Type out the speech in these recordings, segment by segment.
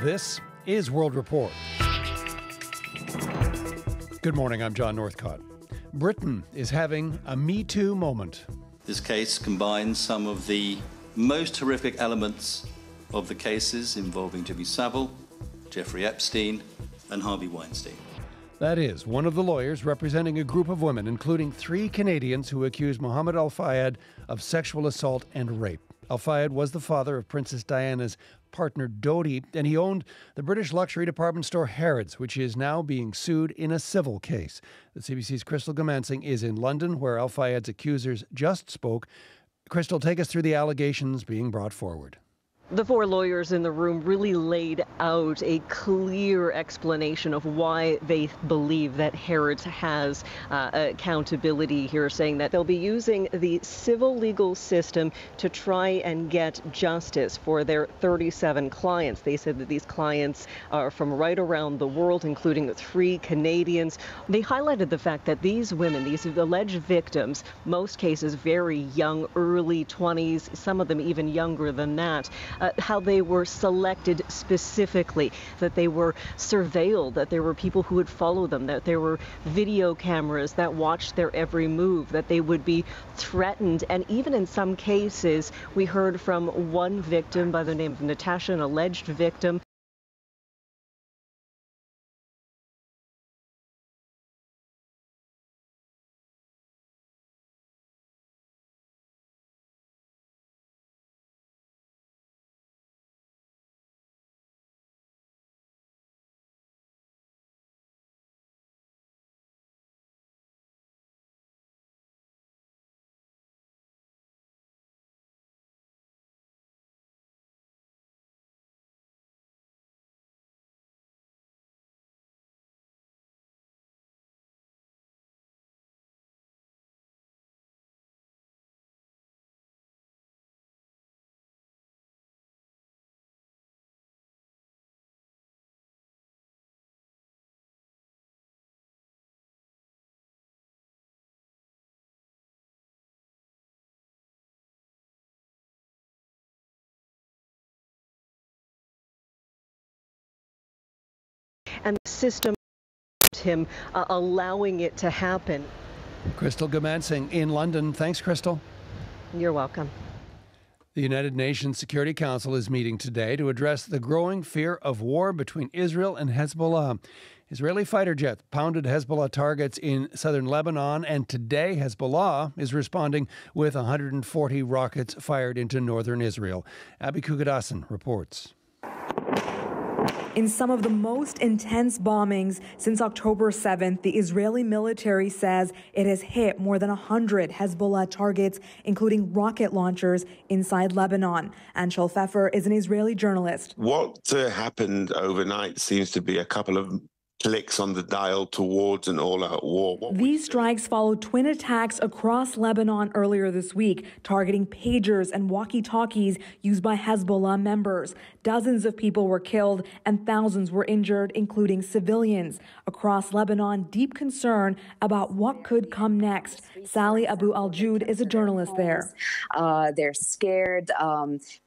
This is World Report. Good morning, I'm John Northcott. Britain is having a Me Too moment. This case combines some of the most horrific elements of the cases involving Jimmy Savile, Jeffrey Epstein, and Harvey Weinstein. That is, one of the lawyers representing a group of women, including 3 Canadians who accused Mohammed Al Fayed of sexual assault and rape. Al Fayed was the father of Princess Diana's partner Dodi, and he owned the British luxury department store Harrods, which is now being sued in a civil case. The CBC's Crystal Gamansing is in London, where Al Fayed's accusers just spoke. Crystal, take us through the allegations being brought forward. The 4 lawyers in the room really laid out a clear explanation of why they believe that Harrods has accountability here, saying that they'll be using the civil legal system to try and get justice for their 37 clients. They said that these clients are from right around the world, including 3 Canadians. They highlighted the fact that these women, these alleged victims, most cases very young, early 20s, some of them even younger than that, how they were selected specifically, that they were surveilled, that there were people who would follow them, that there were video cameras that watched their every move, that they would be threatened. And even in some cases, we heard from one victim by the name of Natasha, an alleged victim, and the system him allowing it to happen. Crystal Gamansing in London. Thanks, Crystal. You're welcome. The United Nations Security Council is meeting today to address the growing fear of war between Israel and Hezbollah. Israeli fighter jets pounded Hezbollah targets in southern Lebanon, and today Hezbollah is responding with 140 rockets fired into northern Israel. Abby Kugadasan reports. In some of the most intense bombings since October 7th, the Israeli military says it has hit more than 100 Hezbollah targets, including rocket launchers inside Lebanon. Anshel Pfeffer is an Israeli journalist. What happened overnight seems to be a couple of clicks on the dial towards an all-out war. These strikes followed twin attacks across Lebanon earlier this week, targeting pagers and walkie-talkies used by Hezbollah members. Dozens of people were killed and thousands were injured, including civilians. Across Lebanon, deep concern about what could come next. Sally Abu Al-Jud is a journalist there. They're scared.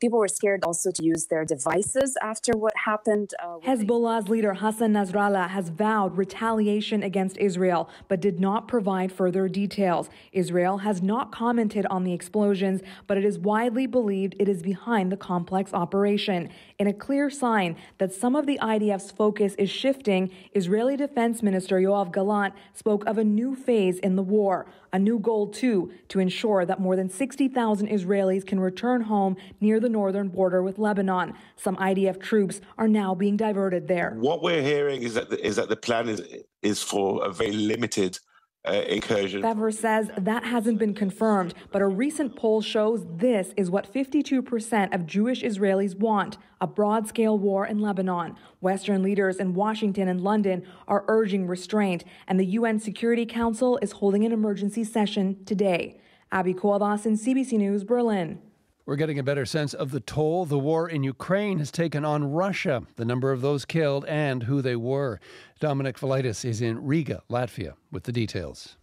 People were scared also to use their devices after what happened. Hezbollah's leader Hassan Nasrallah has vowed retaliation against Israel, but did not provide further details. Israel has not commented on the explosions, but it is widely believed it is behind the complex operation. In a clear sign that some of the IDF's focus is shifting, Israeli Defense Minister Yoav Gallant spoke of a new phase in the war, a new goal, too, to ensure that more than 60,000 Israelis can return home near the northern border with Lebanon. Some IDF troops are now being diverted there. What we're hearing is that the plan is for a very limited incursion. Pfeffer says that hasn't been confirmed, but a recent poll shows this is what 52% of Jewish Israelis want, a broad-scale war in Lebanon. Western leaders in Washington and London are urging restraint, and the UN Security Council is holding an emergency session today. Abby Kouadas, CBC News, Berlin. We're getting a better sense of the toll the war in Ukraine has taken on Russia, the number of those killed, and who they were. Dominic Valitis is in Riga, Latvia, with the details.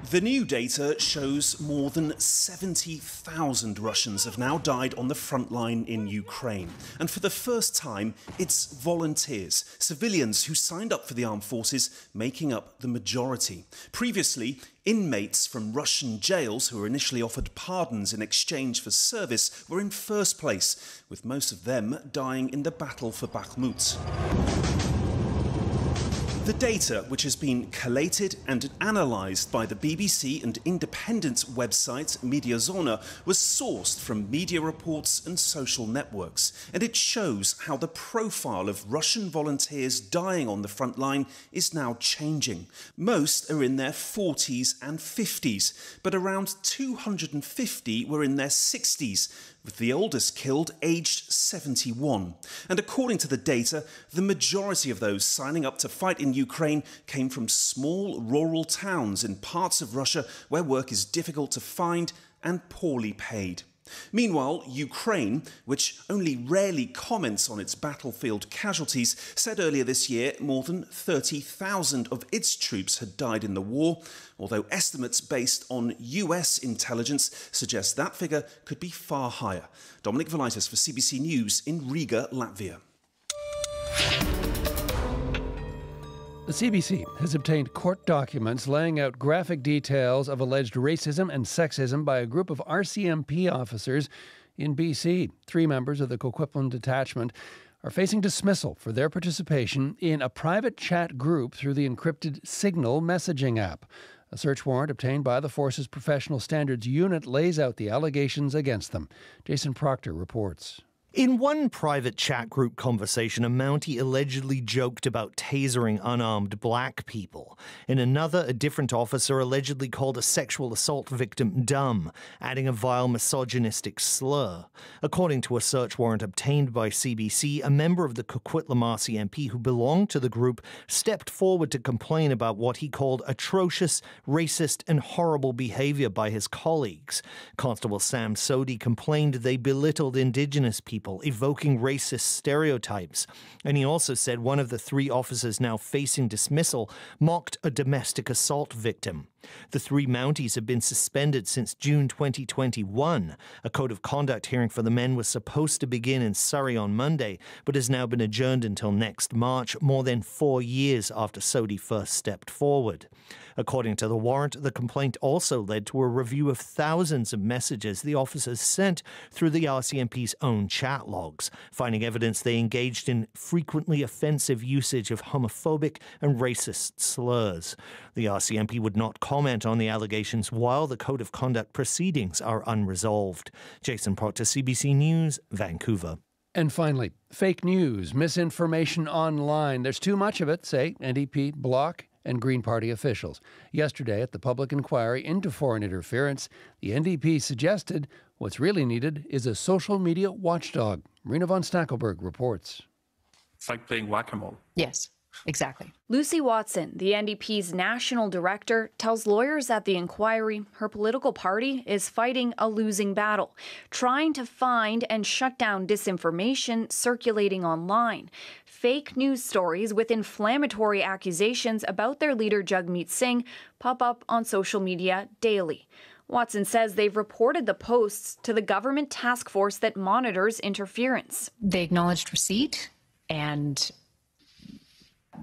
The new data shows more than 70,000 Russians have now died on the front line in Ukraine. And for the first time, it's volunteers, civilians who signed up for the armed forces, making up the majority. Previously, inmates from Russian jails who were initially offered pardons in exchange for service were in first place, with most of them dying in the battle for Bakhmut. The data, which has been collated and analysed by the BBC and independent website Mediazona, was sourced from media reports and social networks, and it shows how the profile of Russian volunteers dying on the front line is now changing. Most are in their 40s and 50s, but around 250 were in their 60s, with the oldest killed aged 71. And according to the data, the majority of those signing up to fight in Ukraine came from small rural towns in parts of Russia where work is difficult to find and poorly paid. Meanwhile, Ukraine, which only rarely comments on its battlefield casualties, said earlier this year more than 30,000 of its troops had died in the war, although estimates based on US intelligence suggest that figure could be far higher. Dominic Velitis for CBC News in Riga, Latvia. The CBC has obtained court documents laying out graphic details of alleged racism and sexism by a group of RCMP officers in BC. 3 members of the Coquitlam detachment are facing dismissal for their participation in a private chat group through the encrypted Signal messaging app. A search warrant obtained by the Force's Professional Standards Unit lays out the allegations against them. Jason Proctor reports. In one private chat group conversation, a Mountie allegedly joked about tasering unarmed black people. In another, a different officer allegedly called a sexual assault victim dumb, adding a vile misogynistic slur. According to a search warrant obtained by CBC, a member of the Coquitlam RCMP who belonged to the group stepped forward to complain about what he called atrocious, racist and horrible behaviour by his colleagues. Constable Sam Sodi complained they belittled Indigenous people, evoking racist stereotypes. And he also said one of the 3 officers now facing dismissal mocked a domestic assault victim. The 3 Mounties have been suspended since June 2021. A code of conduct hearing for the men was supposed to begin in Surrey on Monday, but has now been adjourned until next March, more than 4 years after Sodi first stepped forward. According to the warrant, the complaint also led to a review of thousands of messages the officers sent through the RCMP's own chat logs, finding evidence they engaged in frequently offensive usage of homophobic and racist slurs. The RCMP would not comment on the allegations while the Code of Conduct proceedings are unresolved. Jason Proctor, CBC News, Vancouver. And finally, fake news, misinformation online. There's too much of it, say NDP, Bloc and Green Party officials. Yesterday, at the public inquiry into foreign interference, the NDP suggested what's really needed is a social media watchdog. Marina von Stackelberg reports. It's like playing whack-a-mole. Yes. Exactly. Lucy Watson, the NDP's national director, tells lawyers at the inquiry her political party is fighting a losing battle, trying to find and shut down disinformation circulating online. Fake news stories with inflammatory accusations about their leader Jagmeet Singh pop up on social media daily. Watson says they've reported the posts to the government task force that monitors interference. They acknowledged receipt, and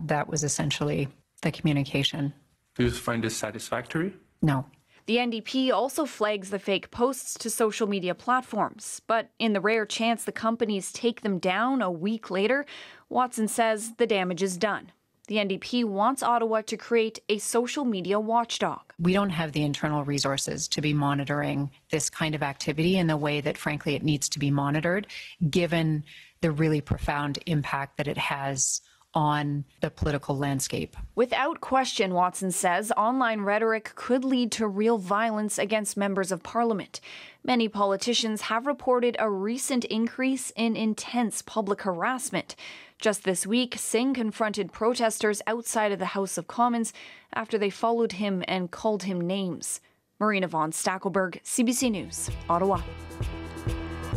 that was essentially the communication. Do you find this satisfactory? No. The NDP also flags the fake posts to social media platforms, but in the rare chance the companies take them down a week later, Watson says the damage is done. The NDP wants Ottawa to create a social media watchdog. We don't have the internal resources to be monitoring this kind of activity in the way that, frankly, it needs to be monitored, given the really profound impact that it has on the political landscape. Without question, Watson says, online rhetoric could lead to real violence against members of parliament. Many politicians have reported a recent increase in intense public harassment. Just this week, Singh confronted protesters outside of the House of Commons after they followed him and called him names. Marina von Stackelberg, CBC News, Ottawa.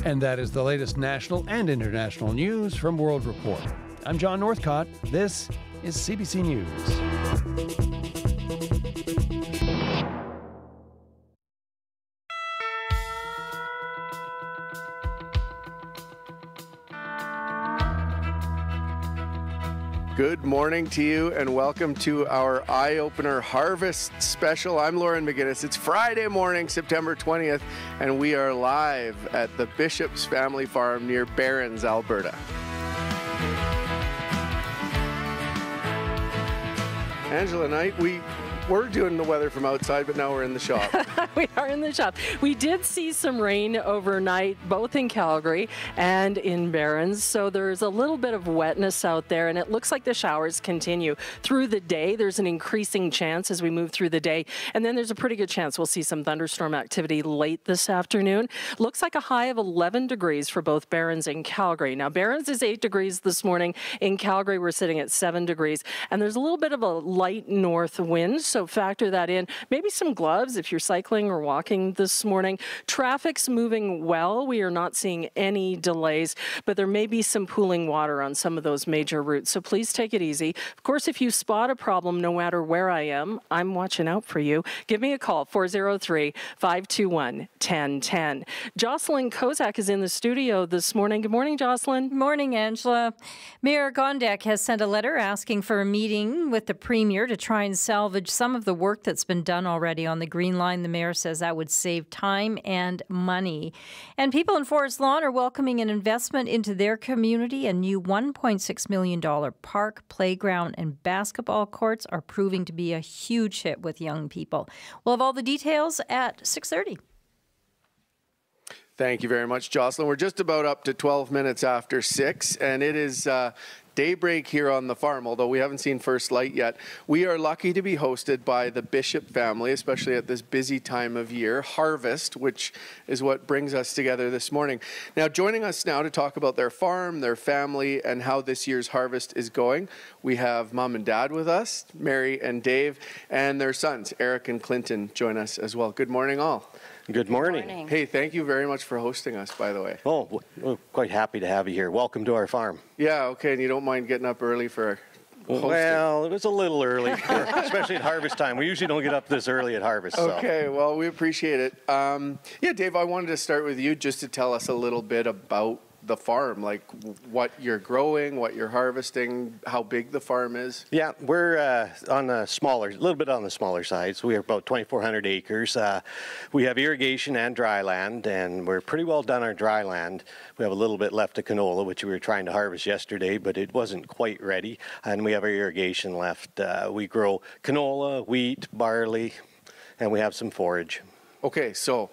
And that is the latest national and international news from World Report. I'm John Northcott. This is CBC News. Good morning to you and welcome to our Eyeopener Harvest Special. I'm Lauren McGinnis. It's Friday morning, September 20th, and we are live at the Bishop's Family Farm near Barron's, Alberta. Angela and I, we're doing the weather from outside, but now we're in the shop. We are in the shop. We did see some rain overnight, both in Calgary and in Barron's, so there's a little bit of wetness out there, and it looks like the showers continue through the day. There's an increasing chance as we move through the day, and then there's a pretty good chance we'll see some thunderstorm activity late this afternoon. Looks like a high of 11 degrees for both Barron's and Calgary. Now, Barron's is 8 degrees this morning. In Calgary, we're sitting at 7 degrees, and there's a little bit of a light north wind, so factor that in. Maybe some gloves if you're cycling or walking this morning. Traffic's moving well. We are not seeing any delays, but there may be some pooling water on some of those major routes, so please take it easy. Of course, if you spot a problem, no matter where I am, I'm watching out for you. Give me a call, 403-521-1010. Jocelyn Kozak is in the studio this morning. Good morning, Jocelyn. Morning, Angela. Mayor Gondek has sent a letter asking for a meeting with the Premier to try and salvage some of the work that's been done already on the Green Line. The mayor says that would save time and money. And people in Forest Lawn are welcoming an investment into their community. A new $1.6 million park, playground, and basketball courts are proving to be a huge hit with young people. We'll have all the details at 6:30. Thank you very much, Jocelyn. We're just about up to 12 minutes after 6, and it is daybreak here on the farm, although we haven't seen first light yet. We are lucky to be hosted by the Bishop family, especially at this busy time of year, harvest, which is what brings us together this morning. Now, joining us now to talk about their farm, their family, and how this year's harvest is going, we have Mom and Dad with us, Mary and Dave, and their sons, Eric and Clinton, join us as well. Good morning, all. Good morning. Hey, thank you very much for hosting us, by the way. Oh, we're quite happy to have you here. Welcome to our farm. Yeah, okay, and you don't mind getting up early for hosting? Well, it was a little early, especially at harvest time. We usually don't get up this early at harvest. So. Okay, well, we appreciate it. Yeah, Dave, I wanted to start with you just to tell us a little bit about the farm, like what you're growing, what you're harvesting, how big the farm is. Yeah, we're on the smaller, a little bit on the smaller side. So we have about 2,400 acres. We have irrigation and dry land, and we're pretty well done our dry land. We have a little bit left of canola, which we were trying to harvest yesterday, but it wasn't quite ready. And we have our irrigation left. We grow canola, wheat, barley, and we have some forage. Okay, so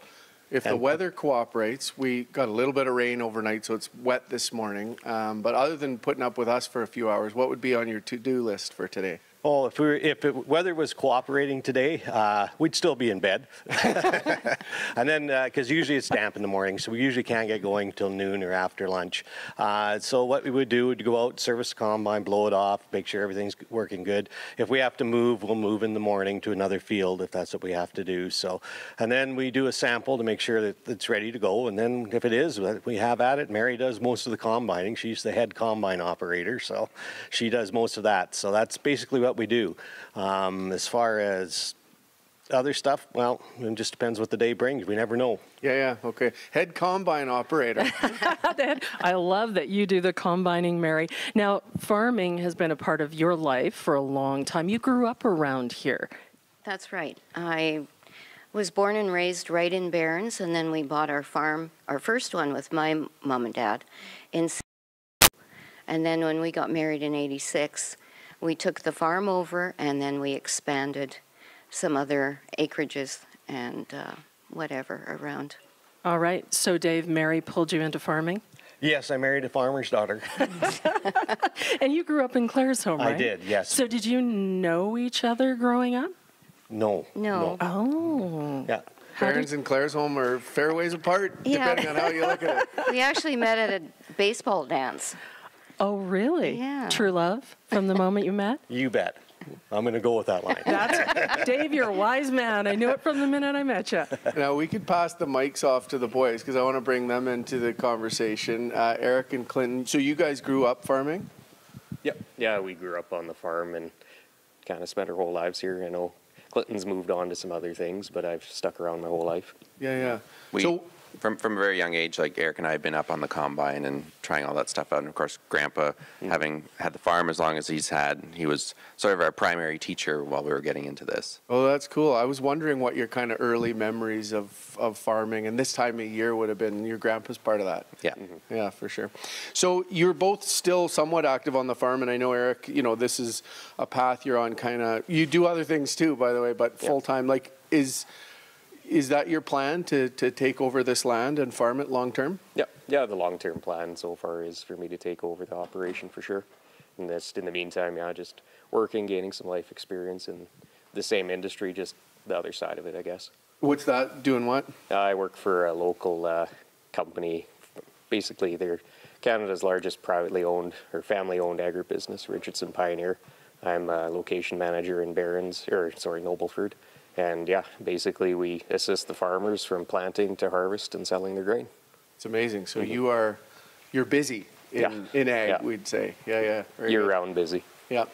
if the weather cooperates, we got a little bit of rain overnight, so it's wet this morning. But other than putting up with us for a few hours, what would be on your to-do list for today? Oh, if weather was cooperating today, we'd still be in bed. And then, because usually it's damp in the morning, so we usually can't get going till noon or after lunch. So what we would do would go out, service the combine, blow it off, make sure everything's working good. If we have to move, we'll move in the morning to another field if that's what we have to do. So, and then we do a sample to make sure that it's ready to go. And then if it is, we have at it. Mary does most of the combining. She's the head combine operator, so she does most of that. So that's basically what we do. As far as other stuff, well, it just depends what the day brings. We never know. Yeah, okay. Head combine operator. I love that you do the combining, Mary. Now, farming has been a part of your life for a long time. You grew up around here. That's right. I was born and raised right in Barron's, and then we bought our farm, our first one with my mom and dad, and then when we got married in '86, we took the farm over, and then we expanded some other acreages and whatever around. All right. So, Dave, Mary pulled you into farming? Yes, I married a farmer's daughter. And you grew up in Claresholm, right? I did, yes. So did you know each other growing up? No. Oh. Yeah. Barron's and Claresholm are fair ways apart, depending on how you look at it. We actually met at a baseball dance. Oh, really? Yeah. True love from the moment you met? You bet. I'm going to go with that line. Dave, you're a wise man. I knew it from the minute I met you. Now, we could pass the mics off to the boys because I want to bring them into the conversation. Eric and Clinton, so you guys grew up farming? Yep. Yeah, we grew up on the farm and kind of spent our whole lives here. I know Clinton's moved on to some other things, but I've stuck around my whole life. Yeah. from a very young age, like Eric and I have been up on the combine and trying all that stuff out. And of course, Grandpa, having had the farm as long as he's had, he was sort of our primary teacher while we were getting into this. Oh, that's cool. I was wondering what your kind of early memories of farming and this time of year would have been. Your grandpa's part of that. Yeah. Yeah, for sure. So you're both still somewhat active on the farm, and I know, Eric, you know, this is a path you're on kind of. You do other things too, by the way, but full-time. Like, is that your plan to take over this land and farm it long term? Yeah, the long-term plan so far is for me to take over the operation for sure. And in the meantime, just working, gaining some life experience in the same industry, just the other side of it, I guess. What's that? Doing what? I work for a local company. Basically, they're Canada's largest privately owned or family-owned agribusiness, Richardson Pioneer. I'm a location manager in Nobleford. And basically we assist the farmers from planting to harvest and selling their grain. It's amazing. So you're busy in ag, we'd say. Yeah. Year-round busy. Yeah.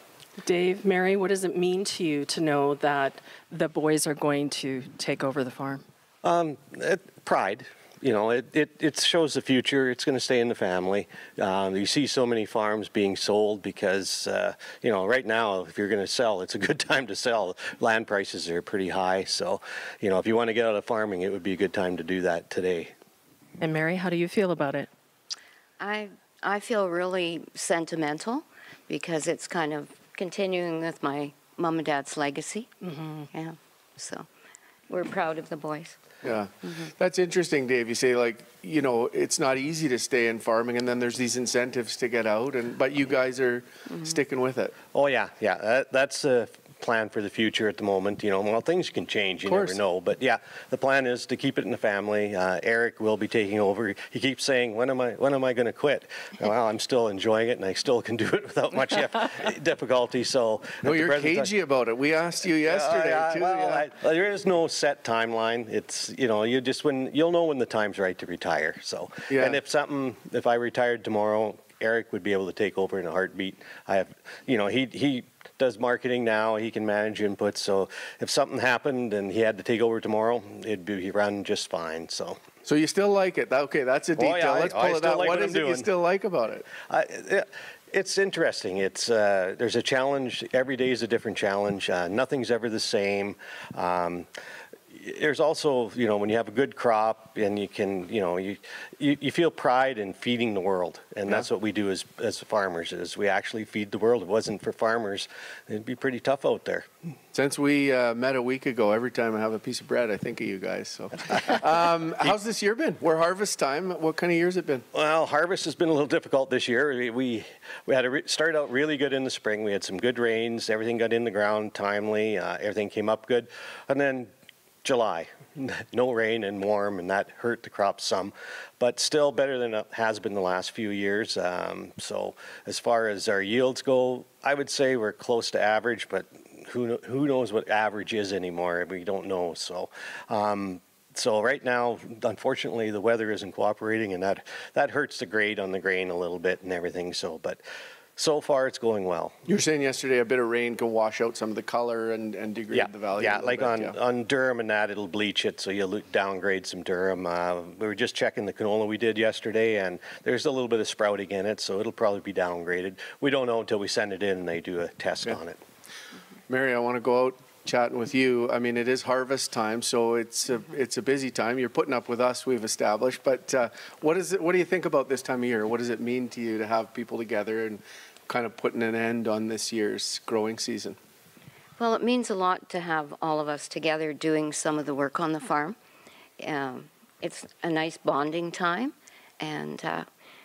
Dave, Mary, what does it mean to you to know that the boys are going to take over the farm? Pride. You know, it shows the future. It's going to stay in the family. You see so many farms being sold because, right now, if you're going to sell, it's a good time to sell. Land prices are pretty high. So, if you want to get out of farming, it would be a good time to do that today. And Mary, how do you feel about it? I feel really sentimental because it's kind of continuing with my mom and dad's legacy. Mm-hmm. Yeah, so we're proud of the boys. Yeah, That's interesting, Dave. You say, it's not easy to stay in farming, and then there's these incentives to get out, but you guys are sticking with it. Oh, yeah. That's a plan for the future at the moment. Things can change. You never know. But, the plan is to keep it in the family. Eric will be taking over. He keeps saying, when am I going to quit? Well, I'm still enjoying it, and I still can do it without much difficulty. So, you're cagey about it. We asked you yesterday, too. There is no set timeline. It's, you'll know when the time's right to retire. So, and if I retired tomorrow, Eric would be able to take over in a heartbeat. He does marketing now. He can manage inputs. So if something happened and he had to take over tomorrow, it'd be run just fine. So you still like it? Okay, that's a detail. Oh, yeah, Let's pull it out. What is it you still like about it? It's interesting. There's a challenge. Every day is a different challenge. Nothing's ever the same. There's also, when you have a good crop and you can, you feel pride in feeding the world. And that's what we do as farmers, is we actually feed the world. If it wasn't for farmers, it'd be pretty tough out there. Since we met a week ago, every time I have a piece of bread, I think of you guys. So, how's this year been? We're harvest time. What kind of year has it been? Well, harvest has been a little difficult this year. We had to start out really good in the spring. We had some good rains. Everything got in the ground timely. Everything came up good. And then July, no rain and warm, and that hurt the crop some, but still better than it has been the last few years. So as far as our yields go, I would say we're close to average, but who knows what average is anymore? We don't know. So right now, unfortunately, the weather isn't cooperating, and that hurts the grade on the grain a little bit and everything. So far, it's going well. You were saying yesterday a bit of rain can wash out some of the color and degrade the value. Yeah, on durum and that, it'll bleach it, so you'll downgrade some durum. We were just checking the canola we did yesterday, and there's a little bit of sprouting in it, so it'll probably be downgraded. We don't know until we send it in and they do a test on it. Mary, I want to go out chatting with you. I mean, it is harvest time, so it's a busy time. You're putting up with us, we've established, but what do you think about this time of year? What does it mean to you to have people together and kind of putting an end on this year's growing season? Well, it means a lot to have all of us together doing some of the work on the farm. It's a nice bonding time, and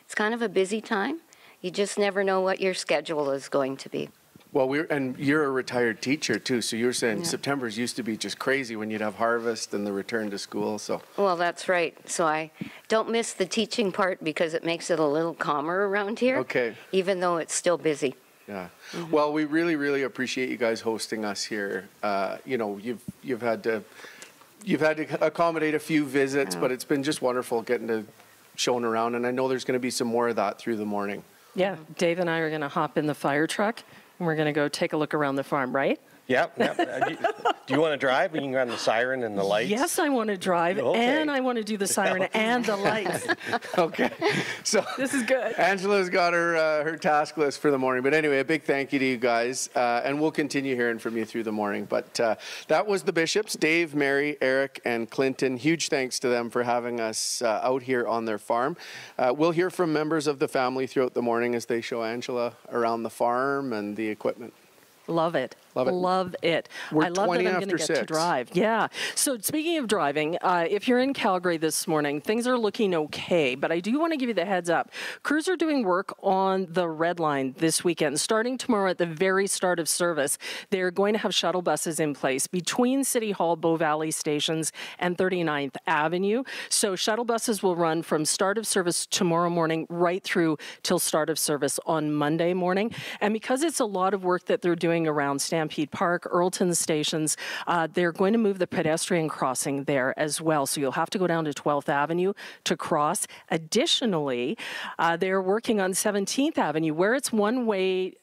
it's kind of a busy time. You just never know what your schedule is going to be. Well, you're a retired teacher too, so you're saying September's used to be just crazy when you'd have harvest and the return to school. So. Well, that's right. So I don't miss the teaching part because it makes it a little calmer around here. Okay. Even though it's still busy. Yeah. Mm-hmm. Well, we really, really appreciate you guys hosting us here. You've had to accommodate a few visits, but it's been just wonderful getting to shown around, and I know there's going to be some more of that through the morning. Yeah, Dave and I are going to hop in the fire truck, and we're going to go take a look around the farm, right? Yep. Do you want to drive? We can run the siren and the lights. Yes, I want to drive, and I want to do the siren and the lights. Okay, so this is good. Angela's got her task list for the morning. But anyway, a big thank you to you guys, and we'll continue hearing from you through the morning. But that was the Bishops, Dave, Mary, Eric, and Clinton. Huge thanks to them for having us out here on their farm. We'll hear from members of the family throughout the morning as they show Angela around the farm and the equipment. Love it. Love it. We're I love 20 that I'm going to after get to 6. drive. Yeah. So speaking of driving, if you're in Calgary this morning, things are looking okay, but I do want to give you the heads up. Crews are doing work on the Red Line this weekend. Starting tomorrow at the very start of service, they're going to have shuttle buses in place between City Hall, Bow Valley stations, and 39th Avenue. So shuttle buses will run from start of service tomorrow morning right through till start of service on Monday morning. And because it's a lot of work that they're doing around Stampede Park, Earlton stations, they're going to move the pedestrian crossing there as well. So you'll have to go down to 12th Avenue to cross. Additionally, they're working on 17th Avenue where it's one-way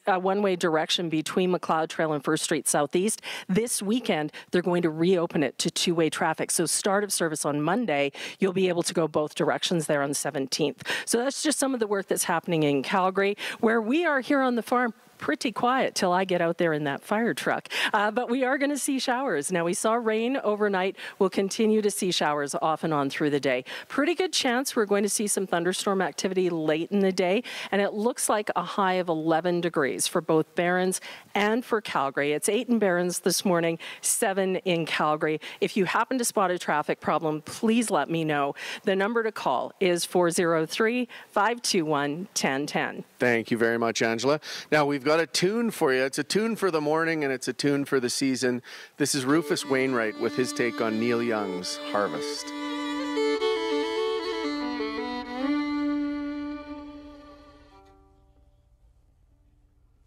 direction between McLeod Trail and First Street Southeast. This weekend, they're going to reopen it to two-way traffic. So start of service on Monday, you'll be able to go both directions there on 17th. So that's just some of the work that's happening in Calgary, where we are here on the farm. Pretty quiet till I get out there in that fire truck. But we are going to see showers. Now, we saw rain overnight. We'll continue to see showers off and on through the day. Pretty good chance we're going to see some thunderstorm activity late in the day. And it looks like a high of 11 degrees for both Barrens and for Calgary. It's 8 in Barrens this morning, 7 in Calgary. If you happen to spot a traffic problem, please let me know. The number to call is 403-521-1010. Thank you very much, Angela. Now, we've got a tune for you. It's a tune for the morning, and it's a tune for the season. This is Rufus Wainwright with his take on Neil Young's Harvest.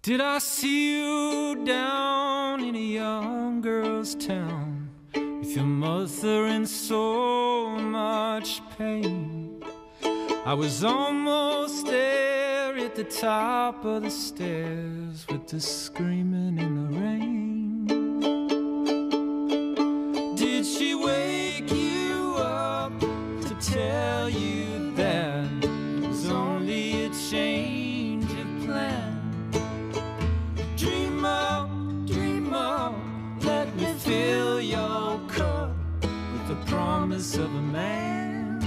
Did I see you down in a young girl's town with your mother in so much pain? I was almost there at the top of the stairs with the screaming in the rain. Did she wake you up to tell you that it was only a change of plan? Dream up, let me fill your cup with the promise of a man.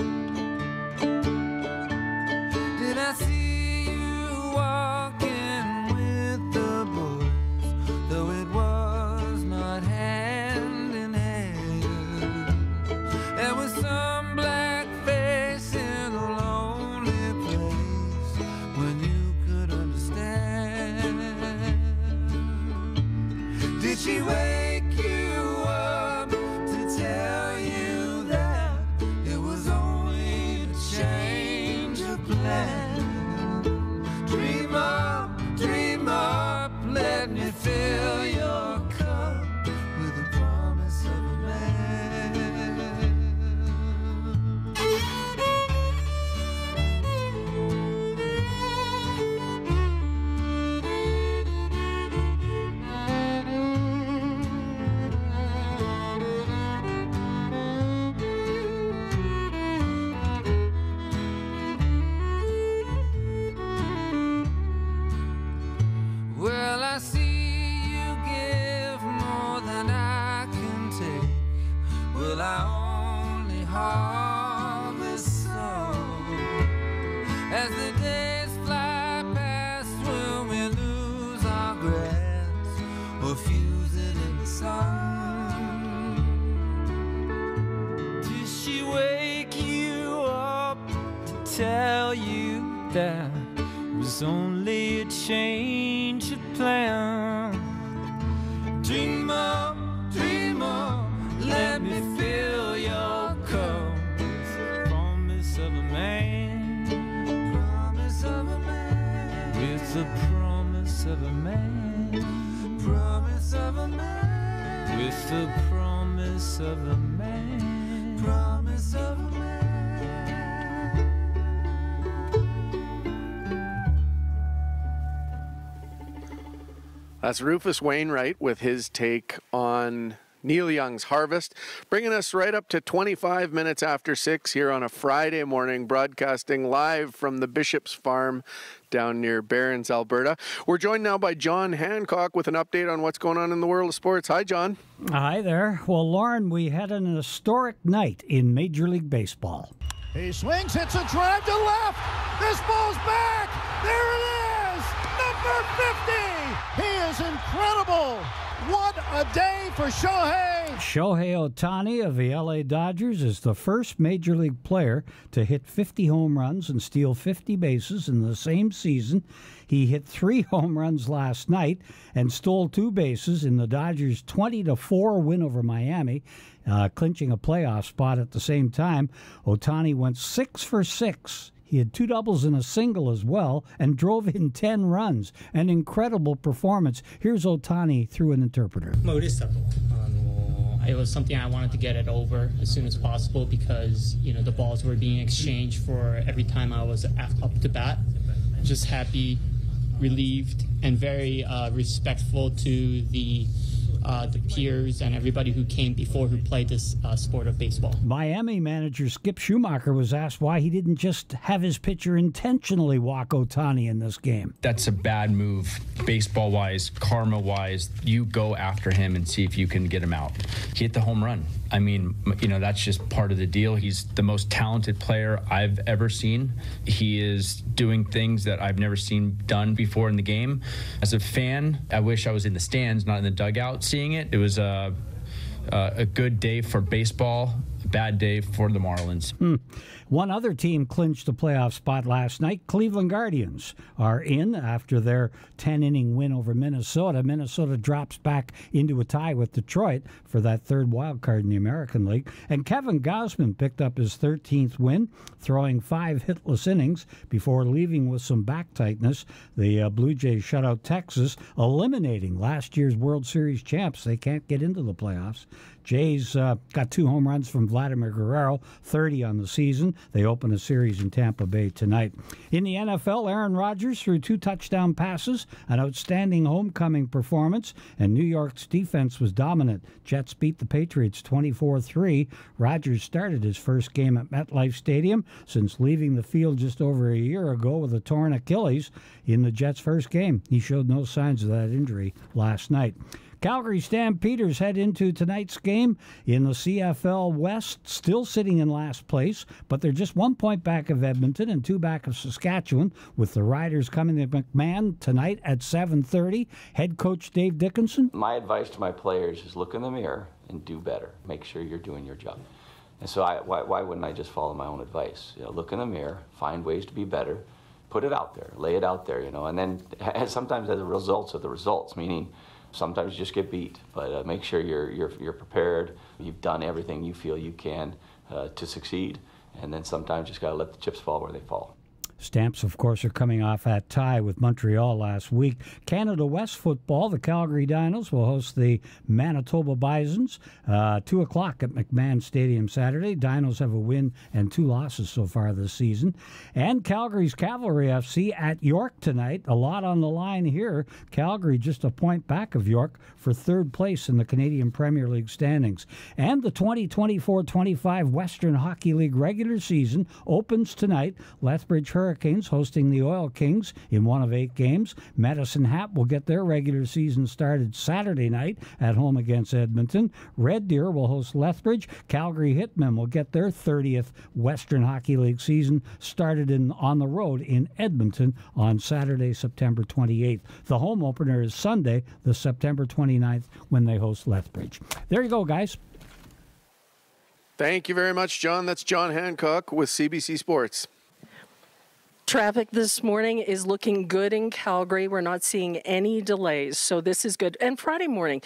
Did I see you walking with the boys, though it was not hand in hand? There was some black face in a lonely place when you could understand. Did she wake you up to tell you that it was only a change of plan? Dream up, let me fill your cup with the promise of a Well, I see you give more than I can take. Will I only harvest some? As the days fly past, will we lose our grass or fuse it in the sun? Did she wake you up to tell you that it was only a change of plan? Dream up, let me fill your cup with the promise of a man. Promise of a man. With the promise of a man. Promise of a man. With the promise of a man. Promise of a man. That's Rufus Wainwright with his take on Neil Young's Harvest, bringing us right up to 25 minutes after 6 here on a Friday morning, broadcasting live from the Bishop's Farm down near Barron's, Alberta. We're joined now by John Hancock with an update on what's going on in the world of sports. Hi, John. Hi there. Well, Lauren, we had an historic night in Major League Baseball. He swings, hits a drive to left. This ball's back. There it is. Number 50. He is incredible. What a day for Shohei! Shohei Ohtani of the LA Dodgers is the first Major League player to hit 50 home runs and steal 50 bases in the same season. He hit 3 home runs last night and stole 2 bases in the Dodgers' 20-4 win over Miami, clinching a playoff spot at the same time. Ohtani went 6 for 6. He had 2 doubles and a single as well and drove in 10 runs. An incredible performance. Here's Ohtani through an interpreter. It was something I wanted to get it over as soon as possible because, the balls were being exchanged for every time I was up to bat. Just happy, relieved, and very respectful to the peers and everybody who came before who played this sport of baseball. Miami manager Skip Schumacher was asked why he didn't just have his pitcher intentionally walk Ohtani in this game. That's a bad move, baseball-wise, karma-wise. You go after him and see if you can get him out. He hit the home run. I mean, that's just part of the deal. He's the most talented player I've ever seen. He is doing things that I've never seen done before in the game. As a fan, I wish I was in the stands, not in the dugout, seeing it. It was a good day for baseball, a bad day for the Marlins. One other team clinched the playoff spot last night. Cleveland Guardians are in after their 10-inning win over Minnesota. Minnesota drops back into a tie with Detroit for that third wild card in the American League. And Kevin Gausman picked up his 13th win, throwing 5 hitless innings before leaving with some back tightness. The Blue Jays shut out Texas, eliminating last year's World Series champs. They can't get into the playoffs. Jays got 2 home runs from Vladimir Guerrero, 30 on the season. They open a series in Tampa Bay tonight. In the NFL, Aaron Rodgers threw 2 touchdown passes, an outstanding homecoming performance, and New York's defense was dominant. Jets beat the Patriots 24-3. Rodgers started his first game at MetLife Stadium since leaving the field just over a year ago with a torn Achilles in the Jets' first game. He showed no signs of that injury last night. Calgary Stampeders head into tonight's game in the CFL West, still sitting in last place, but they're just 1 point back of Edmonton and 2 back of Saskatchewan, with the Riders coming to McMahon tonight at 7:30. Head coach Dave Dickinson. My advice to my players is look in the mirror and do better. Make sure you're doing your job. And so why wouldn't I just follow my own advice? Look in the mirror, find ways to be better, put it out there, lay it out there, and then sometimes as the results are the results, meaning sometimes you just get beat, but make sure you're prepared. You've done everything you feel you can to succeed, and then sometimes you just got to let the chips fall where they fall. Stamps, of course, are coming off that tie with Montreal last week. Canada West football, the Calgary Dinos will host the Manitoba Bisons, 2 o'clock at McMahon Stadium Saturday. Dinos have a win and 2 losses so far this season. And Calgary's Cavalry FC at York tonight. A lot on the line here. Calgary just a point back of York for 3rd place in the Canadian Premier League standings. And the 2024-25 Western Hockey League regular season opens tonight. Lethbridge Hurricanes hosting the Oil Kings in one of 8 games. Medicine Hat will get their regular season started Saturday night at home against Edmonton. Red Deer will host Lethbridge. Calgary Hitmen will get their 30th Western Hockey League season started on the road in Edmonton on Saturday, September 28th. The home opener is Sunday, the September 29th, when they host Lethbridge. There you go, guys. Thank you very much, John. That's John Hancock with CBC Sports. Traffic this morning is looking good in Calgary. We're not seeing any delays, so this is good. And Friday morning,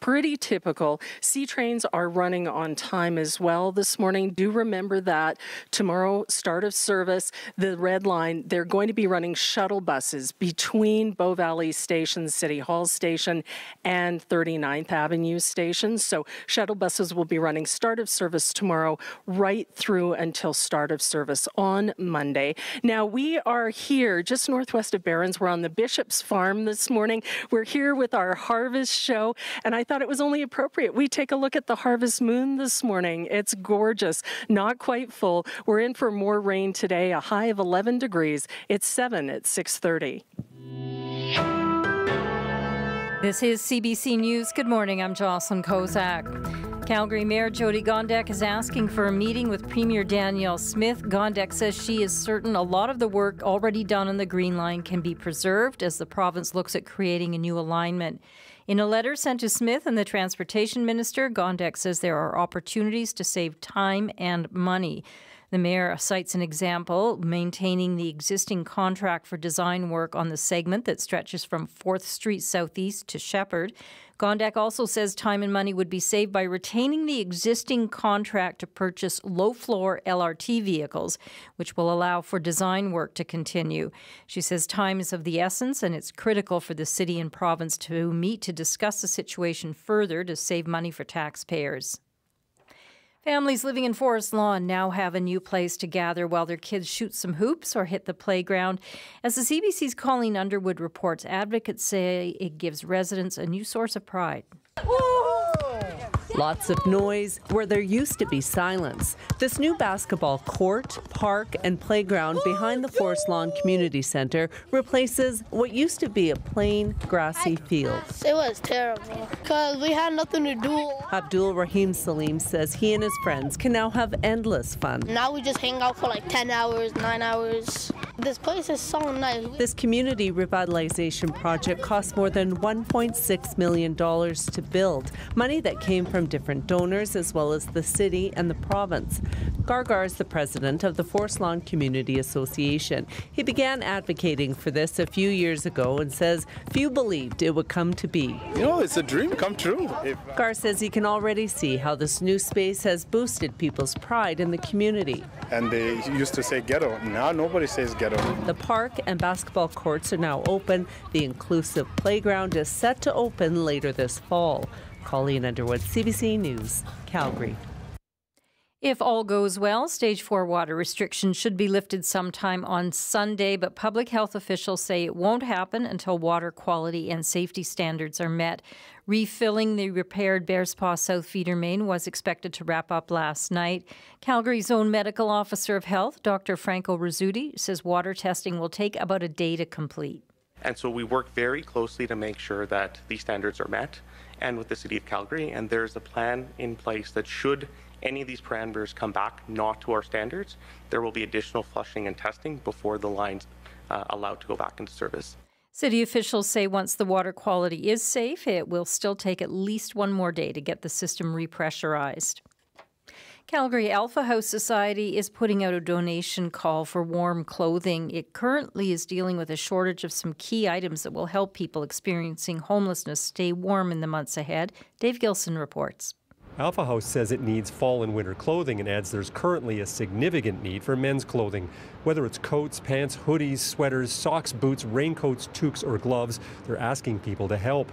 pretty typical. C trains are running on time as well this morning. Do remember that tomorrow, start of service, the Red Line, they're going to be running shuttle buses between Bow Valley Station, City Hall Station, and 39th Avenue Station. So shuttle buses will be running start of service tomorrow right through until start of service on Monday. Now, we are here just northwest of Barron's. We're on the Bishop's Farm this morning. We're here with our harvest show, and I thought it was only appropriate we take a look at the harvest moon this morning. It's gorgeous, not quite full. We're in for more rain today, a high of 11 degrees. It's 7 at 6:30. This is CBC News. Good morning. I'm Jocelyn Kozak. Calgary Mayor Jyoti Gondek is asking for a meeting with Premier Danielle Smith. Gondek says she is certain a lot of the work already done on the Green Line can be preserved as the province looks at creating a new alignment. In a letter sent to Smith and the Transportation Minister, Gondek says there are opportunities to save time and money. The mayor cites an example, maintaining the existing contract for design work on the segment that stretches from 4th Street Southeast to Shepherd. Gondek also says time and money would be saved by retaining the existing contract to purchase low-floor LRT vehicles, which will allow for design work to continue. She says time is of the essence, and it's critical for the city and province to meet to discuss the situation further to save money for taxpayers. Families living in Forest Lawn now have a new place to gather while their kids shoot some hoops or hit the playground. As the CBC's Colleen Underwood reports, advocates say it gives residents a new source of pride. Lots of noise where there used to be silence. This new basketball court, park, and playground behind the Forest Lawn Community Centre replaces what used to be a plain, grassy field. It was terrible because we had nothing to do. Abdul Rahim Salim says he and his friends can now have endless fun. Now we just hang out for like 10 hours, 9 hours. This place is so nice. This community revitalization project cost more than $1.6 million to build, money that came from different donors as well as the city and the province. Gargar is the president of the Forest Lawn Community Association. He began advocating for this a few years ago and says few believed it would come to be. You know, it's a dream come true. Gar says he can already see how this new space has boosted people's pride in the community. And they used to say ghetto. Now nobody says ghetto. The park and basketball courts are now open. The inclusive playground is set to open later this fall. Colleen Underwood, CBC News, Calgary. If all goes well, Stage 4 water restrictions should be lifted sometime on Sunday, but public health officials say it won't happen until water quality and safety standards are met. Refilling the repaired Bearspaw South feeder main was expected to wrap up last night. Calgary's own medical officer of health, Dr. Franco Rizzuti, says water testing will take about a day to complete. And so we work very closely to make sure that these standards are met, and with the City of Calgary, and there's a plan in place that should any of these parameters come back not to our standards, there will be additional flushing and testing before the line's allowed to go back into service. City officials say once the water quality is safe, it will still take at least one more day to get the system repressurized. Calgary Alpha House Society is putting out a donation call for warm clothing. It currently is dealing with a shortage of some key items that will help people experiencing homelessness stay warm in the months ahead. Dave Gilson reports. Alpha House says it needs fall and winter clothing and adds there's currently a significant need for men's clothing. Whether it's coats, pants, hoodies, sweaters, socks, boots, raincoats, toques, or gloves, they're asking people to help.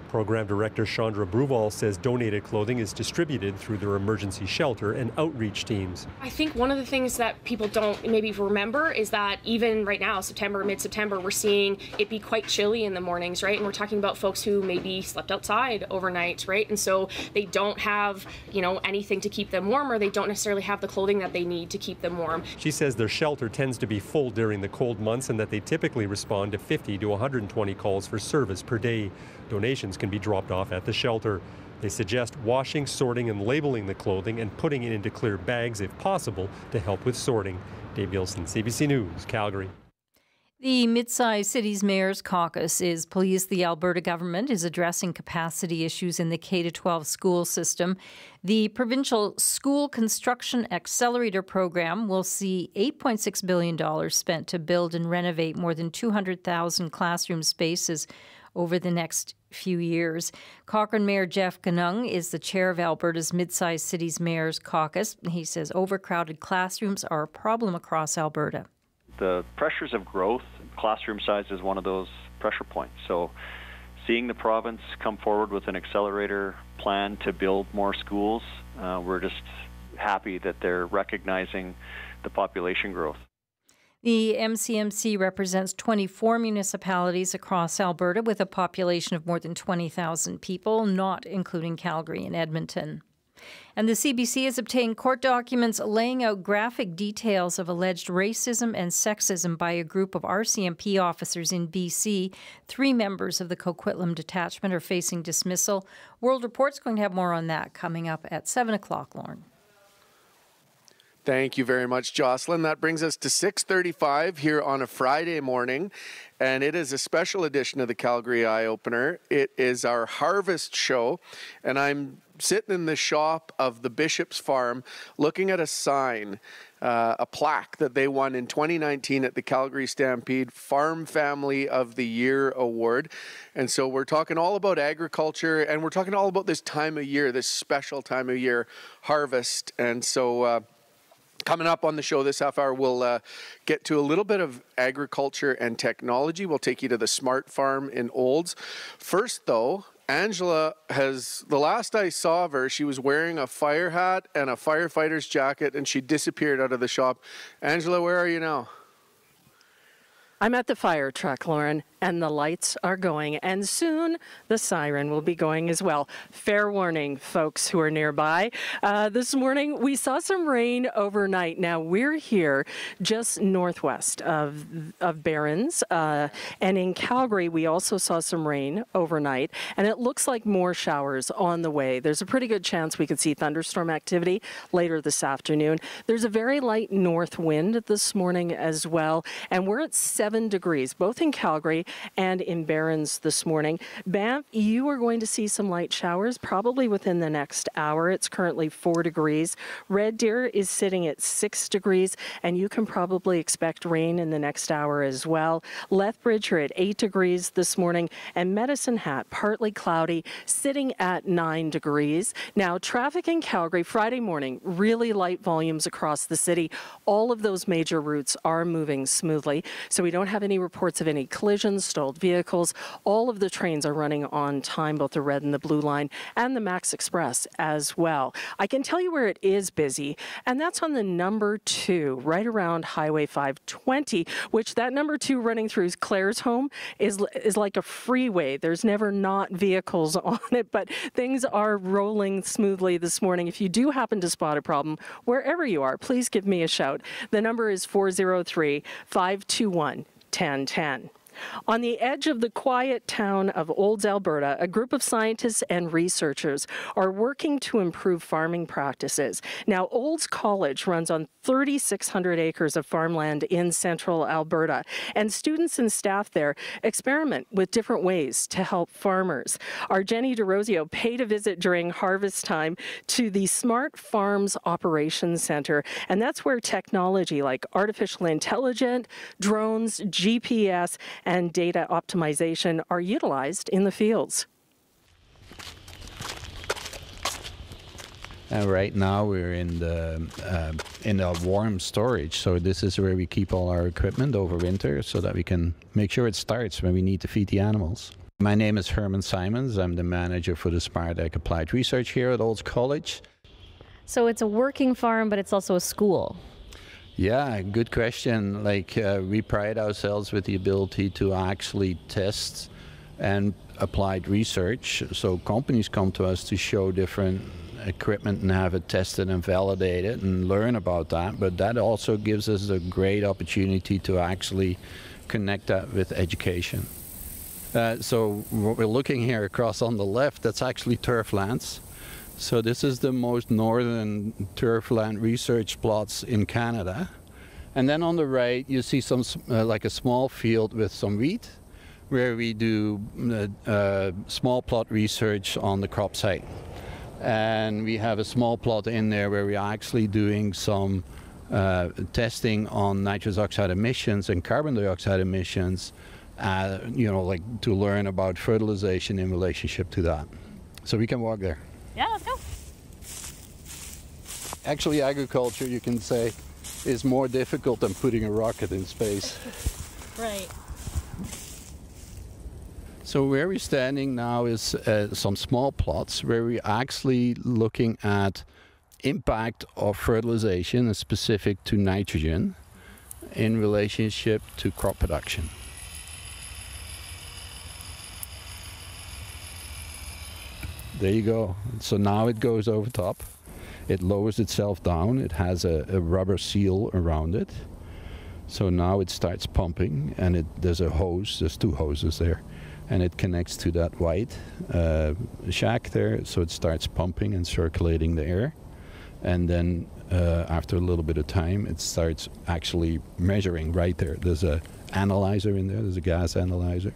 Program Director Chandra Bruval says donated clothing is distributed through their emergency shelter and outreach teams. I think one of the things that people don't maybe remember is that even right now, mid-September, we're seeing it be quite chilly in the mornings, right? And we're talking about folks who maybe slept outside overnight, right? And so they don't have, anything to keep them warm, or they don't necessarily have the clothing that they need to keep them warm. She says their shelter tends to be full during the cold months and that they typically respond to 50 to 120 calls for service per day. Donations can be dropped off at the shelter. They suggest washing, sorting, and labeling the clothing and putting it into clear bags if possible to help with sorting. Dave Gilson, CBC News, Calgary. The Mid-Sized Cities Mayor's Caucus is pleased the Alberta government is addressing capacity issues in the K-12 school system. The Provincial School Construction Accelerator Program will see $8.6 billion spent to build and renovate more than 200,000 classroom spaces over the next few years. Cochrane Mayor Jeff Ganung is the chair of Alberta's Mid-Sized Cities Mayors Caucus. He says overcrowded classrooms are a problem across Alberta. The pressures of growth, classroom size is one of those pressure points. So seeing the province come forward with an accelerator plan to build more schools, we're just happy that they're recognizing the population growth. The MCMC represents 24 municipalities across Alberta with a population of more than 20,000 people, not including Calgary and Edmonton. And the CBC has obtained court documents laying out graphic details of alleged racism and sexism by a group of RCMP officers in BC. 3 members of the Coquitlam detachment are facing dismissal. World Report's going to have more on that coming up at 7 o'clock, Lauren. Thank you very much, Jocelyn. That brings us to 6:35 here on a Friday morning, and it is a special edition of the Calgary Eyeopener. It is our harvest show, and I'm sitting in the shop of the Bishop's Farm looking at a sign, a plaque that they won in 2019 at the Calgary Stampede Farm Family of the Year Award. And so we're talking all about agriculture, and we're talking all about this time of year, this special time of year, harvest. And so coming up on the show this half hour, we'll get to a little bit of agriculture and technology. We'll take you to the Smart Farm in Olds. First, though, Angela has, the last I saw of her, she was wearing a fire hat and a firefighter's jacket, and she disappeared out of the shop. Angela, where are you now? I'm at the fire truck, Lauren, and the lights are going, and soon the siren will be going as well. Fair warning, folks who are nearby. This morning, we saw some rain overnight. Now, we're here just northwest of Barrens, and in Calgary, we also saw some rain overnight, and it looks like more showers on the way. There's a pretty good chance we could see thunderstorm activity later this afternoon. There's a very light north wind this morning as well, and we're at 7 degrees, both in Calgary and in Barrens this morning. Banff, you are going to see some light showers probably within the next hour. It's currently 4 degrees. Red Deer is sitting at 6 degrees, and you can probably expect rain in the next hour as well. Lethbridge are at 8 degrees this morning, and Medicine Hat, partly cloudy, sitting at 9 degrees. Now, traffic in Calgary Friday morning, really light volumes across the city. All of those major routes are moving smoothly, so we don't have any reports of any collisions, stalled vehicles. All of the trains are running on time, both the Red and the Blue Line, and the Max Express as well. I can tell you where it is busy, and that's on the number 2, right around Highway 520, which that number 2 running through Claire's home is like a freeway. There's never not vehicles on it, but things are rolling smoothly this morning. If you do happen to spot a problem, wherever you are, please give me a shout. The number is 403-521-1010. On the edge of the quiet town of Olds, Alberta, a group of scientists and researchers are working to improve farming practices. Now, Olds College runs on 3,600 acres of farmland in central Alberta, and students and staff there experiment with different ways to help farmers. Our Jenny DeRosio paid a visit during harvest time to the Smart Farms Operations Center, and that's where technology like artificial intelligence, drones, GPS, and data optimization are utilized in the fields. Right now we're in the warm storage, so this is where we keep all our equipment over winter so that we can make sure it starts when we need to feed the animals. My name is Herman Simons. I'm the manager for the Smart Ag Applied Research here at Olds College. So it's a working farm, but it's also a school. Yeah, good question. Like we pride ourselves with the ability to actually test and applied research. So companies come to us to show different equipment and have it tested and validated and learn about that. But that also gives us a great opportunity to actually connect that with education. So what we're looking here across on the left, that's actually turf lands. So this is the most northern turfland research plots in Canada. And then on the right, you see some like a small field with some wheat, where we do small plot research on the crop site. And we have a small plot in there where we are actually doing some testing on nitrous oxide emissions and carbon dioxide emissions like to learn about fertilization in relationship to that. So we can walk there. Yeah, let's go. Actually, agriculture, you can say, is more difficult than putting a rocket in space. Right. So where we're standing now is some small plots where we're actually looking at impact of fertilization, specific to nitrogen, in relationship to crop production. There you go. So now it goes over top. It lowers itself down. It has a rubber seal around it. So now it starts pumping, and there's a hose. There's two hoses there, and it connects to that white shack there. So it starts pumping and circulating the air, and then after a little bit of time, it starts actually measuring right there. There's a analyzer in there. There's a gas analyzer,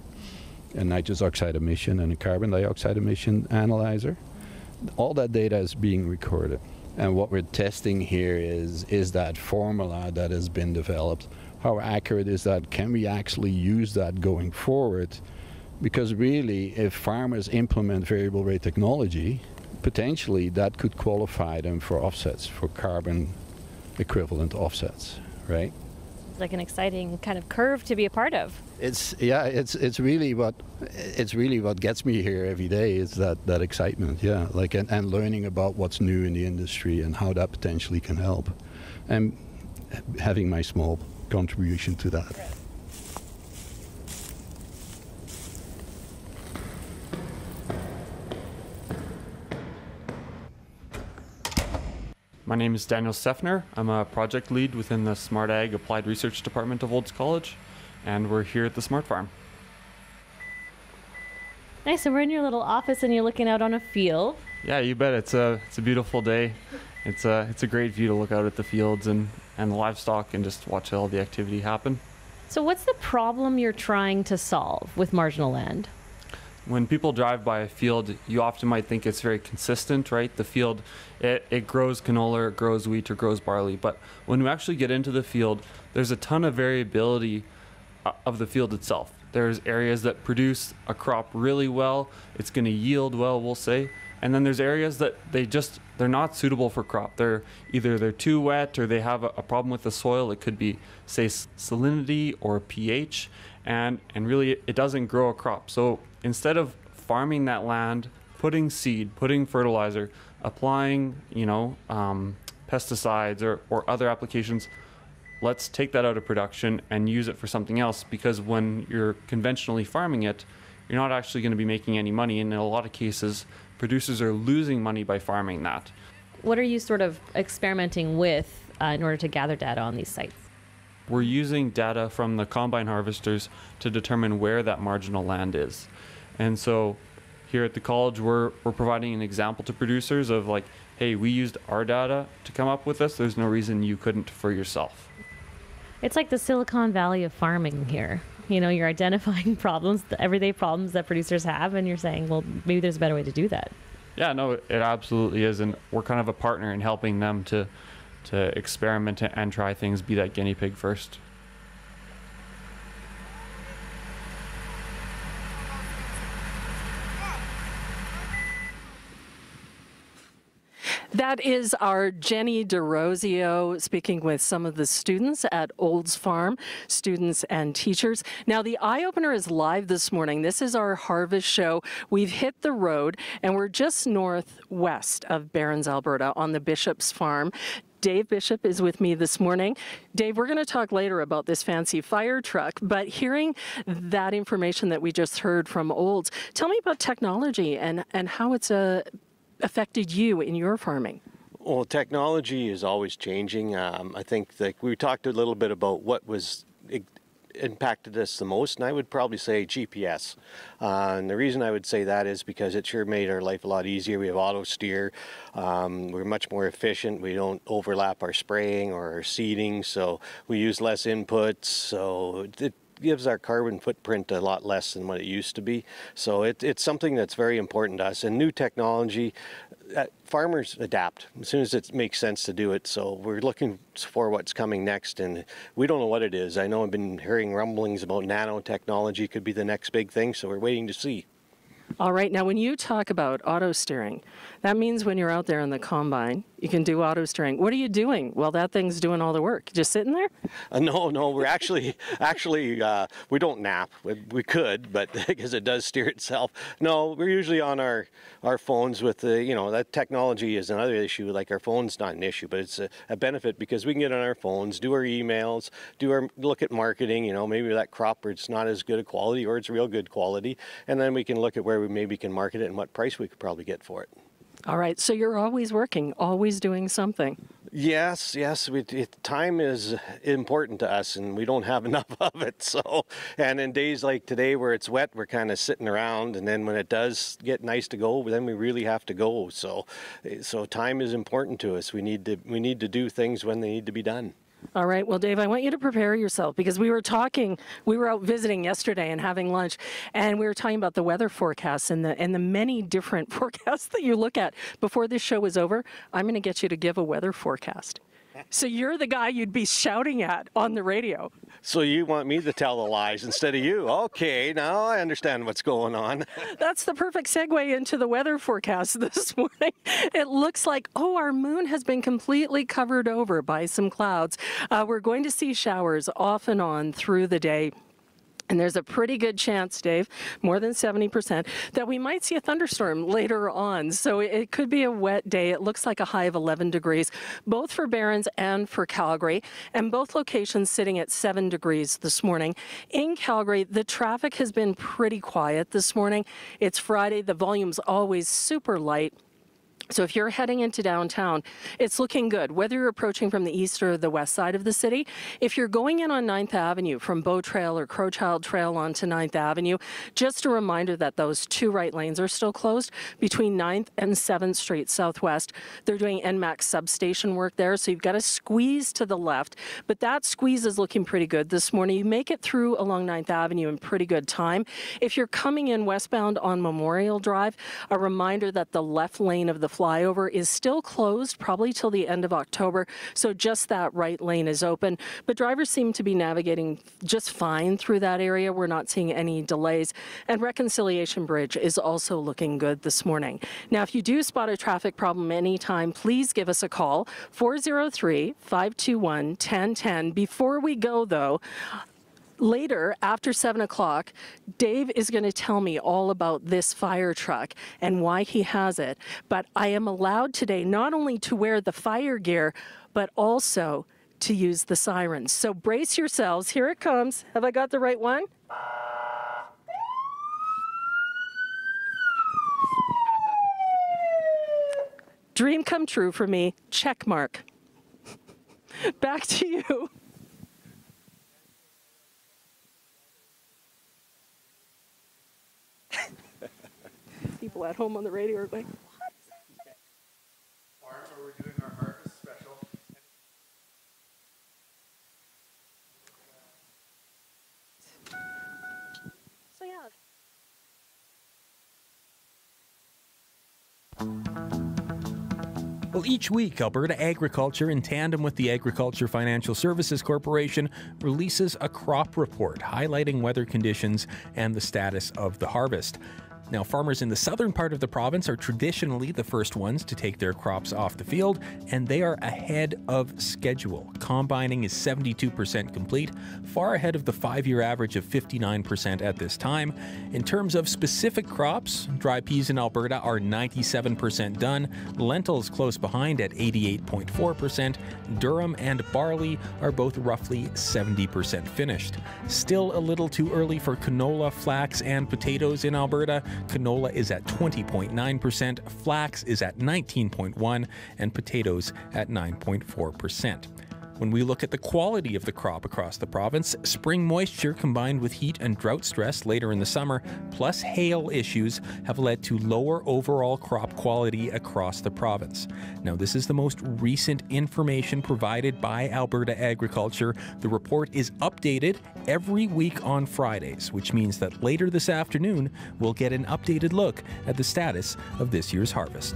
a nitrous oxide emission, and a carbon dioxide emission analyzer. All that data is being recorded. And what we're testing here is that formula that has been developed. How accurate is that? Can we actually use that going forward? Because really, if farmers implement variable rate technology, potentially that could qualify them for offsets, for carbon equivalent offsets, right? It's like an exciting kind of curve to be a part of. It's really what gets me here every day is that excitement, yeah, like and learning about what's new in the industry and how that potentially can help, and having my small contribution to that. Right. My name is Daniel Steffner. I'm a project lead within the Smart Ag Applied Research Department of Olds College, and we're here at the Smart Farm. Nice, so we're in your little office and you're looking out on a field. Yeah, you bet. It's a beautiful day. It's a great view to look out at the fields and the livestock and just watch all the activity happen. So what's the problem you're trying to solve with marginal land? When people drive by a field, you often might think it's very consistent, right? The field, it grows canola, it grows wheat, or grows barley. But when we actually get into the field, there's a ton of variability of the field itself. There's areas that produce a crop really well. It's going to yield well, we'll say. And then there's areas that they're not suitable for crop. They're too wet, or they have a problem with the soil. It could be, say, salinity or pH, and really it doesn't grow a crop. So instead of farming that land, putting seed, putting fertilizer, applying, pesticides or other applications, let's take that out of production and use it for something else, because when you're conventionally farming it, you're not actually going to be making any money. And in a lot of cases, producers are losing money by farming that. What are you sort of experimenting with in order to gather data on these sites? We're using data from the combine harvesters to determine where that marginal land is. And so here at the college, we're providing an example to producers of like, hey, we used our data to come up with this. There's no reason you couldn't for yourself. It's like the Silicon Valley of farming here. You're identifying problems, the everyday problems that producers have, and you're saying, well, maybe there's a better way to do that. Yeah, no, it absolutely is. And we're kind of a partner in helping them to experiment and try things, be that guinea pig first. That is our Jenny DeRosio speaking with some of the students at Olds Farm, students and teachers. Now, the Eyeopener is live this morning. This is our harvest show. We've hit the road, and we're just northwest of Barron's, Alberta, on the Bishop's Farm. Dave Bishop is with me this morning. Dave, we're going to talk later about this fancy fire truck, but hearing that information that we just heard from Olds, tell me about technology and how it's affected you in your farming. Well, technology is always changing. I think that we talked a little bit about what was impacted us the most, and I would probably say GPS. And the reason I would say that is because it sure made our life a lot easier. We have auto steer. We're much more efficient. We don't overlap our spraying or our seeding, so we use less inputs. So it gives our carbon footprint a lot less than what it used to be. So it's something that's very important to us. And new technology, farmers adapt as soon as it makes sense to do it. So we're looking for what's coming next, and we don't know what it is. I know I've been hearing rumblings about nanotechnology could be the next big thing, so we're waiting to see. All right, now when you talk about auto steering, that means when you're out there in the combine, you can do auto steering. What are you doing? Well, that thing's doing all the work. Just sitting there? No, we're actually, we don't nap. We could, but because it does steer itself. No, we're usually on our phones with the, that technology is another issue. Like our phone's not an issue, but it's a benefit because we can get on our phones, do our emails, look at marketing, maybe that crop it's not as good a quality or it's real good quality. And then we can look at where we maybe can market it and what price we could probably get for it. All right, so you're always working, always doing something. Yes. Time is important to us, and we don't have enough of it. So, and in days like today where it's wet, we're kind of sitting around, and then when it does get nice to go, then we really have to go. So time is important to us. We need to do things when they need to be done. All right. Well, Dave, I want you to prepare yourself because we were out visiting yesterday and having lunch, and we were talking about the weather forecasts and the many different forecasts that you look at. Before this show is over, I'm going to get you to give a weather forecast. So you're the guy you'd be shouting at on the radio. So you want me to tell the lies instead of you? Okay, now I understand what's going on. That's the perfect segue into the weather forecast this morning. It looks like, our moon has been completely covered over by some clouds. We're going to see showers off and on through the day. And there's a pretty good chance, Dave, more than 70%, that we might see a thunderstorm later on. So it could be a wet day. It looks like a high of 11 degrees, both for Barons and for Calgary, and both locations sitting at 7 degrees this morning. In Calgary, the traffic has been pretty quiet this morning. It's Friday. The volume's always super light. So if you're heading into downtown, it's looking good, whether you're approaching from the east or the west side of the city. If you're going in on 9th Avenue from Bow Trail or Crowchild Trail onto 9th Avenue, just a reminder that those two right lanes are still closed between 9th and 7th Street Southwest. They're doing NMAX substation work there, so you've got to squeeze to the left, but that squeeze is looking pretty good this morning. You make it through along 9th Avenue in pretty good time. If you're coming in westbound on Memorial Drive, a reminder that the left lane of the flyover is still closed probably till the end of October, so just that right lane is open. But drivers seem to be navigating just fine through that area. We're not seeing any delays. And Reconciliation Bridge is also looking good this morning. Now, if you do spot a traffic problem anytime, please give us a call, 403-521-1010. Before we go, though, later, after 7 o'clock, Dave is going to tell me all about this fire truck and why he has it. But I am allowed today not only to wear the fire gear, but also to use the sirens. So brace yourselves. Here it comes. Have I got the right one? Dream come true for me. Check mark. Back to you. People at home on the radio are going, what is that? Farmer, we're doing our harvest special. So yeah. Well, each week, Alberta Agriculture, in tandem with the Agriculture Financial Services Corporation, releases a crop report highlighting weather conditions and the status of the harvest. Now, farmers in the southern part of the province are traditionally the first ones to take their crops off the field, and they are ahead of schedule. Combining is 72% complete, far ahead of the 5-year average of 59% at this time. In terms of specific crops, dry peas in Alberta are 97% done, lentils close behind at 88.4%, durum and barley are both roughly 70% finished. Still a little too early for canola, flax, and potatoes in Alberta. Canola is at 20.9%, flax is at 19.1%, and potatoes at 9.4%. When we look at the quality of the crop across the province, spring moisture combined with heat and drought stress later in the summer, plus hail issues, have led to lower overall crop quality across the province. Now, this is the most recent information provided by Alberta Agriculture. The report is updated every week on Fridays, which means that later this afternoon, we'll get an updated look at the status of this year's harvest.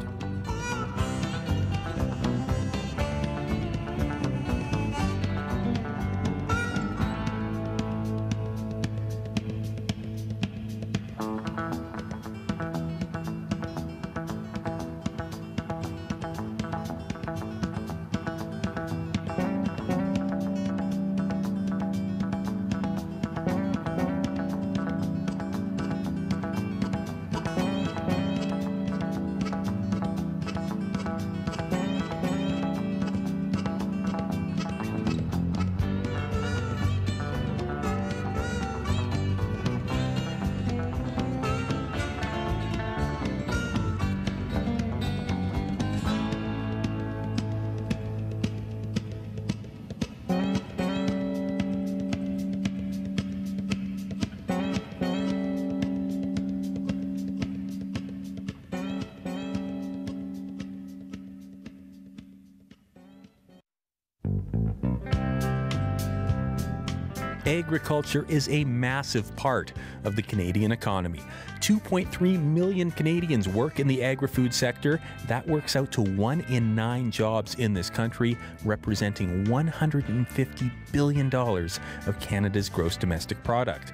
Agriculture is a massive part of the Canadian economy. 2.3 million Canadians work in the agri-food sector. That works out to 1 in 9 jobs in this country, representing $150 billion of Canada's gross domestic product.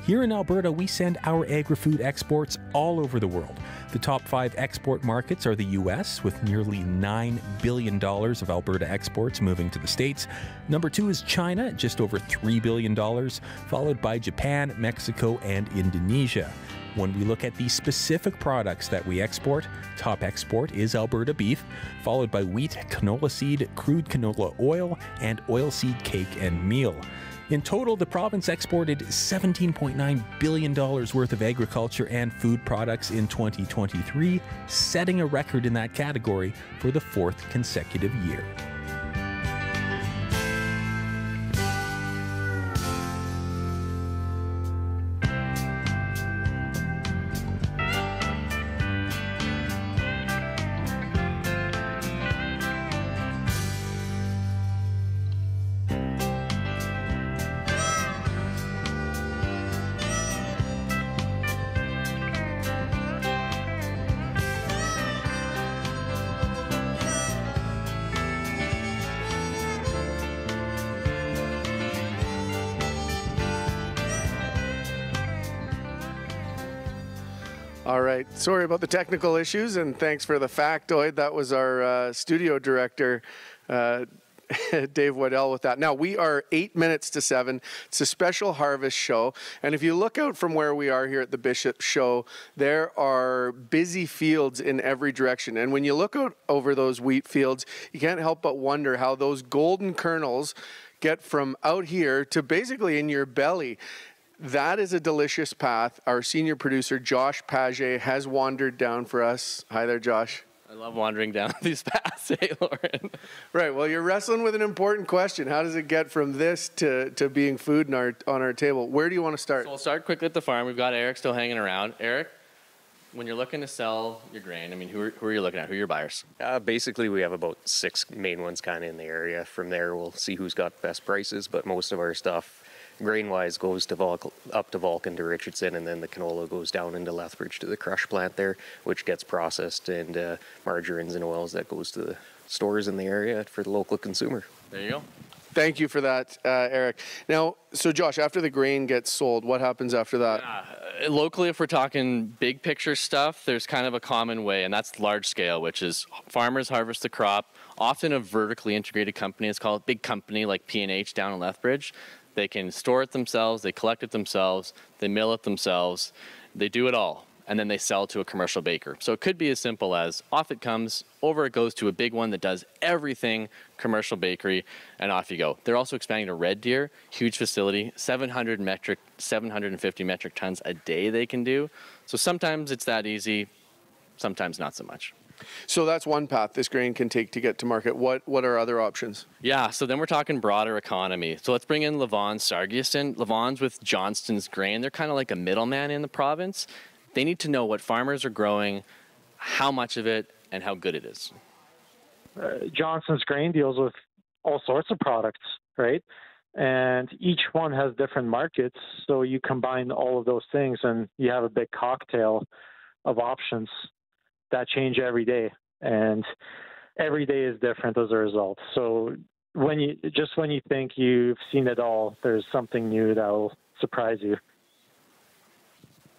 Here in Alberta, we send our agri-food exports all over the world. The top 5 export markets are the U.S., with nearly $9 billion of Alberta exports moving to the States. Number 2 is China, just over $3 billion, followed by Japan, Mexico, and Indonesia. When we look at the specific products that we export, top export is Alberta beef, followed by wheat, canola seed, crude canola oil, and oilseed cake and meal. In total, the province exported $17.9 billion worth of agriculture and food products in 2023, setting a record in that category for the 4th consecutive year. All right. Sorry about the technical issues, and thanks for the factoid. That was our studio director, Dave Waddell, with that. Now, we are 8 minutes to 7. It's a special harvest show. And if you look out from where we are here at the Bishop Show, there are busy fields in every direction. And when you look out over those wheat fields, you can't help but wonder how those golden kernels get from out here to basically in your belly. That is a delicious path. Our senior producer, Josh Paget, has wandered down for us. Hi there, Josh. I love wandering down these paths, hey, Lauren. Right. Well, you're wrestling with an important question. How does it get from this to being food on our table? Where do you want to start? So we'll start quickly at the farm. We've got Eric still hanging around. Eric, when you're looking to sell your grain, I mean, who are you looking at? Who are your buyers? Basically, we have about 6 main ones kind of in the area. From there, we'll see who's got best prices, but most of our stuff, grain-wise, goes to up to Vulcan to Richardson, and then the canola goes down into Lethbridge to the crush plant there, which gets processed into margarines and oils that goes to the stores in the area for the local consumer. There you go. Thank you for that, Eric. Now, so Josh, after the grain gets sold, what happens after that? Locally, if we're talking big picture stuff, there's kind of a common way, and that's large scale, which is farmers harvest the crop, often a vertically integrated company. It's called a big company like P&H down in Lethbridge. They can store it themselves, they collect it themselves, they mill it themselves, they do it all, and then they sell to a commercial baker. So it could be as simple as off it comes, over it goes to a big one that does everything, commercial bakery, and off you go. They're also expanding to Red Deer, huge facility, 750 metric tons a day they can do. So sometimes it's that easy, sometimes not so much. So that's one path this grain can take to get to market. What are other options? Yeah, so then we're talking broader economy. So let's bring in Levon Sargison. Levon's with Johnston's Grain. They're kind of like a middleman in the province. They need to know what farmers are growing, how much of it, and how good it is. Johnston's Grain deals with all sorts of products, right? And each one has different markets. So you combine all of those things and you have a big cocktail of options that change every day, and every day is different as a result. So when you think you've seen it all, there's something new that will surprise you.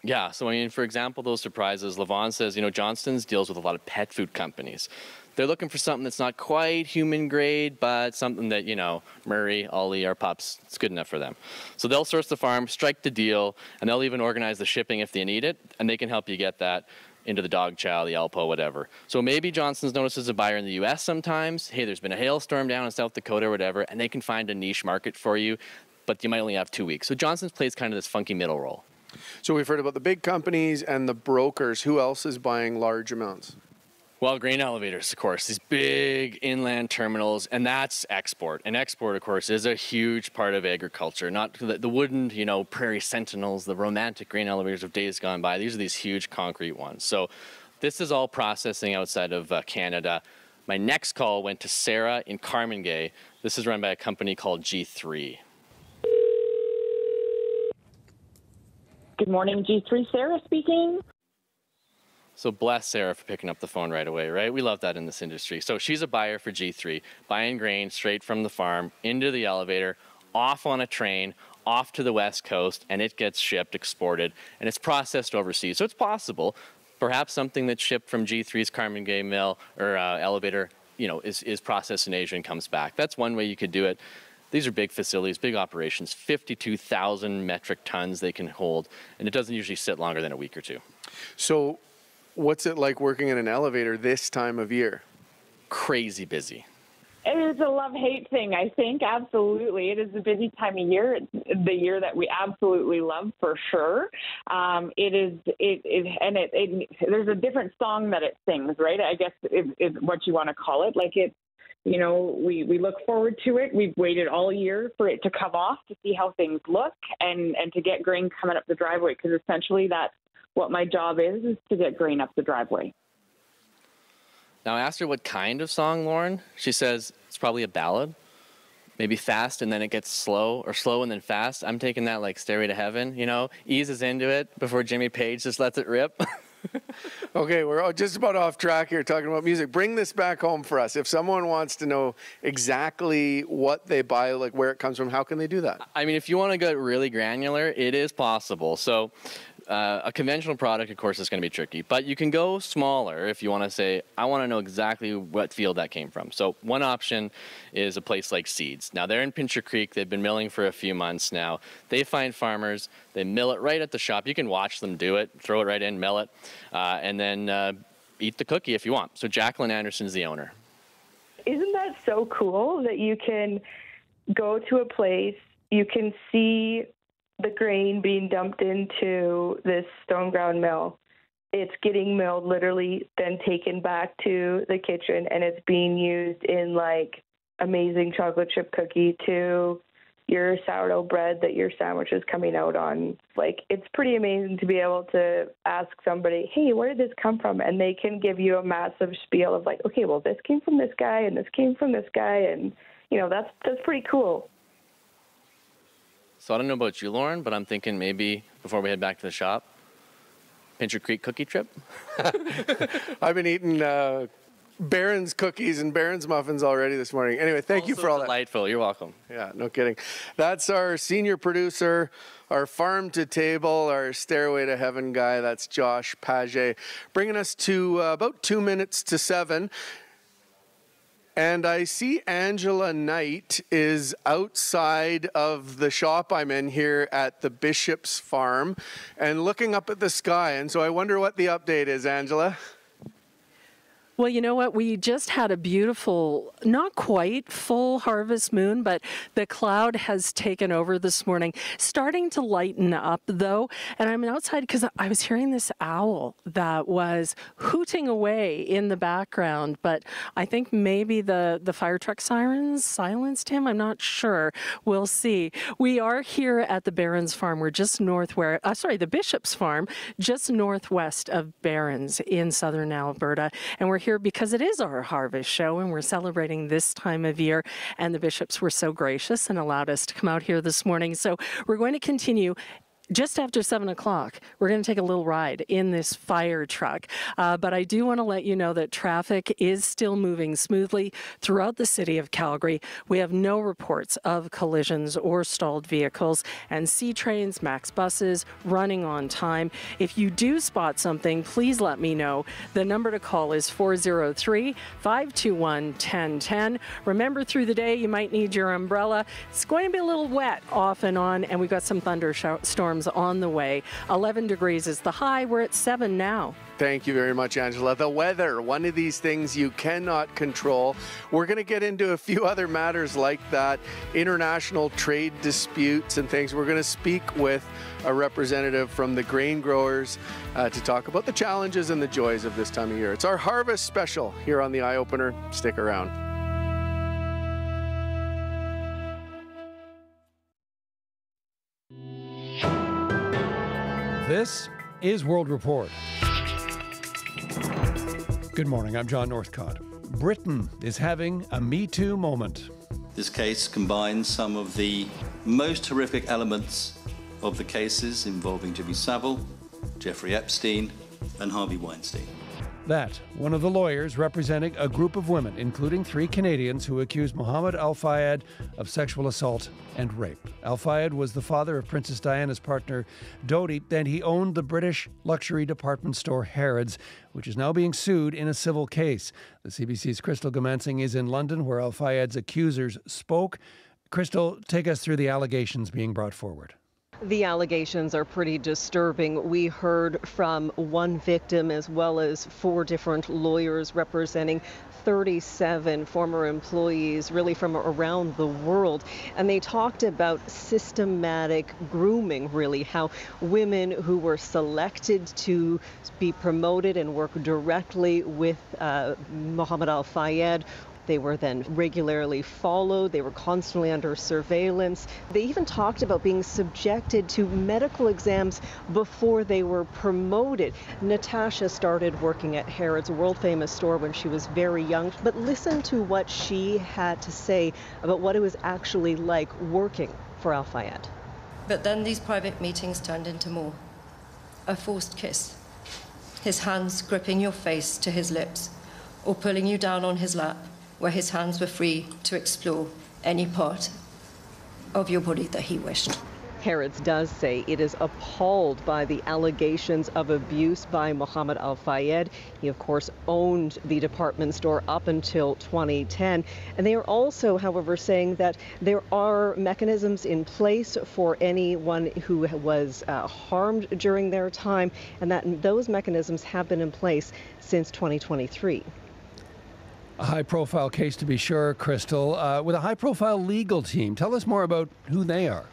Yeah, so I mean, for example, those surprises, Levon says, Johnston's deals with a lot of pet food companies. They're looking for something that's not quite human grade, but something that, Murray, Ollie, our pups, it's good enough for them. So they'll source the farm, strike the deal, and they'll even organize the shipping if they need it, and they can help you get that into the dog chow, the Alpo, whatever. So maybe Johnston's notices a buyer in the U.S. sometimes. Hey, there's been a hailstorm down in South Dakota or whatever, and they can find a niche market for you, but you might only have 2 weeks. So Johnston's plays kind of this funky middle role. So we've heard about the big companies and the brokers. Who else is buying large amounts? Well, grain elevators, of course, these big inland terminals, and that's export. And export, of course, is a huge part of agriculture. Not the wooden, prairie sentinels, the romantic grain elevators of days gone by. These are these huge concrete ones. So this is all processing outside of Canada. My next call went to Sarah in Carmangay. This is run by a company called G3. Good morning, G3. Sarah speaking. So bless Sarah for picking up the phone right away, right? We love that in this industry. So she's a buyer for G3, buying grain straight from the farm into the elevator, off on a train, off to the West Coast, and it gets shipped, exported, and it's processed overseas. So it's possible, perhaps something that's shipped from G3's Carmen Gay mill or elevator, is processed in Asia and comes back. That's one way you could do it. These are big facilities, big operations, 52,000 metric tons they can hold, and it doesn't usually sit longer than a week or two. So what's it like working in an elevator this time of year? Crazy busy. It is a love-hate thing, I think. Absolutely. It is a busy time of year. It's the year that we absolutely love for sure. There's a different song that it sings, right? I guess is what you want to call it. Like it's, we look forward to it. We've waited all year for it to come off to see how things look and to get grain coming up the driveway, because essentially that's what my job is to get grain up the driveway. Now, I asked her what kind of song, Lauren. She says it's probably a ballad, maybe fast and then it gets slow, or slow and then fast. I'm taking that like Stairway to Heaven, eases into it before Jimmy Page just lets it rip. Okay, we're just about off track here talking about music. Bring this back home for us. If someone wants to know exactly what they buy, like where it comes from, how can they do that? I mean, if you want to get really granular, it is possible. So a conventional product, of course, is going to be tricky, but you can go smaller if you want to say, I want to know exactly what field that came from. So one option is a place like Seeds. Now, they're in Pincher Creek. They've been milling for a few months now. They find farmers. They mill it right at the shop. You can watch them do it, throw it right in, mill it, and then eat the cookie if you want. So Jacqueline Anderson's the owner. Isn't that so cool that you can go to a place, you can see the grain being dumped into this stone ground mill. It's getting milled literally, then taken back to the kitchen, and it's being used in like amazing chocolate chip cookie to your sourdough bread that your sandwich is coming out on. Like, it's pretty amazing to be able to ask somebody, hey, where did this come from? And they can give you a massive spiel of like, okay, well, this came from this guy and this came from this guy. And, that's pretty cool. So I don't know about you, Lauren, but I'm thinking maybe before we head back to the shop, Pincher Creek cookie trip. I've been eating Barron's cookies and Barron's muffins already this morning. Anyway, thank you for all that. Delightful. You're welcome. Yeah, no kidding. That's our senior producer, our farm to table, our Stairway to Heaven guy. That's Josh Paget, bringing us to about 2 minutes to 7. And I see Angela Knight is outside of the shop I'm in here at the Bishop's Farm and looking up at the sky. And so I wonder what the update is, Angela. Well, you know what? We just had a beautiful, not quite full harvest moon, but the cloud has taken over this morning. Starting to lighten up, though. And I'm outside because I was hearing this owl that was hooting away in the background. But I think maybe the fire truck sirens silenced him. I'm not sure. We'll see. We are here at the Barron's Farm. We're just the Bishop's Farm, just northwest of Barron's in southern Alberta. And we're here because it is our harvest show and we're celebrating this time of year, and the Bishops were so gracious and allowed us to come out here this morning. So we're going to continue. Just after 7 o'clock, we're going to take a little ride in this fire truck. But I do want to let you know that traffic is still moving smoothly throughout the city of Calgary. We have no reports of collisions or stalled vehicles, and C trains, Max buses running on time. If you do spot something, please let me know. The number to call is 403-521-1010. Remember, through the day, you might need your umbrella. It's going to be a little wet off and on, and we've got some thunderstorms on the way. 11 degrees is the high. We're at 7 now. Thank you very much, Angela. The weather, one of these things you cannot control. We're going to get into a few other matters like that, international trade disputes and things. We're going to speak with a representative from the grain growers to talk about the challenges and the joys of this time of year. It's our harvest special here on the Eye Opener. Stick around. This is World Report. Good morning, I'm John Northcott. Britain is having a Me Too moment. This case combines some of the most horrific elements of the cases involving Jimmy Savile, Jeffrey Epstein, and Harvey Weinstein. That, one of the lawyers representing a group of women, including 3 Canadians who accused Mohammed Al-Fayed of sexual assault and rape. Al-Fayed was the father of Princess Diana's partner, Dodi, and he owned the British luxury department store Harrods, which is now being sued in a civil case. The CBC's Crystal Gamansing is in London, where Al-Fayed's accusers spoke. Crystal, take us through the allegations being brought forward. The allegations are pretty disturbing. We heard from one victim as well as 4 different lawyers representing 37 former employees really from around the world. And they talked about systematic grooming, really, how women who were selected to be promoted and work directly with Mohammed Al-Fayed, they were then regularly followed. They were constantly under surveillance. They even talked about being subjected to medical exams before they were promoted. Natasha started working at Harrods, a world-famous store, when she was very young. But listen to what she had to say about what it was actually like working for Al-Fayed. But then these private meetings turned into more. A forced kiss. His hands gripping your face to his lips, or pulling you down on his lap, where his hands were free to explore any part of your body that he wished. Harrods does say it is appalled by the allegations of abuse by Mohammed Al-Fayed. He, of course, owned the department store up until 2010. And they are also, however, saying that there are mechanisms in place for anyone who was harmed during their time, and that those mechanisms have been in place since 2023. A high-profile case, to be sure, Crystal, with a high-profile legal team. Tell us more about who they are.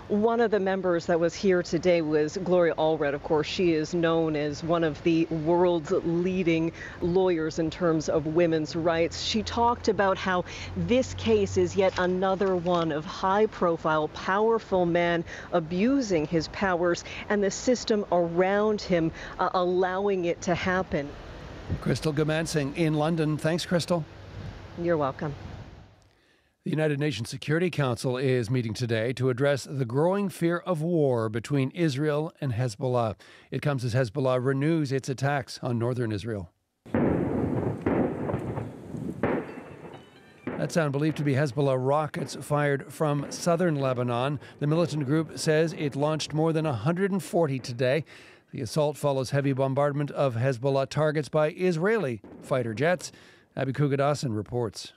One of the members that was here today was Gloria Allred. Of course, she is known as one of the world's leading lawyers in terms of women's rights. She talked about how this case is yet another one of high-profile, powerful man abusing his powers and the system around him allowing it to happen. Crystal Gamansing in London. Thanks, Crystal. You're welcome. The United Nations Security Council is meeting today to address the growing fear of war between Israel and Hezbollah. It comes as Hezbollah renews its attacks on northern Israel. That sound believed to be Hezbollah rockets fired from southern Lebanon. The militant group says it launched more than 140 today. The assault follows heavy bombardment of Hezbollah targets by Israeli fighter jets. Abby Kugadasan reports.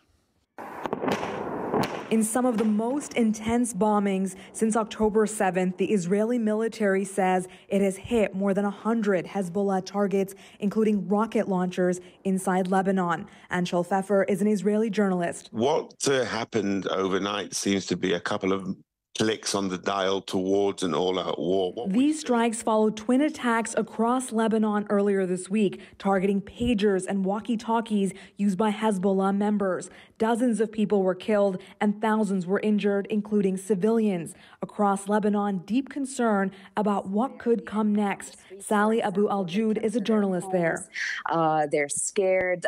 In some of the most intense bombings since October 7th, the Israeli military says it has hit more than 100 Hezbollah targets, including rocket launchers inside Lebanon. Anshel Pfeffer is an Israeli journalist. What happened overnight seems to be a couple of clicks on the dial towards an all-out war. These strikes followed twin attacks across Lebanon earlier this week, targeting pagers and walkie-talkies used by Hezbollah members. Dozens of people were killed and thousands were injured, including civilians. Across Lebanon, deep concern about what could come next. Sally Abu Al-Jud is a journalist there. They're scared.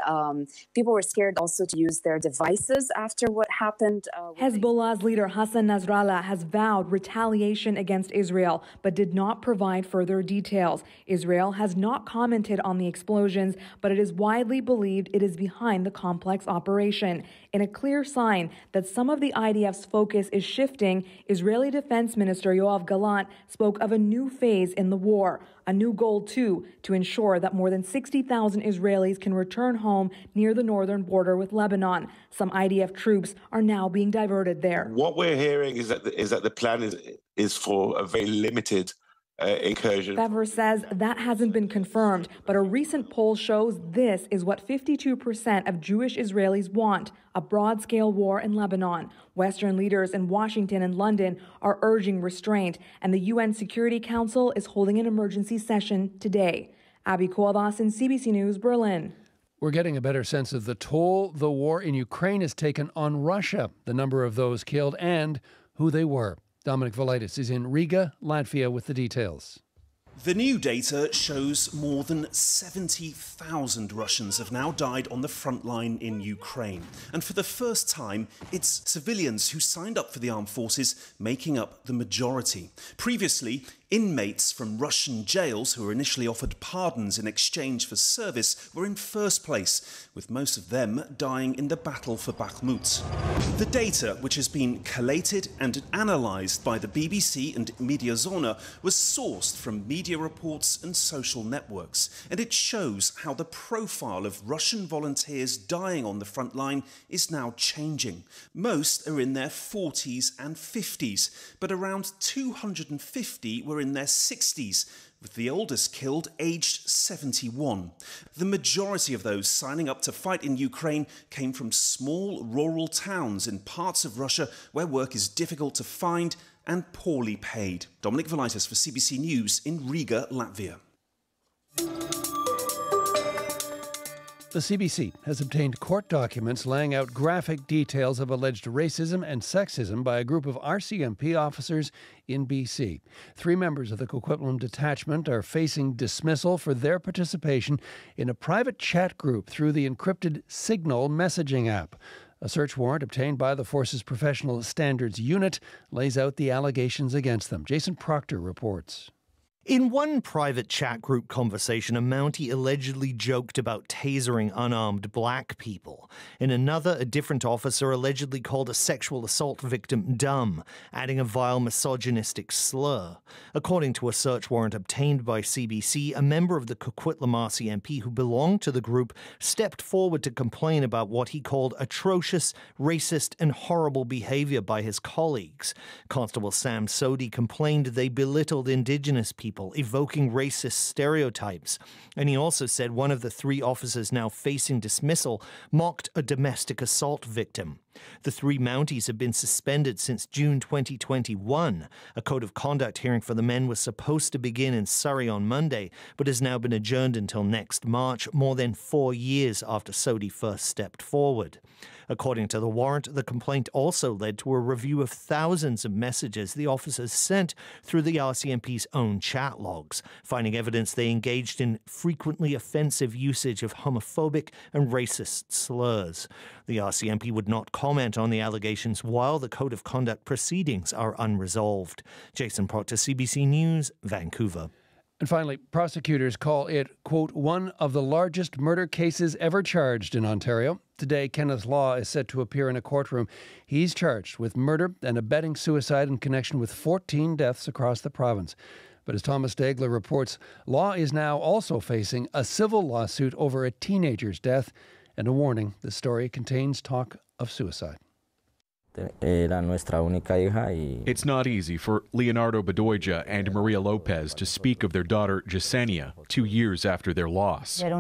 People were scared also to use their devices after what happened. Hezbollah's leader Hassan Nasrallah has vowed retaliation against Israel, but did not provide further details. Israel has not commented on the explosions, but it is widely believed it is behind the complex operation. In a clear sign that some of the IDF's focus is shifting, Israeli Defense Minister Yoav Gallant spoke of a new phase in the war. A new goal, too, to ensure that more than 60,000 Israelis can return home near the northern border with Lebanon. Some IDF troops are now being diverted there. What we're hearing is that the plan is for a very limited incursion. Pfeffer says that hasn't been confirmed, but a recent poll shows this is what 52% of Jewish Israelis want, a broad-scale war in Lebanon. Western leaders in Washington and London are urging restraint, and the UN Security Council is holding an emergency session today. Abby Kouadas in CBC News, Berlin. We're getting a better sense of the toll the war in Ukraine has taken on Russia, the number of those killed, and who they were. Dominic Valitis is in Riga, Latvia, with the details. The new data shows more than 70,000 Russians have now died on the front line in Ukraine. And for the first time, it's civilians who signed up for the armed forces making up the majority. Previously, inmates from Russian jails who were initially offered pardons in exchange for service were in first place, with most of them dying in the battle for Bakhmut. The data, which has been collated and analysed by the BBC and Mediazona, was sourced from media reports and social networks, and it shows how the profile of Russian volunteers dying on the front line is now changing. Most are in their 40s and 50s, but around 250 were in their 60s, with the oldest killed aged 71. The majority of those signing up to fight in Ukraine came from small rural towns in parts of Russia where work is difficult to find and poorly paid. Dominic Velitis for CBC News in Riga, Latvia. The CBC has obtained court documents laying out graphic details of alleged racism and sexism by a group of RCMP officers in BC. 3 members of the Coquitlam detachment are facing dismissal for their participation in a private chat group through the encrypted Signal messaging app. A search warrant obtained by the Force's Professional Standards Unit lays out the allegations against them. Jason Proctor reports. In one private chat group conversation, a Mountie allegedly joked about tasering unarmed black people. In another, a different officer allegedly called a sexual assault victim dumb, adding a vile misogynistic slur. According to a search warrant obtained by CBC, a member of the Coquitlam RCMP who belonged to the group stepped forward to complain about what he called atrocious, racist and horrible behaviour by his colleagues. Constable Sam Sodi complained they belittled Indigenous people, evoking racist stereotypes. And he also said one of the 3 officers now facing dismissal mocked a domestic assault victim. The 3 Mounties have been suspended since June 2021. A code of conduct hearing for the men was supposed to begin in Surrey on Monday, but has now been adjourned until next March, more than 4 years after Sodi first stepped forward. According to the warrant, the complaint also led to a review of thousands of messages the officers sent through the RCMP's own chat logs, finding evidence they engaged in frequently offensive usage of homophobic and racist slurs. The RCMP would not comment on the allegations while the Code of Conduct proceedings are unresolved. Jason Proctor, CBC News, Vancouver. And finally, prosecutors call it, quote, one of the largest murder cases ever charged in Ontario. Today, Kenneth Law is set to appear in a courtroom. He's charged with murder and abetting suicide in connection with 14 deaths across the province. But as Thomas Daigle reports, Law is now also facing a civil lawsuit over a teenager's death. And a warning, the story contains talk of suicide. It's not easy for Leonardo Bedoya and Maria Lopez to speak of their daughter Yesenia 2 years after their loss. But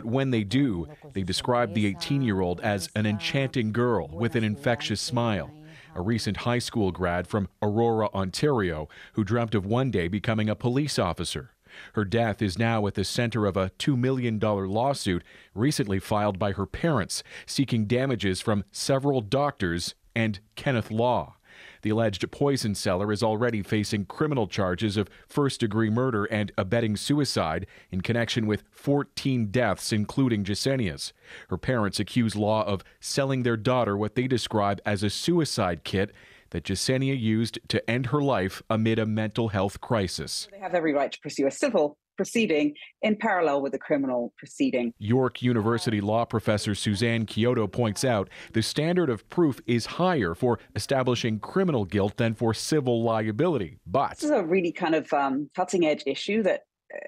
when they do, they describe the 18-year-old as an enchanting girl with an infectious smile. A recent high school grad from Aurora, Ontario, who dreamt of one day becoming a police officer. Her death is now at the center of a $2 million lawsuit recently filed by her parents, seeking damages from several doctors and Kenneth Law. The alleged poison seller is already facing criminal charges of first-degree murder and abetting suicide in connection with 14 deaths, including Yesenia's. Her parents accuse Law of selling their daughter what they describe as a suicide kit that Yesenia used to end her life amid a mental health crisis. They have every right to pursue a civil proceeding in parallel with a criminal proceeding. York University law professor Suzanne Kyoto points out the standard of proof is higher for establishing criminal guilt than for civil liability. But this is a really kind of cutting-edge issue that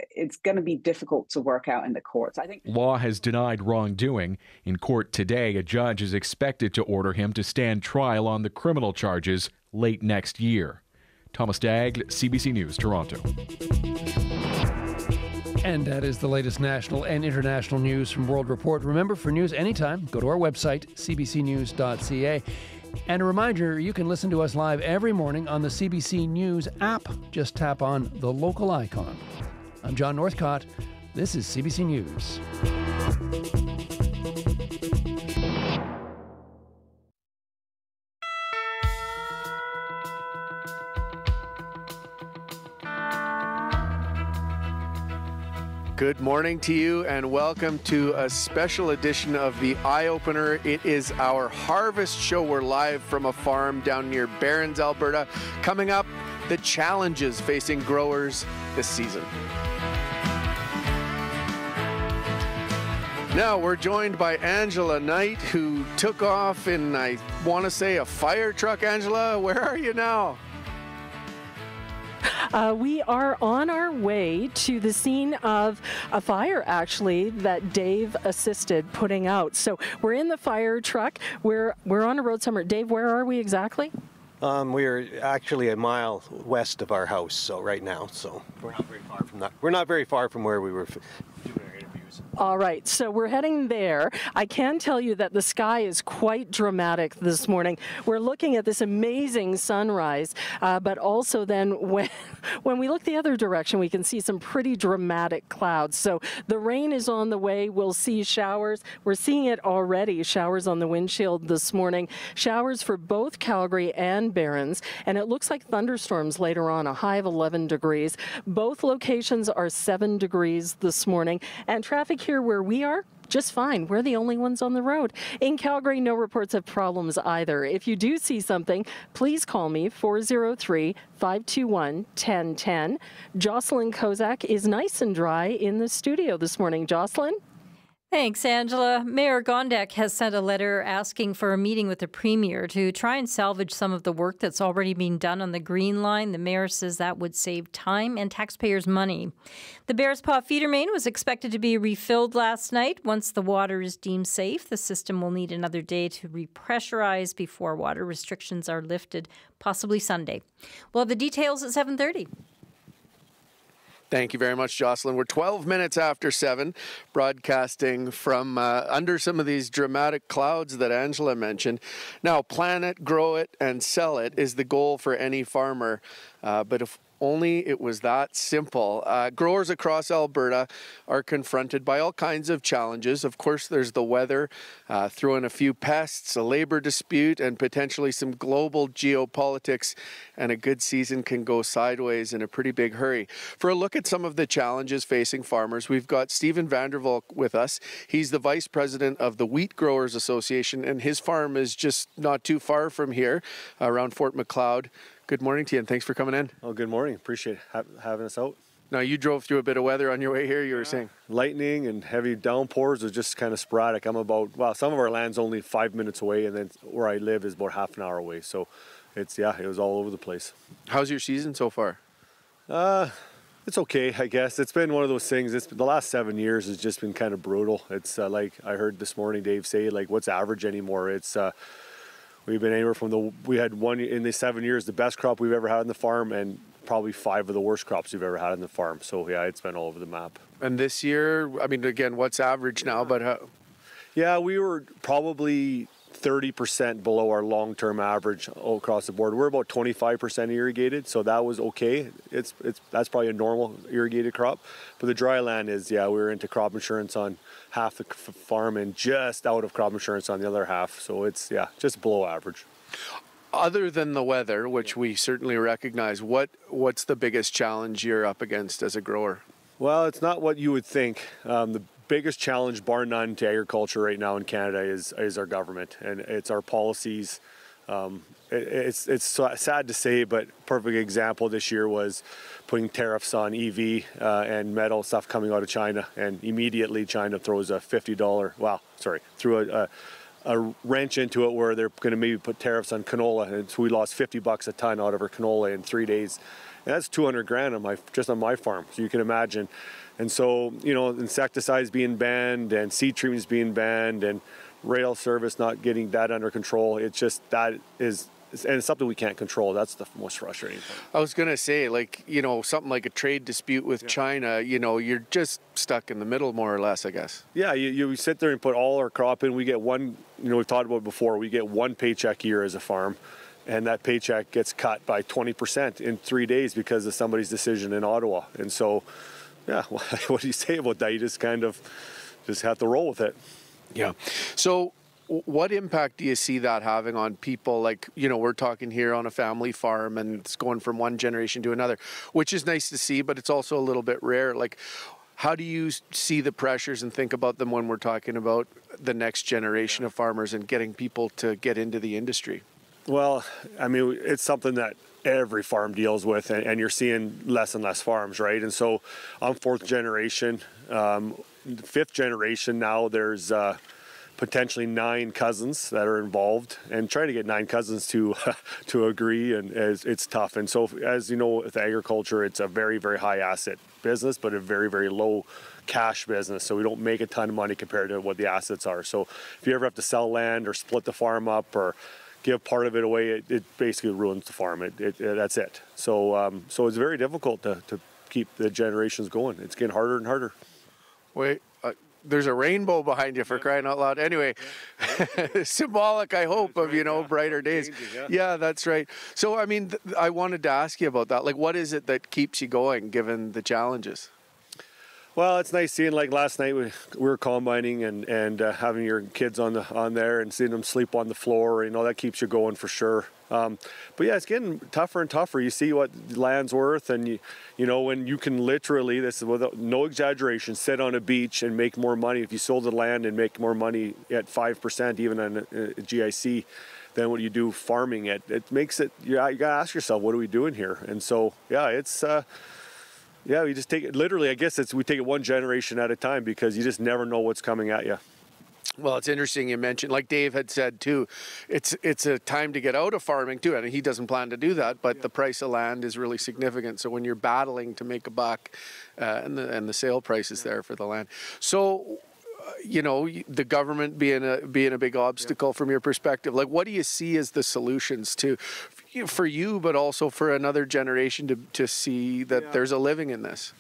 it's going to be difficult to work out in the courts. I think Law has denied wrongdoing. In court today, a judge is expected to order him to stand trial on the criminal charges late next year. Thomas Daigle, CBC News, Toronto. And that is the latest national and international news from World Report. Remember, for news anytime, go to our website, cbcnews.ca. And a reminder, you can listen to us live every morning on the CBC News app. Just tap on the local icon. I'm John Northcott. This is CBC News. Good morning to you and welcome to a special edition of the Eyeopener. It is our harvest show. We're live from a farm down near Barron's, Alberta. Coming up, the challenges facing growers this season. Now we're joined by Angela Knight, who took off in, I want to say, a fire truck. Angela, where are you now? We are on our way to the scene of a fire, actually, that Dave assisted putting out. So we're in the fire truck. We're on a road somewhere. Dave, where are we exactly? We're actually a mile west of our house, so right now. So we're not very far from that. We're not very far from where we were doing our interviews. All right, so we're heading there. I can tell you that the sky is quite dramatic this morning. We're looking at this amazing sunrise, but also then when we look the other direction, we can see some pretty dramatic clouds. So the rain is on the way. We'll see showers. We're seeing it already, showers on the windshield this morning. Showers for both Calgary and Barron's, and it looks like thunderstorms later on, a high of 11 degrees. Both locations are 7 degrees this morning, and traffic here where we are, just fine. We're the only ones on the road. In Calgary, no reports of problems either. If you do see something, please call me, 403-521-1010. Jocelyn Kozak is nice and dry in the studio this morning. Jocelyn? Thanks, Angela. Mayor Gondek has sent a letter asking for a meeting with the Premier to try and salvage some of the work that's already being done on the Green Line. The mayor says that would save time and taxpayers' money. The Bears Paw feeder main was expected to be refilled last night. Once the water is deemed safe, the system will need another day to repressurize before water restrictions are lifted, possibly Sunday. We'll have the details at 7:30. Thank you very much, Jocelyn. We're 12 minutes after 7, broadcasting from under some of these dramatic clouds that Angela mentioned. Now, plant it, grow it, and sell it is the goal for any farmer. But if only it was that simple. Growers across Alberta are confronted by all kinds of challenges. Of course, there's the weather, throw in a few pests, a labor dispute, and potentially some global geopolitics, and a good season can go sideways in a pretty big hurry. For a look at some of the challenges facing farmers, we've got Stephen Vandervolk with us. He's the Vice President of the Wheat Growers Association, and his farm is just not too far from here, around Fort Macleod. Good morning to you, and thanks for coming in. Oh, good morning. Appreciate having us out. Now, you drove through a bit of weather on your way here, you were saying? Lightning and heavy downpours are just kind of sporadic. I'm about, well, some of our land's only 5 minutes away, and then where I live is about half an hour away. So it's, yeah, it was all over the place. How's your season so far? It's okay, I guess. It's been one of those things. The last 7 years has just been kind of brutal. It's like I heard this morning Dave say, like, what's average anymore? It's we've been anywhere from we had one in the 7 years, the best crop we've ever had on the farm, and probably 5 of the worst crops we've ever had on the farm. So yeah, it's been all over the map. And this year, I mean, again, what's average now? But how? Yeah, we were probably 30% below our long-term average all across the board. We're about 25% irrigated, so that was okay. That's probably a normal irrigated crop. But the dry land is, yeah, we were into crop insurance on half the farm and just out of crop insurance on the other half. So it's, yeah, just below average. Other than the weather, which we certainly recognize, what's the biggest challenge you're up against as a grower? Well, it's not what you would think. The biggest challenge, bar none, to agriculture right now in Canada is our government, and it's our policies. It's sad to say, but perfect example this year was putting tariffs on EV and metal stuff coming out of China, and immediately China throws a threw a wrench into it where they're going to maybe put tariffs on canola, and so we lost $50 a ton out of our canola in 3 days. And that's $200,000 just on my farm, so you can imagine. And so, you know, insecticides being banned and seed treatments being banned and rail service not getting that under control. It's just and it's something we can't control. That's the most frustrating thing. I was going to say, like, you know, something like a trade dispute with China, you know, you're just stuck in the middle more or less, I guess. Yeah, you sit there and put all our crop in. We get one, you know, we've talked about it before, we get one paycheck a year as a farm. And that paycheck gets cut by 20% in 3 days because of somebody's decision in Ottawa. And so, yeah, what do you say about that? You just kind of have to roll with it. Yeah. So what impact do you see that having on people? Like, you know, we're talking here on a family farm and it's going from one generation to another, which is nice to see, but it's also a little bit rare. Like, How do you see the pressures and think about them when we're talking about the next generation of farmers and getting people to get into the industry? Well, I mean, it's something that every farm deals with, and you're seeing less and less farms, right? And so I'm fourth generation, fifth generation now. There's potentially 9 cousins that are involved, and trying to get 9 cousins to agree, and it's tough. And so, as you know, with agriculture, it's a very, very high asset business, but a very, very low cash business. So we don't make a ton of money compared to what the assets are. So if you ever have to sell land or split the farm up or give part of it away, it basically ruins the farm. That's it. So so it's very difficult to keep the generations going. It's getting harder and harder. Wait. There's a rainbow behind you, for crying out loud. Anyway, symbolic, I hope, of, brighter days. Yeah, that's right. So, I mean, I wanted to ask you about that. Like, what is it that keeps you going, given the challenges? Well, it's nice seeing, like last night we were combining and having your kids on there and seeing them sleep on the floor. That keeps you going for sure. But yeah, it's getting tougher and tougher. You see what land's worth, and you know when you can literally, this is without no exaggeration, sit on a beach and make more money if you sold the land and make more money at 5% even on a GIC than what you do farming it. It makes it, you gotta ask yourself, what are we doing here? And so yeah, it's yeah, we just take it literally. I guess we take it one generation at a time, because you just never know what's coming at you. Well, it's interesting you mentioned, like Dave had said too, it's a time to get out of farming too, and he doesn't plan to do that, but the price of land is really significant. So when you're battling to make a buck, and the sale price is there for the land. So, the government being a big obstacle from your perspective, like what do you see as the solutions for you, but also for another generation to see that there's a living in this?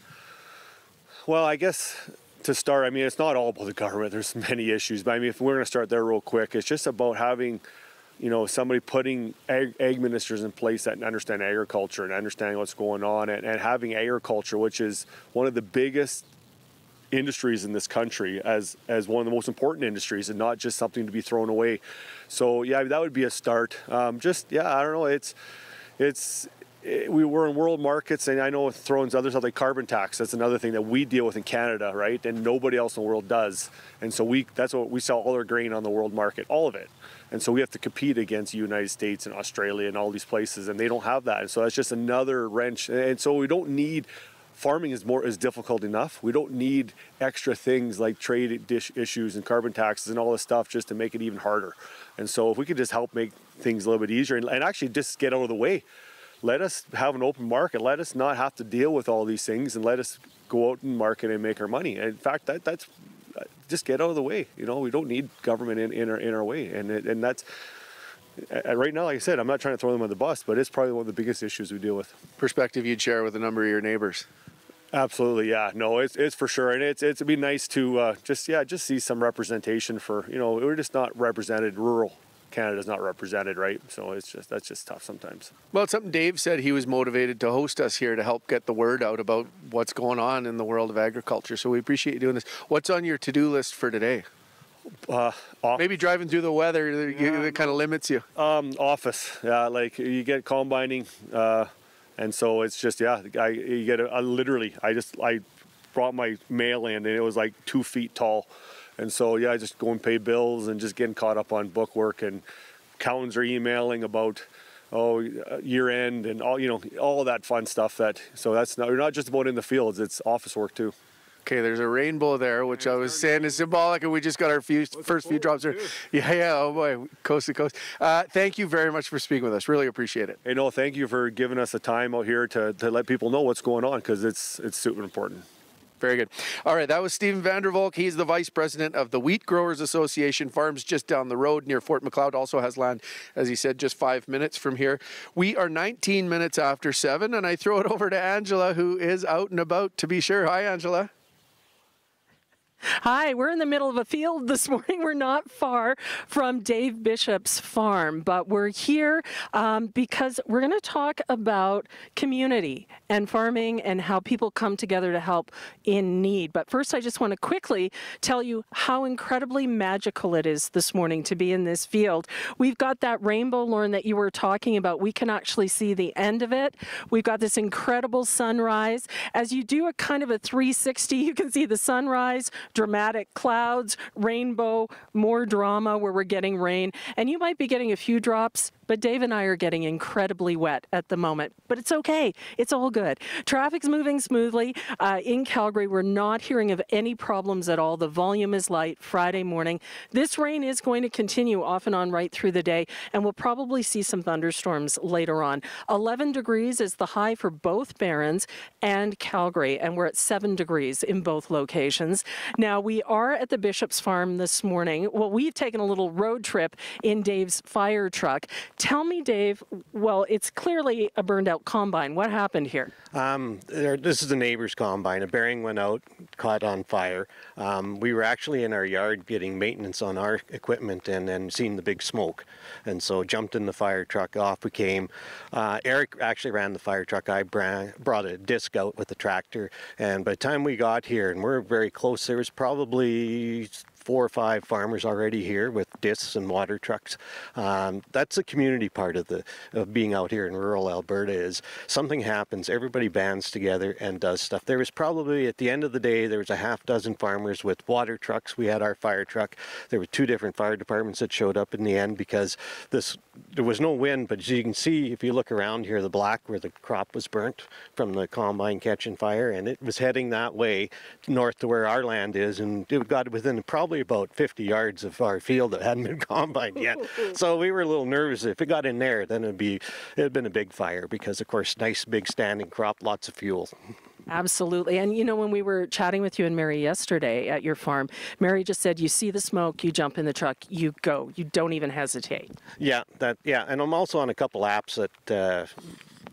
Well, I guess to start, I mean, it's not all about the government. There's many issues, but I mean, if we're going to start there real quick, it's just about having, somebody putting ag ministers in place that understand agriculture and understanding what's going on, and having agriculture, which is one of the biggest industries in this country, as one of the most important industries, and not just something to be thrown away. So yeah, that would be a start. I don't know. We're in world markets, and I know it throws others out, like carbon tax. That's another thing that we deal with in Canada, right? And nobody else in the world does. And so that's what we sell all our grain on the world market, all of it. And so we have to compete against the United States and Australia and all these places, and they don't have that. And so that's just another wrench. And so we don't need, farming is difficult enough. We don't need extra things like trade issues and carbon taxes and all this stuff just to make it even harder. And so if we could just help make things a little bit easier and actually just get out of the way. Let us have an open market. Let us not have to deal with all these things, and let us go out and market and make our money. And in fact, that's just get out of the way. We don't need government in our way. And that's right now, like I said, I'm not trying to throw them on the bus, but it's probably one of the biggest issues we deal with. Perspective you'd share with a number of your neighbors. Absolutely, yeah. No, it's for sure, and it'd be nice to just see some representation for we're just not represented. Rural Canada's not represented, right? So that's just tough sometimes. Well, it's something Dave said. He was motivated to host us here to help get the word out about what's going on in the world of agriculture. So we appreciate you doing this. What's on your to-do list for today? Maybe driving through the weather that kind of limits you. Office, yeah. Like you get combining, and so it's just you get I brought my mail in, and it was like 2 feet tall. And so, I just go and pay bills and just getting caught up on book work, and accountants are emailing about, year end and all that fun stuff. You're not just about in the fields, it's office work too. Okay, there's a rainbow there, which I was saying is symbolic, and we just got our first few drops there. Yeah, oh boy, coast to coast. Thank you very much for speaking with us. Really appreciate it. Hey, no, thank you for giving us a time out here to let people know what's going on, because it's super important. Very good. All right, that was Stephen Vandervolk. He's the Vice President of the Wheat Growers Association. Farms just down the road near Fort Macleod. Also has land, as he said, just 5 minutes from here. We are 19 minutes after 7, and I throw it over to Angela, who is out and about to be sure. Hi, Angela. Hi, we're in the middle of a field this morning. We're not far from Dave Bishop's farm, but we're here because we're going to talk about community and farming and how people come together to help in need. But first, I just want to quickly tell you how incredibly magical it is this morning to be in this field. We've got that rainbow, Lauren, that you were talking about. We can actually see the end of it. We've got this incredible sunrise. As you do a kind of a 360, you can see the sunrise, dramatic clouds, rainbow, more drama where we're getting rain. And you might be getting a few drops, but Dave and I are getting incredibly wet at the moment. But it's okay. It's all good. Traffic's moving smoothly. In Calgary, we're not hearing of any problems at all. The volume is light Friday morning. This rain is going to continue off and on right through the day, and we'll probably see some thunderstorms later on. 11 degrees is the high for both Barrens and Calgary, and we're at 7 degrees in both locations. Now, we are at the Bishop's farm this morning. Well, we've taken a little road trip in Dave's fire truck. Tell me, Dave, well, it's clearly a burned out combine. What happened here? This is a neighbor's combine. A bearing went out, caught on fire. We were actually in our yard getting maintenance on our equipment and then seen the big smoke. And so jumped in the fire truck, off we came. Eric actually ran the fire truck. I brought a disc out with the tractor. And by the time we got here, and we're very close, there was probably 4 or 5 farmers already here with discs and water trucks. That's the community part of being out here in rural Alberta is something happens, everybody bands together and does stuff. There was probably, at the end of the day, there was a half dozen farmers with water trucks. We had our fire truck. There were 2 different fire departments that showed up in the end because there was no wind, but as you can see, if you look around here, the black where the crop was burnt from the combine catching fire, and it was heading that way north to where our land is, and it got within probably about 50 yards of our field that hadn't been combined yet. So we were a little nervous. If it got in there, then it had been a big fire because, of course, nice big standing crop, lots of fuel. Absolutely. And, you know, when we were chatting with you and Mary yesterday at your farm, Mary just said, you see the smoke, you jump in the truck, you go. You don't even hesitate. Yeah. And I'm also on a couple apps that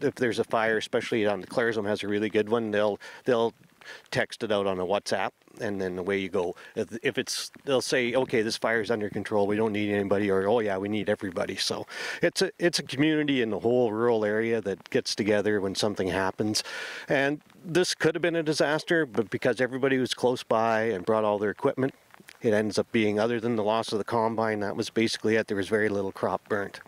if there's a fire, especially on the Claresholm has a really good one, they'll text it out on a WhatsApp, and then away you go. They'll say, okay, this fire's under control, we don't need anybody, or oh yeah, we need everybody. So it's a community in the whole rural area that gets together when something happens. And this could have been a disaster, but because everybody was close by and brought all their equipment, it ends up being, other than the loss of the combine, that was basically it. There was very little crop burnt.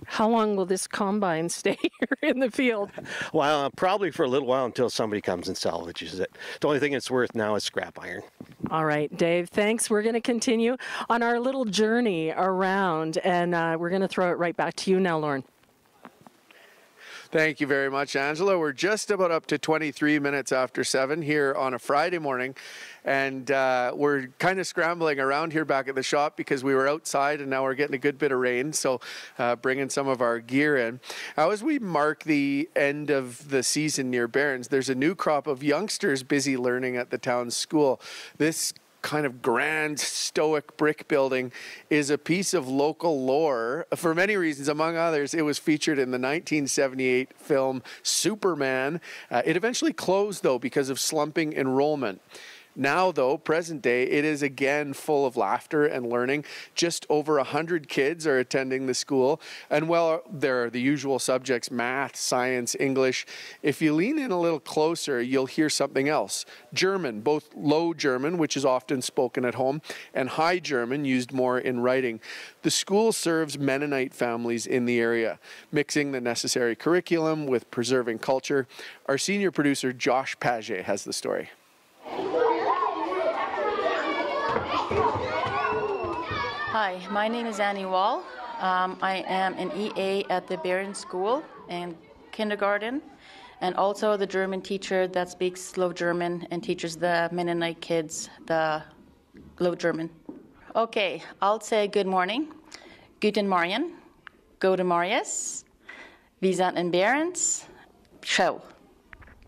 How long will this combine stay here in the field? Well, probably for a little while until somebody comes and salvages it. The only thing it's worth now is scrap iron. All right, Dave, thanks. We're going to continue on our little journey around, and we're going to throw it right back to you now, Lauren. Thank you very much, Angela. We're just about up to 23 minutes after 7 here on a Friday morning. And we're kind of scrambling around here back at the shop because we were outside and now we're getting a good bit of rain. So bringing some of our gear in. Now, as we mark the end of the season near Barrens, there's a new crop of youngsters busy learning at the town's school. This kind of grand stoic brick building is a piece of local lore for many reasons. Among others, it was featured in the 1978 film Superman. It eventually closed though because of slumping enrollment. Now, though, present day, it is again full of laughter and learning. Just over 100 kids are attending the school. And while there are the usual subjects, math, science, English, if you lean in a little closer, you'll hear something else. German, both Low German, which is often spoken at home, and High German, used more in writing. The school serves Mennonite families in the area, mixing the necessary curriculum with preserving culture. Our senior producer, Josh Paget, has the story. Hi, my name is Annie Wall. I am an EA at the Barrens School in kindergarten, and also the German teacher that speaks Low German and teaches the Mennonite kids the Low German. Okay, I'll say good morning, guten Morgen, guten Morgens, wir sind in Barrens, show.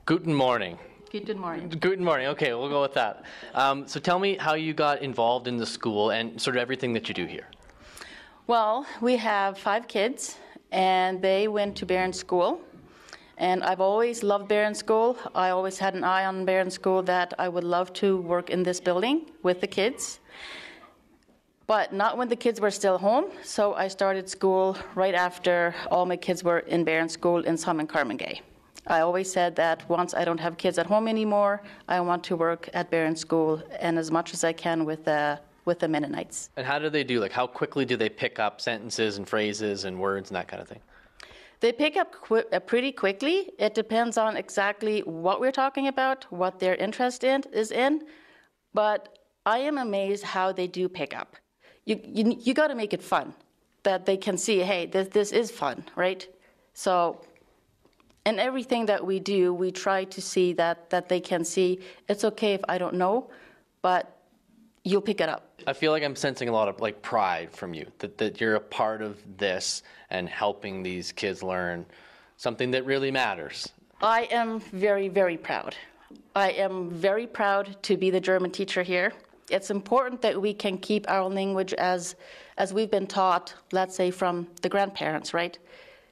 Guten Morning. Guten Morning. Good morning. Okay, we'll go with that. So tell me how you got involved in the school and sort of everything that you do here. Well, we have 5 kids, and they went to Barrens School. And I've always loved Barron School. I always had an eye on Barron School that I would love to work in this building with the kids. But not when the kids were still home. So I started school right after all my kids were in Barron School in Summit and Carmangay. I always said that once I don't have kids at home anymore, I want to work at Barron School and as much as I can with the Mennonites. And how do they do? Like, how quickly do they pick up sentences and phrases and words and that kind of thing? They pick up pretty quickly. It depends on exactly what we're talking about, what their interest is in. But I am amazed how they do pick up. You got to make it fun, that they can see, hey, this is fun, right? So in everything that we do, we try to see that they can see it's okay if I don't know, but you'll pick it up. I feel like I'm sensing a lot of like pride from you, that you're a part of this and helping these kids learn something that really matters. I am very, very proud. I am very proud to be the German teacher here. It's important that we can keep our language as we've been taught, let's say from the grandparents, right?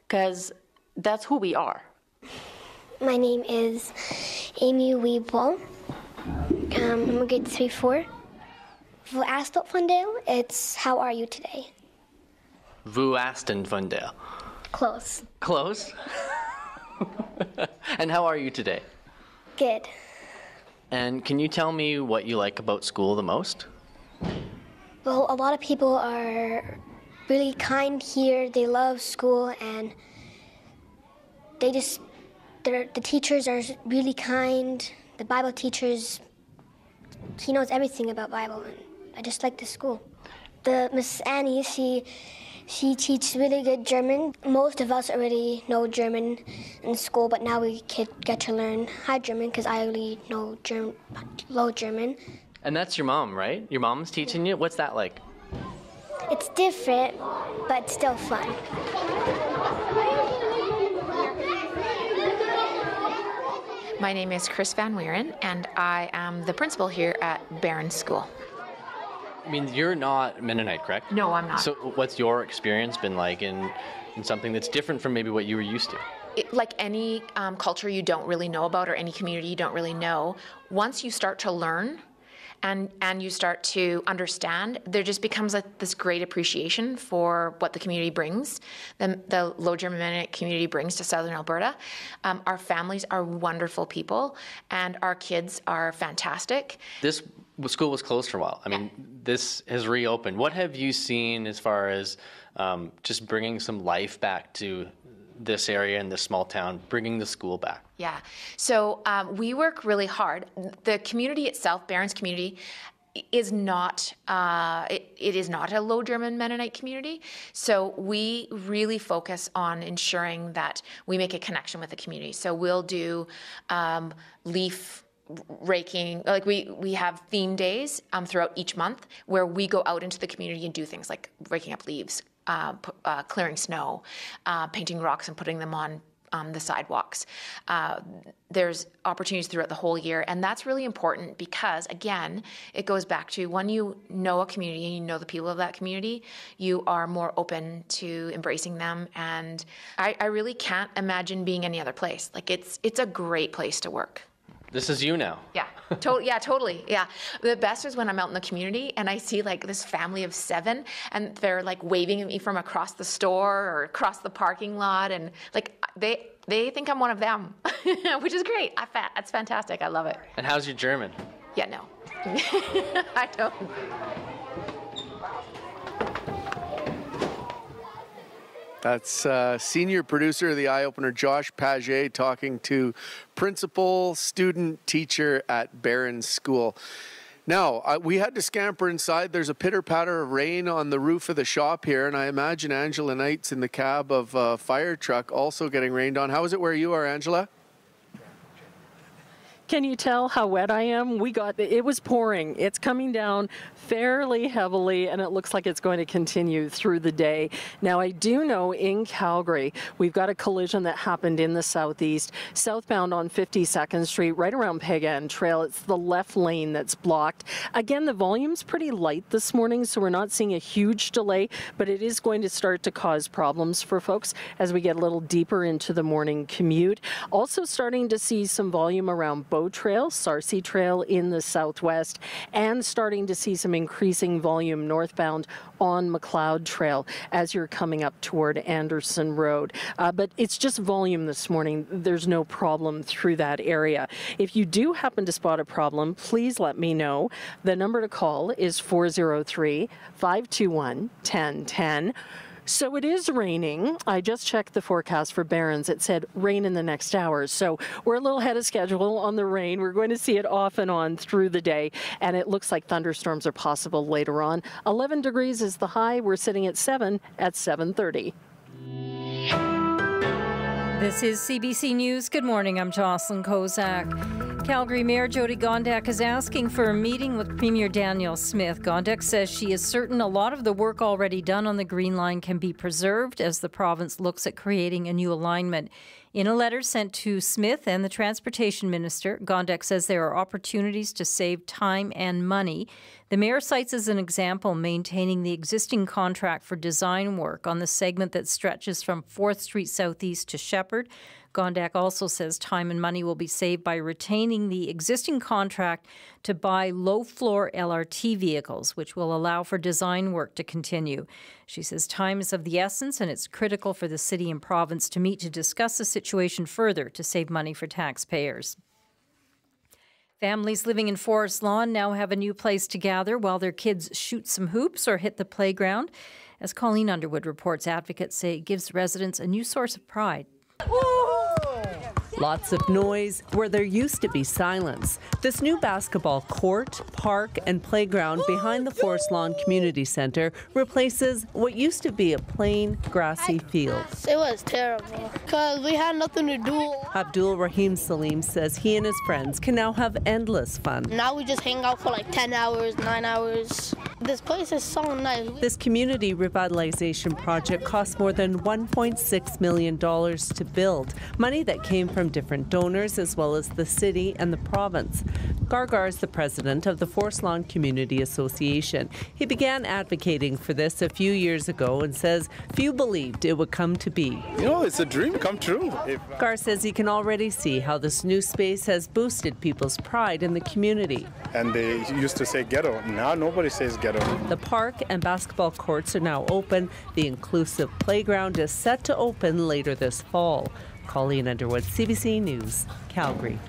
Because that's who we are. My name is Amy Weeble. I'm a grade 3-4. Wo est van Dale? It's how are you today? Wo asten van Dale. Close. Close? And how are you today? Good. And can you tell me what you like about school the most? Well, a lot of people are really kind here. They love school, and the teachers are really kind. The Bible teachers, he knows everything about Bible, and I just like the school. The Miss Annie, she teaches really good German. Most of us already know German in school, but now we get to learn High German because I only know Low German. And that's your mom, right? Your mom's teaching you? What's that like? It's different, but still fun. My name is Chris Van Weeren, and I am the principal here at Barron School. I mean, you're not Mennonite, correct? No, I'm not. So what's your experience been like in something that's different from maybe what you were used to? Like any culture you don't really know about or any community you don't really know, once you start to learn and you start to understand, there just becomes this great appreciation for what the community brings, the Low German Mennonite community brings to Southern Alberta. Our families are wonderful people, and our kids are fantastic. This school was closed for a while. I mean, this has reopened. What have you seen as far as just bringing some life back to this area and this small town, bringing the school back? Yeah. So we work really hard. The community itself, Barron's community, is not it is not a Low German Mennonite community. So we really focus on ensuring that we make a connection with the community. So we'll do leaf raking, like we have theme days throughout each month where we go out into the community and do things like raking up leaves, clearing snow, painting rocks and putting them on the sidewalks. There's opportunities throughout the whole year, and that's really important because, again, it goes back to when you know a community and you know the people of that community, you are more open to embracing them, and I really can't imagine being any other place. Like, it's a great place to work. This is you now. Yeah, totally. Yeah. The best is when I'm out in the community and I see like this family of 7 and they're like waving at me from across the store or across the parking lot, and like they think I'm one of them, which is great. That's fantastic. I love it. And how's your German? Yeah, no. I don't. That's senior producer of the Eyeopener, Josh Paget, talking to principal, student, teacher at Barron School. Now, we had to scamper inside. There's a pitter-patter of rain on the roof of the shop here, and I imagine Angela Knight's in the cab of a fire truck also getting rained on. How is it where you are, Angela? Can you tell how wet I am? It was pouring. It's coming down fairly heavily, and it looks like it's going to continue through the day. Now, I do know in Calgary, we've got a collision that happened in the southeast, southbound on 52nd Street, right around Peg End Trail. It's the left lane that's blocked. Again, the volume's pretty light this morning, so we're not seeing a huge delay, but it is going to start to cause problems for folks as we get a little deeper into the morning commute. Also starting to see some volume around Bow Trail, Sarcee Trail in the southwest, and starting to see some increasing volume northbound on McLeod Trail as you're coming up toward Anderson Road. But it's just volume this morning. There's no problem through that area. If you do happen to spot a problem, please let me know. The number to call is 403-521-1010. So it is raining. I just checked the forecast for Barron's. It said rain in the next hours. So we're a little ahead of schedule on the rain. We're going to see it off and on through the day. And it looks like thunderstorms are possible later on. 11 degrees is the high. We're sitting at 7 at 7:30. This is CBC News. Good morning. I'm Jocelyn Kozak. Calgary Mayor Jyoti Gondek is asking for a meeting with Premier Danielle Smith. Gondek says she is certain a lot of the work already done on the Green Line can be preserved as the province looks at creating a new alignment. In a letter sent to Smith and the Transportation Minister, Gondek says there are opportunities to save time and money. The mayor cites as an example maintaining the existing contract for design work on the segment that stretches from 4th Street Southeast to Shepherd. Gondek also says time and money will be saved by retaining the existing contract to buy low-floor LRT vehicles, which will allow for design work to continue. She says time is of the essence, and it's critical for the city and province to meet to discuss the situation further to save money for taxpayers. Families living in Forest Lawn now have a new place to gather while their kids shoot some hoops or hit the playground. As Colleen Underwood reports, advocates say it gives residents a new source of pride. Lots of noise where there used to be silence. This new basketball court, park, and playground behind the Forest Lawn Community Centre replaces what used to be a plain, grassy field. It was terrible because we had nothing to do. Abdul Rahim Salim says he and his friends can now have endless fun. Now we just hang out for like 10 hours, 9 hours. This place is so nice. This community revitalization project cost more than $1.6 million to build, money that came from different donors as well as the city and the province. Gargar is the president of the Forest Lawn Community Association. He began advocating for this a few years ago and says few believed it would come to be. You know, it's a dream come true. Gar says he can already see how this new space has boosted people's pride in the community. And they used to say ghetto. Now nobody says ghetto. The park and basketball courts are now open. The inclusive playground is set to open later this fall. Colleen Underwood, CBC News, Calgary.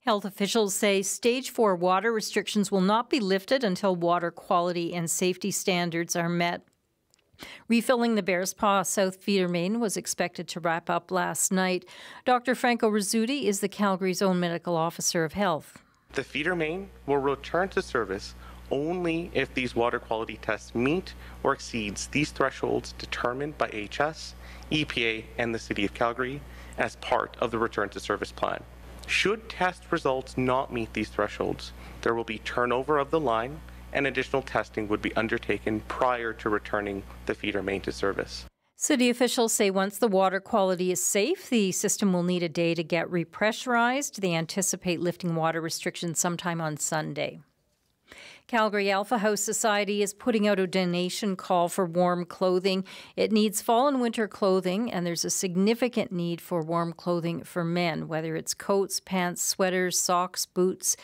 Health officials say Stage 4 water restrictions will not be lifted until water quality and safety standards are met. Refilling the Bearspaw South feeder main was expected to wrap up last night. Dr. Franco Rizzuti is the Calgary's own medical officer of health. The feeder main will return to service only if these water quality tests meet or exceeds these thresholds determined by HS, EPA, and the City of Calgary as part of the return to service plan. Should test results not meet these thresholds, there will be turnover of the line and additional testing would be undertaken prior to returning the feeder main to service. City officials say once the water quality is safe, the system will need a day to get repressurized. They anticipate lifting water restrictions sometime on Sunday. Calgary Alpha House Society is putting out a donation call for warm clothing. It needs fall and winter clothing, and there's a significant need for warm clothing for men, whether it's coats, pants, sweaters, socks, boots.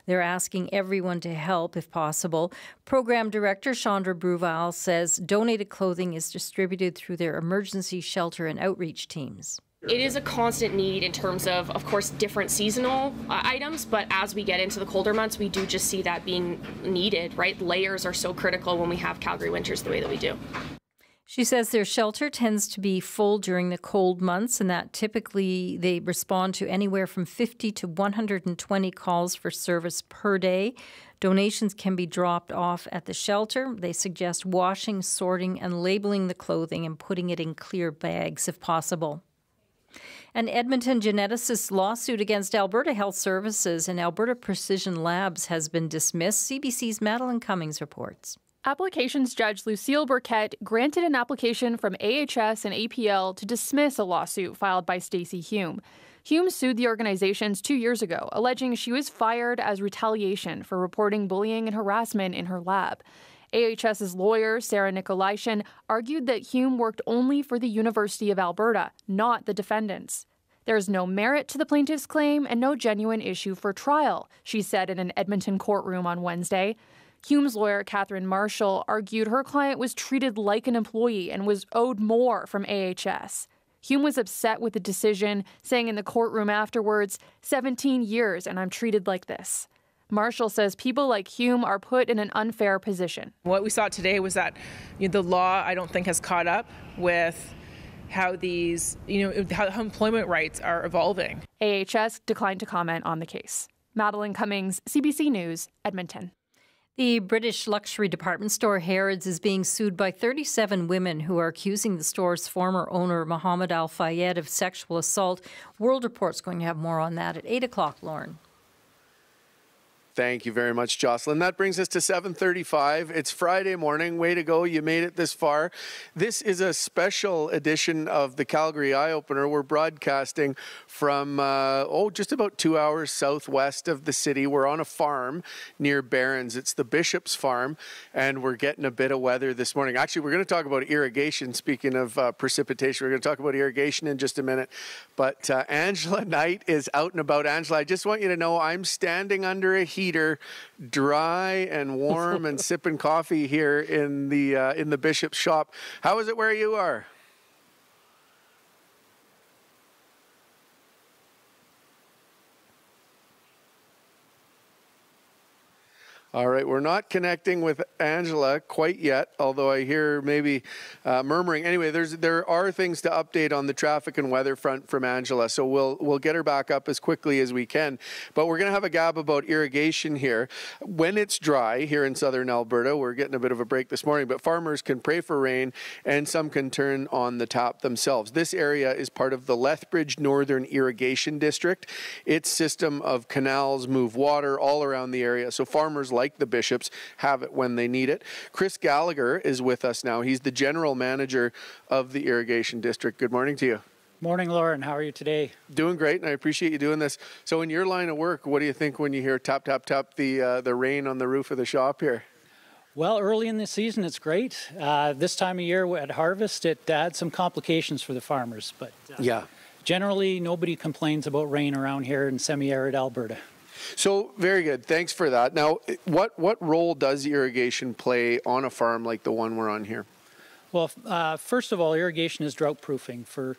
They're asking everyone to help if possible. Program Director Chandra Bruval says donated clothing is distributed through their emergency shelter and outreach teams. It is a constant need in terms of course, different seasonal items, but as we get into the colder months, we do just see that being needed, right? Layers are so critical when we have Calgary winters the way that we do. She says their shelter tends to be full during the cold months and that typically they respond to anywhere from 50 to 120 calls for service per day. Donations can be dropped off at the shelter. They suggest washing, sorting, and labeling the clothing and putting it in clear bags if possible. An Edmonton geneticist lawsuit against Alberta Health Services and Alberta Precision Labs has been dismissed. CBC's Madeline Cummings reports. Applications Judge Lucille Burkett granted an application from AHS and APL to dismiss a lawsuit filed by Stacey Hume. Hume sued the organizations 2 years ago, alleging she was fired as retaliation for reporting bullying and harassment in her lab. AHS's lawyer, Sarah Nikolaisen, argued that Hume worked only for the University of Alberta, not the defendants. There is no merit to the plaintiff's claim and no genuine issue for trial, she said in an Edmonton courtroom on Wednesday. Hume's lawyer, Catherine Marshall, argued her client was treated like an employee and was owed more from AHS. Hume was upset with the decision, saying in the courtroom afterwards, 17 years and I'm treated like this. Marshall says people like Hume are put in an unfair position. What we saw today was that the law, I don't think, has caught up with how these, how employment rights are evolving. AHS declined to comment on the case. Madeline Cummings, CBC News, Edmonton. The British luxury department store Harrods is being sued by 37 women who are accusing the store's former owner, Mohammed Al-Fayed, of sexual assault. World Report's going to have more on that at 8 o'clock, Lauren. Thank you very much, Jocelyn. That brings us to 7:35. It's Friday morning. Way to go. You made it this far. This is a special edition of the Calgary Eyeopener. We're broadcasting from, just about 2 hours southwest of the city. We're on a farm near Barron's. It's the Bishop's Farm, and we're getting a bit of weather this morning. Actually, we're going to talk about irrigation. Speaking of precipitation, we're going to talk about irrigation in just a minute. But Angela Knight is out and about. Angela, I just want you to know I'm standing under a heater, dry and warm, and sipping coffee here in the Bishop's shop. How is it where you are? All right, we're not connecting with Angela quite yet, although I hear maybe murmuring. Anyway, there are things to update on the traffic and weather front from Angela, so we'll get her back up as quickly as we can. But we're going to have a gab about irrigation here. When it's dry here in southern Alberta, we're getting a bit of a break this morning, but farmers can pray for rain, and some can turn on the tap themselves. This area is part of the Lethbridge Northern Irrigation District. Its system of canals move water all around the area, so farmers like the Bishops have it when they need it. Chris Gallagher is with us now. He's the general manager of the irrigation district. Good morning to you. Morning, Lauren. How are you today? Doing great, and I appreciate you doing this. So in your line of work, what do you think when you hear tap, tap, tap, the rain on the roof of the shop here? Well, early in the season, it's great. This time of year at harvest, it had some complications for the farmers, but generally nobody complains about rain around here in semi-arid Alberta. So, very good. Thanks for that. Now, what role does irrigation play on a farm like the one we're on here? Well, first of all, irrigation is drought proofing. For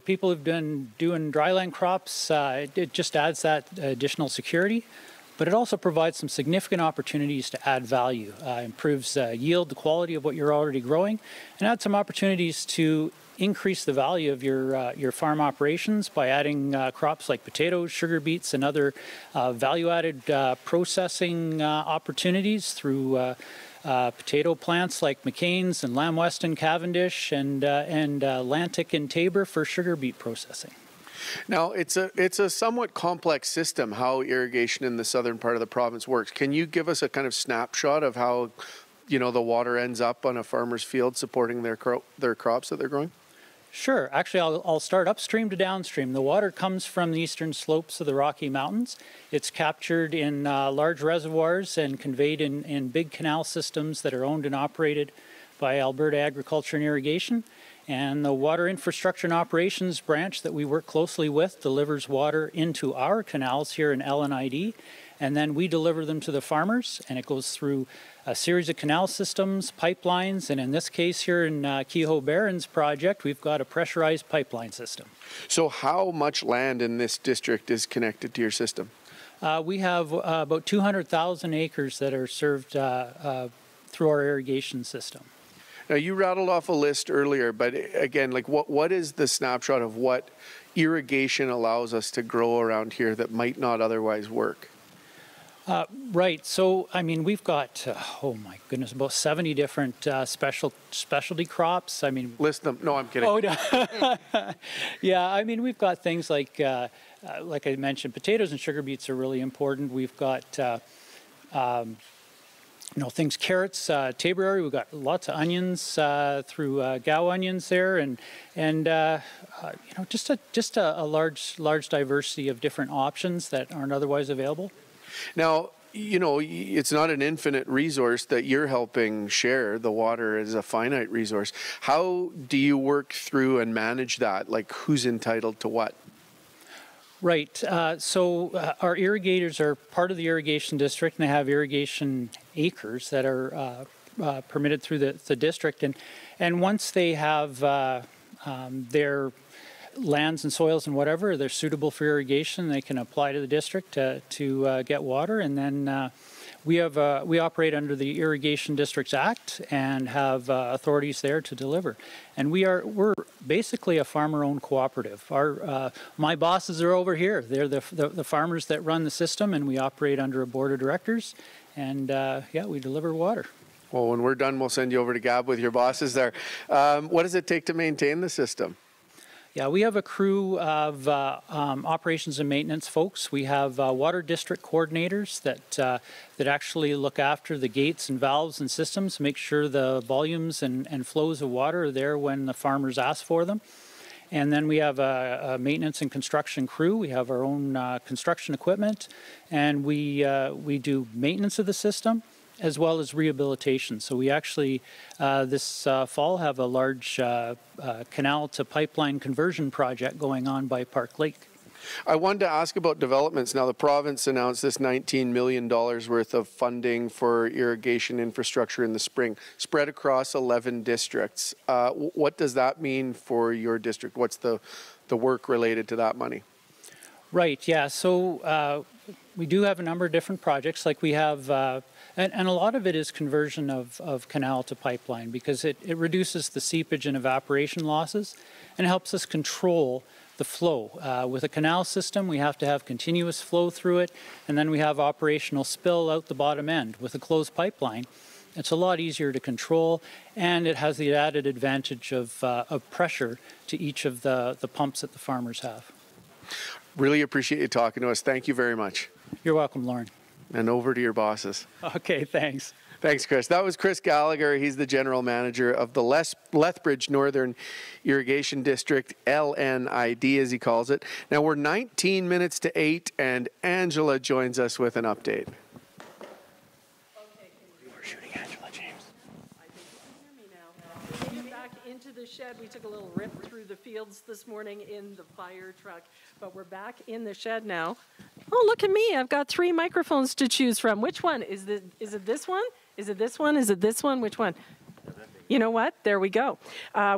people who've been doing dryland crops, it just adds that additional security, but it also provides some significant opportunities to add value. Improves yield, the quality of what you're already growing, and adds some opportunities to increase the value of your farm operations by adding crops like potatoes, sugar beets, and other value-added processing opportunities through potato plants like McCain's and Lamb Weston, Cavendish, and Atlantic and Tabor for sugar beet processing. Now, it's a somewhat complex system, how irrigation in the southern part of the province works. Can you give us a kind of snapshot of how the water ends up on a farmer's field supporting their crops that they're growing? Sure. Actually, I'll start upstream to downstream. The water comes from the eastern slopes of the Rocky Mountains. It's captured in large reservoirs and conveyed in big canal systems that are owned and operated by Alberta Agriculture and Irrigation. And the Water Infrastructure and Operations branch that we work closely with delivers water into our canals here in LNID. And then we deliver them to the farmers, and it goes through a series of canal systems, pipelines, and in this case here in Kehoe Barron's project, we've got a pressurized pipeline system. So how much land in this district is connected to your system? We have about 200,000 acres that are served through our irrigation system. Now, you rattled off a list earlier, but again, like what is the snapshot of what irrigation allows us to grow around here that might not otherwise work? Right. So, I mean, we've got, oh my goodness, about 70 different specialty crops. I mean, list them. No, I'm kidding. Oh, no. Yeah. I mean, we've got things like I mentioned, potatoes and sugar beets are really important. We've got, things, carrots, table area. We've got lots of onions through Gao onions there, and just a large diversity of different options that aren't otherwise available. Now, it's not an infinite resource that you're helping share. The water is a finite resource. How do you work through and manage that? Like, who's entitled to what? Right. So our irrigators are part of the irrigation district, and they have irrigation acres that are permitted through the district. And once they have their lands and soils and whatever, they're suitable for irrigation, they can apply to the district to get water. And then we operate under the Irrigation Districts Act and have authorities there to deliver. And we're basically a farmer-owned cooperative. My bosses are over here. They're the farmers that run the system, and we operate under a board of directors. And we deliver water. Well, when we're done, we'll send you over to Gab with your bosses there. What does it take to maintain the system? Yeah, we have a crew of operations and maintenance folks. We have water district coordinators that actually look after the gates and valves and systems, make sure the volumes and flows of water are there when the farmers ask for them. And then we have a maintenance and construction crew. We have our own construction equipment, and we do maintenance of the system as well as rehabilitation. So we actually, this fall, have a large canal to pipeline conversion project going on by Park Lake. I wanted to ask about developments. Now, the province announced this $19 million worth of funding for irrigation infrastructure in the spring, spread across 11 districts. What does that mean for your district? What's the work related to that money? Right, yeah. So we do have a number of different projects. Like we have, and a lot of it is conversion of canal to pipeline, because it reduces the seepage and evaporation losses and helps us control the flow. With a canal system, we have to have continuous flow through it, and then we have operational spill out the bottom end. With a closed pipeline, it's a lot easier to control, and it has the added advantage of pressure to each of the pumps that the farmers have. Really appreciate you talking to us. Thank you very much. You're welcome, Lauren. And over to your bosses. Okay, thanks. Thanks, Chris. That was Chris Gallagher. He's the general manager of the Lethbridge Northern Irrigation District, LNID as he calls it. Now we're 19 minutes to 8, and Angela joins us with an update. Into the shed. We took a little rip through the fields this morning in the fire truck, but we're back in the shed now. Oh, look at me. I've got 3 microphones to choose from. Which one? Is it this one? Is it this one? Is it this one? Which one? You know what? There we go.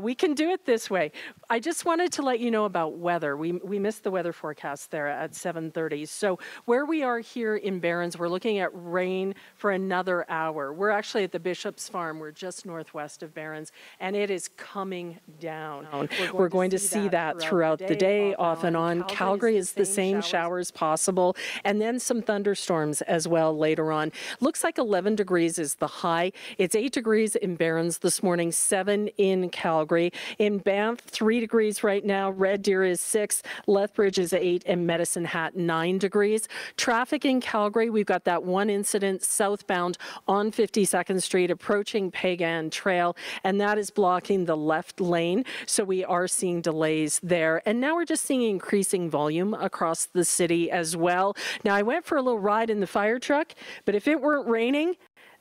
We can do it this way. I just wanted to let you know about weather. We missed the weather forecast there at 7:30. So where we are here in Barons, we're looking at rain for another hour. We're actually at the Bishop's Farm. We're just northwest of Barons, and it is coming down. We're going to see that throughout the day, off and on. Calgary is the same showers possible, and then some thunderstorms as well later on. Looks like 11 degrees is the high. It's 8 degrees in Barons this morning, 7 in Calgary. In Banff, 3 degrees right now. Red Deer is 6, Lethbridge is 8, and Medicine Hat 9 degrees. Traffic in Calgary, we've got that one incident southbound on 52nd Street approaching Pagan Trail, and that is blocking the left lane. So we are seeing delays there. And now we're just seeing increasing volume across the city as well. Now, I went for a little ride in the fire truck, but if it weren't raining,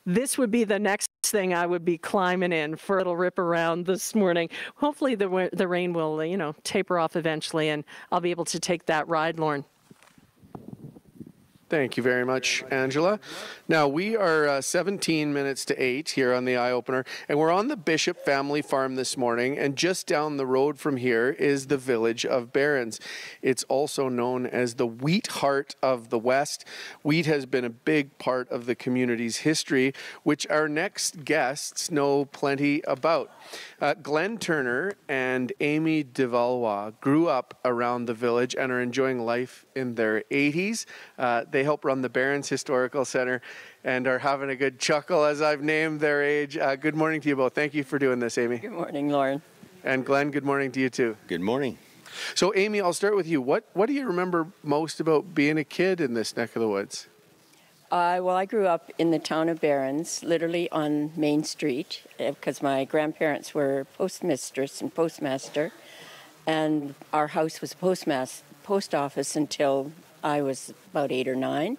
this would be the next thing I would be climbing in for a little rip around this morning. Hopefully the rain will, taper off eventually, and I'll be able to take that ride, Lauren. Thank you very much, Angela. Now, we are 17 minutes to 8 here on the Eyeopener, and we're on the Bishop family farm this morning, and just down the road from here is the village of Barons. It's also known as the wheat heart of the West. Wheat has been a big part of the community's history, which our next guests know plenty about. Glenn Turner and Amy DeValois grew up around the village and are enjoying life in their 80s. They They help run the Barons Historical Center and are having a good chuckle as I've named their age. Good morning to you both. Thank you for doing this, Amy. Good morning, Lauren. And Glenn, good morning to you too. Good morning. So Amy, I'll start with you. What do you remember most about being a kid in this neck of the woods? Well, I grew up in the town of Barons, literally on Main Street, because my grandparents were postmistress and postmaster, and our house was post office until I was about 8 or 9,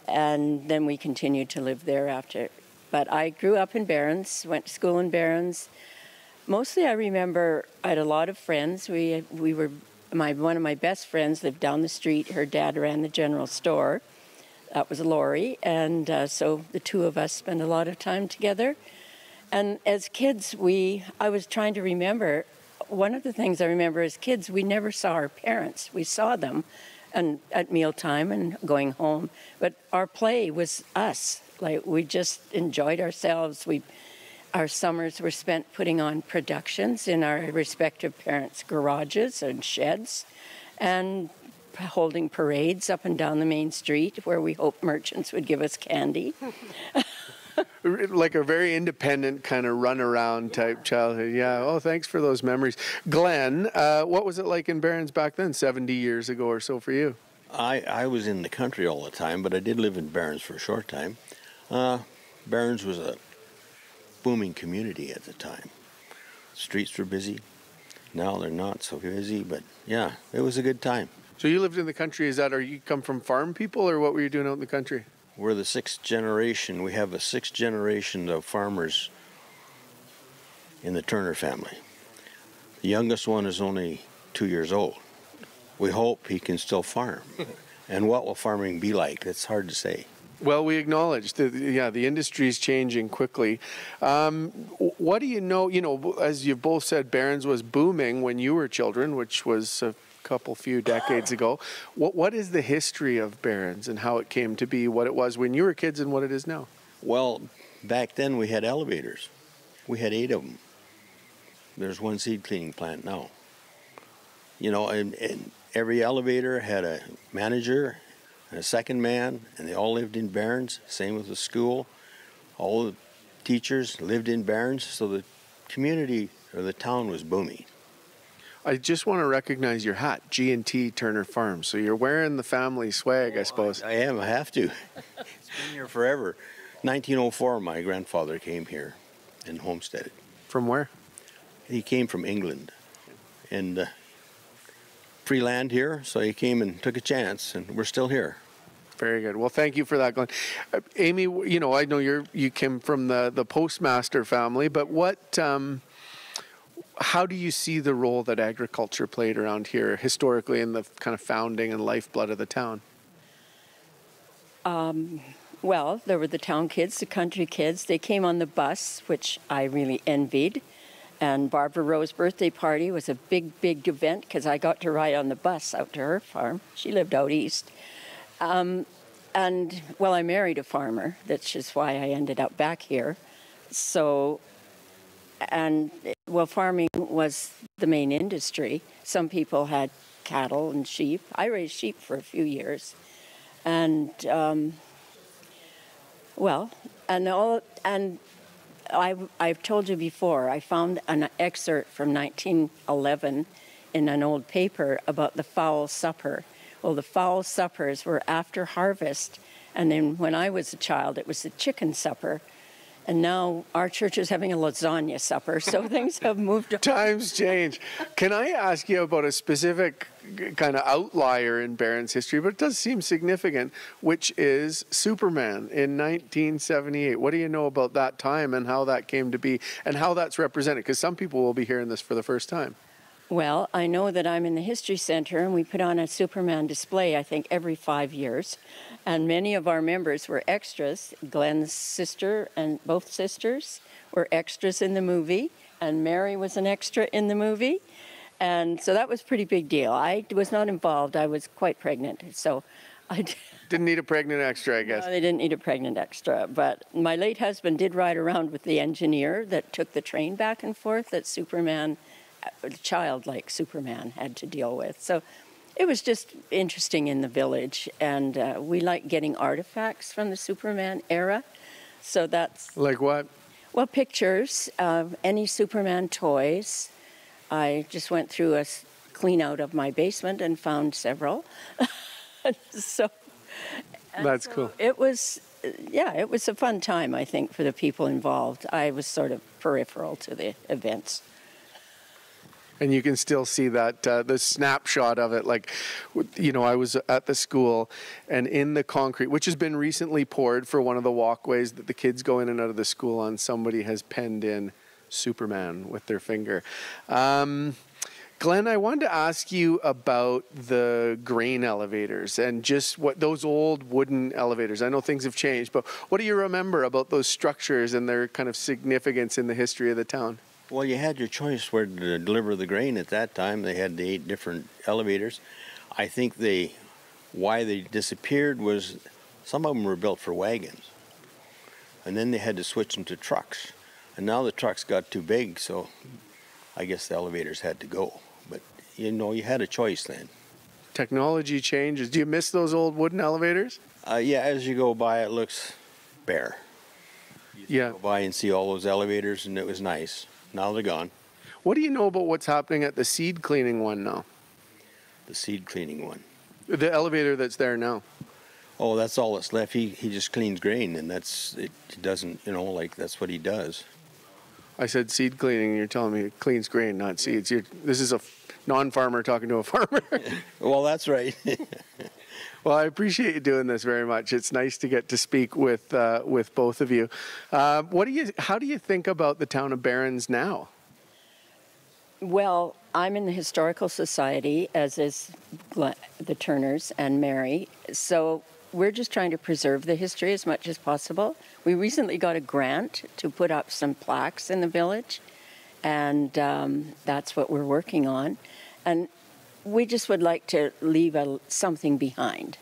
and then we continued to live there after. But I grew up in Barons, went to school in Barons. Mostly I remember I had a lot of friends. One of my best friends lived down the street. Her dad ran the general store. That was Lori, and so the two of us spent a lot of time together. And as kids, I was trying to remember, one of the things I remember as kids, we never saw our parents. We saw them and at mealtime and going home, but our play was us. Like, we just enjoyed ourselves. Our summers were spent putting on productions in our respective parents' garages and sheds, and holding parades up and down the main street where we hoped merchants would give us candy. Like a very independent kind of run-around type childhood. Yeah, oh, thanks for those memories. Glenn, what was it like in Barons back then, 70 years ago or so for you? I was in the country all the time, but I did live in Barons for a short time. Barons was a booming community at the time. Streets were busy. Now they're not so busy, but yeah, it was a good time. So you lived in the country, or you come from farm people, or what were you doing out in the country? We're the 6th generation. We have a 6th generation of farmers in the Turner family. The youngest one is only 2 years old. We hope he can still farm. And what will farming be like? It's hard to say. Well, we acknowledge that, the industry is changing quickly. What do you know, as you've both said, Barons was booming when you were children, which was a few decades ago. What is the history of Barons and how it came to be what it was when you were kids and what it is now? Well, back then we had elevators. We had 8 of them. There's one seed cleaning plant now. And every elevator had a manager and a second man, and they all lived in Barons. Same with the school. All the teachers lived in Barons, so the community or the town was booming. I just want to recognize your hat, G&T Turner Farms. So you're wearing the family swag, I suppose. I am. I have to. It's been here forever. 1904, my grandfather came here and homesteaded. From where? He came from England. And free land here, so he came and took a chance, and we're still here. Very good. Well, thank you for that, Glenn. Amy, I know you came from the postmaster family, but how do you see the role that agriculture played around here historically in the kind of founding and lifeblood of the town? Well, there were the town kids, the country kids. They came on the bus, which I really envied. And Barbara Rowe's birthday party was a big, big event because I got to ride on the bus out to her farm. She lived out east. I married a farmer. That's just why I ended up back here. Farming was the main industry. Some people had cattle and sheep. I raised sheep for a few years. I've told you before, I found an excerpt from 1911 in an old paper about the fowl supper. Well, the fowl suppers were after harvest, and then when I was a child, it was the chicken supper. And now our church is having a lasagna supper, so things have moved on. Times change. Can I ask you about a specific kind of outlier in Barons history, but it does seem significant, which is Superman in 1978. What do you know about that time and how that came to be and how that's represented? Because some people will be hearing this for the first time. Well, I know that I'm in the History Center, and we put on a Superman display, I think, every 5 years. And many of our members were extras. Glenn's sister and both sisters were extras in the movie, and Mary was an extra in the movie. And so that was a pretty big deal. I was not involved. I was quite pregnant, so I didn't need a pregnant extra, I guess. No, they didn't need a pregnant extra. But my late husband did ride around with the engineer that took the train back and forth that Superman, a child like Superman, had to deal with. So It was just interesting in the village, and we like getting artifacts from the Superman era. So that's... Like what? Well, pictures, any Superman toys. I just went through a clean out of my basement and found several. That's cool. It was, it was a fun time, I think, for the people involved. I was sort of peripheral to the events. And you can still see that, the snapshot of it. Like, I was at the school, and in the concrete, which has been recently poured for one of the walkways that the kids go in and out of the school on, somebody has penned in Superman with their finger. Glenn, I wanted to ask you about the grain elevators and just what those old wooden elevators. I know things have changed, but what do you remember about those structures and their kind of significance in the history of the town? Well, you had your choice where to deliver the grain at that time. They had the 8 different elevators. I think why they disappeared was some of them were built for wagons. And then they had to switch them to trucks. And now the trucks got too big, so I guess the elevators had to go. But, you had a choice then. Technology changes. Do you miss those old wooden elevators? Yeah, as you go by, it looks bare. You go by and see all those elevators, and it was nice. Now they're gone. What do you know about what's happening at the seed cleaning one now? The seed cleaning one? The elevator that's there now. Oh, that's all that's left. He just cleans grain, and he doesn't, that's what he does. I said seed cleaning, and you're telling me it cleans grain, not seeds. This is a non-farmer talking to a farmer. Well, that's right. Well, I appreciate you doing this very much. It's nice to get to speak with both of you. How do you think about the town of Barons now? Well, I'm in the Historical Society, as is the Turners and Mary. So we're just trying to preserve the history as much as possible. We recently got a grant to put up some plaques in the village, and that's what we're working on. And we just would like to leave something behind.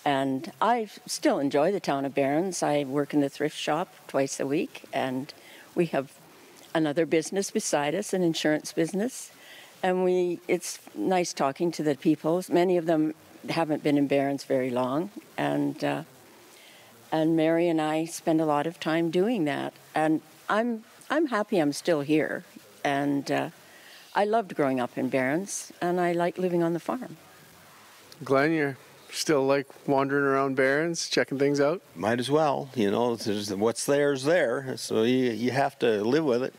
And I still enjoy the town of Barons. I work in the thrift shop twice a week, and we have another business beside us, an insurance business. And it's nice talking to the people. Many of them haven't been in Barons very long, and Mary and I spend a lot of time doing that. And I'm happy I'm still here, and I loved growing up in Barons, and I like living on the farm. Glenn, you're still like wandering around Barons, checking things out? Might as well. What's there is there, so you have to live with it.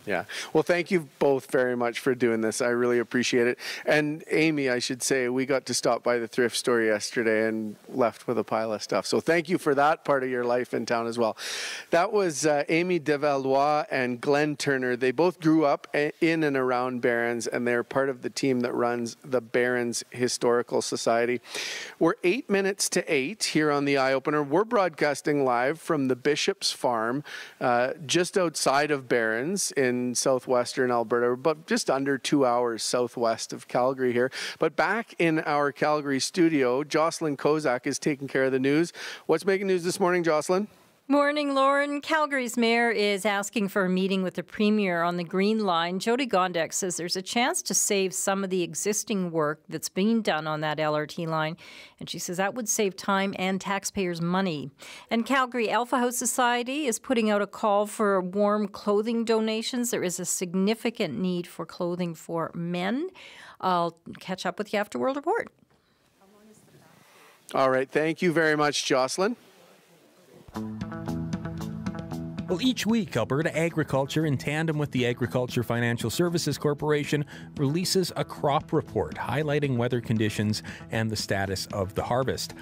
Yeah. Well, thank you both very much for doing this. I really appreciate it. And Amy, I should say, we got to stop by the thrift store yesterday and left with a pile of stuff. So thank you for that part of your life in town as well. That was Amy Devalois and Glenn Turner. They both grew up in and around Barons, and they're part of the team that runs the Barons Historical Society. We're 8 minutes to 8 here on the Eyeopener. We're broadcasting live from the Bishop's Farm, just outside of Barons in southwestern Alberta, but just under 2 hours southwest of Calgary here. But back in our Calgary studio, Jocelyn Kozak is taking care of the news. What's making news this morning, Jocelyn? Morning, Lauren. Calgary's mayor is asking for a meeting with the premier on the Green Line. Jody Gondek says there's a chance to save some of the existing work that's being done on that LRT line. And she says that would save time and taxpayers' money. And Calgary Alpha House Society is putting out a call for warm clothing donations. There is a significant need for clothing for men. I'll catch up with you after World Report. All right. Thank you very much, Jocelyn. Well, each week, Alberta Agriculture, in tandem with the Agriculture Financial Services Corporation, releases a crop report highlighting weather conditions and the status of the harvest.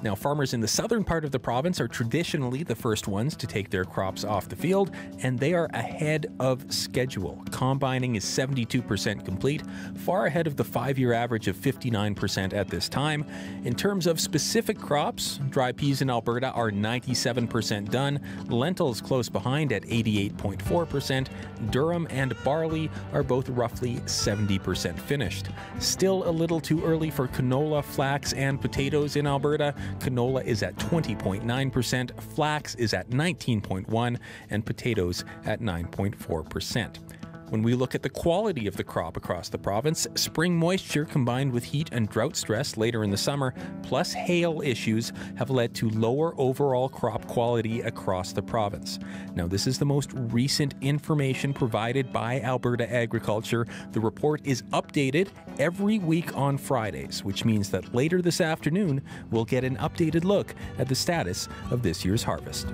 Now, farmers in the southern part of the province are traditionally the first ones to take their crops off the field, and they are ahead of schedule. Combining is 72% complete, far ahead of the 5-year average of 59% at this time. In terms of specific crops, dry peas in Alberta are 97% done, lentils close behind at 88.4%, durum and barley are both roughly 70% finished. Still a little too early for canola, flax, and potatoes in Alberta. Canola is at 20.9%, flax is at 19.1%, and potatoes at 9.4%. When we look at the quality of the crop across the province, spring moisture combined with heat and drought stress later in the summer, plus hail issues, have led to lower overall crop quality across the province. Now, this is the most recent information provided by Alberta Agriculture. The report is updated every week on Fridays, which means that later this afternoon, we'll get an updated look at the status of this year's harvest.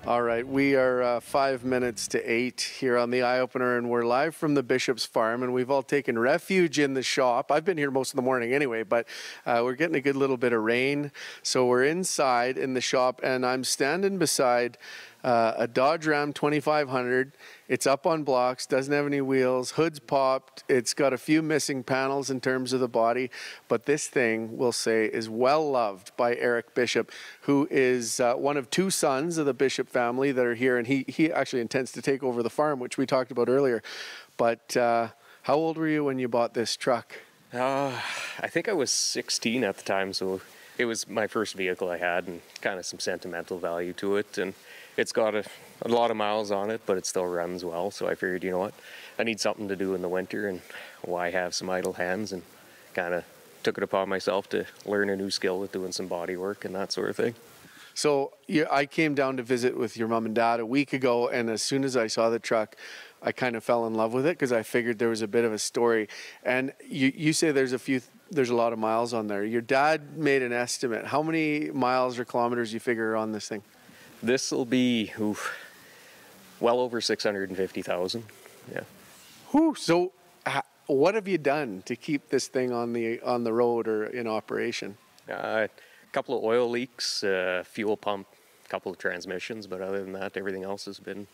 All right, we are 5 minutes to 8 here on the Eyeopener, and we're live from the Bishop's Farm, and we've all taken refuge in the shop. I've been here most of the morning anyway, but we're getting a good little bit of rain, so we're inside in the shop, and I'm standing beside a Dodge Ram 2500. It's up on blocks, doesn't have any wheels, hood's popped, it's got a few missing panels in terms of the body, but this thing, we'll say, is well loved by Eric Bishop, who is one of two sons of the Bishop family that are here, and he actually intends to take over the farm, which we talked about earlier. But how old were you when you bought this truck? I think I was 16 at the time, so it was my first vehicle I had, and kind of some sentimental value to it, and it's got a lot of miles on it, but it still runs well. So I figured, you know what, I need something to do in the winter, and why have some idle hands, and kind of took it upon myself to learn a new skill with doing some body work and that sort of thing. So I came down to visit with your mom and dad a week ago, and as soon as I saw the truck, I kind of fell in love with it because I figured there was a bit of a story. And you say there's a lot of miles on there. Your dad made an estimate. How many miles or kilometers you figure are on this thing? This will be well over 650,000. Yeah. Whew, so what have you done to keep this thing on the road or in operation? A couple of oil leaks, fuel pump, a couple of transmissions, but other than that, everything else has been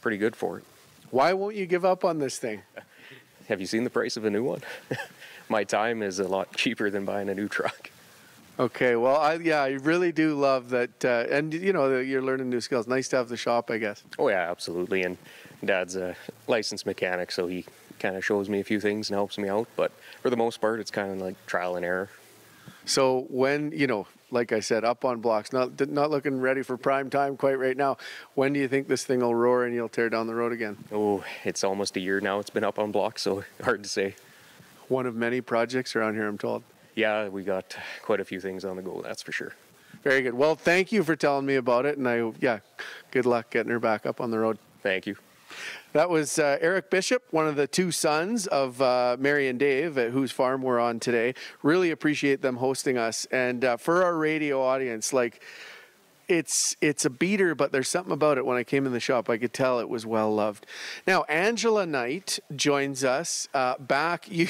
pretty good for it. Why won't you give up on this thing? Have you seen the price of a new one? My time is a lot cheaper than buying a new truck. Okay, well, I really do love that, and you know, you're learning new skills. Nice to have the shop, I guess. Oh yeah, absolutely. And Dad's a licensed mechanic, so he kind of shows me a few things and helps me out. But for the most part, it's kind of like trial and error. So when, you know, like I said, up on blocks, not looking ready for prime time quite right now. When do you think this thing will roar and you'll tear down the road again? Oh, it's almost a year now. It's been up on blocks, so hard to say. One of many projects around here, I'm told. Yeah, we got quite a few things on the go, that's for sure. Very good. Well, thank you for telling me about it, and good luck getting her back up on the road. Thank you. That was Eric Bishop, one of the two sons of Mary and Dave, at whose farm we're on today. Really appreciate them hosting us. And for our radio audience, it's a beater, but there's something about it. When I came in the shop, I could tell it was well loved. Now, Angela Knight joins us back. You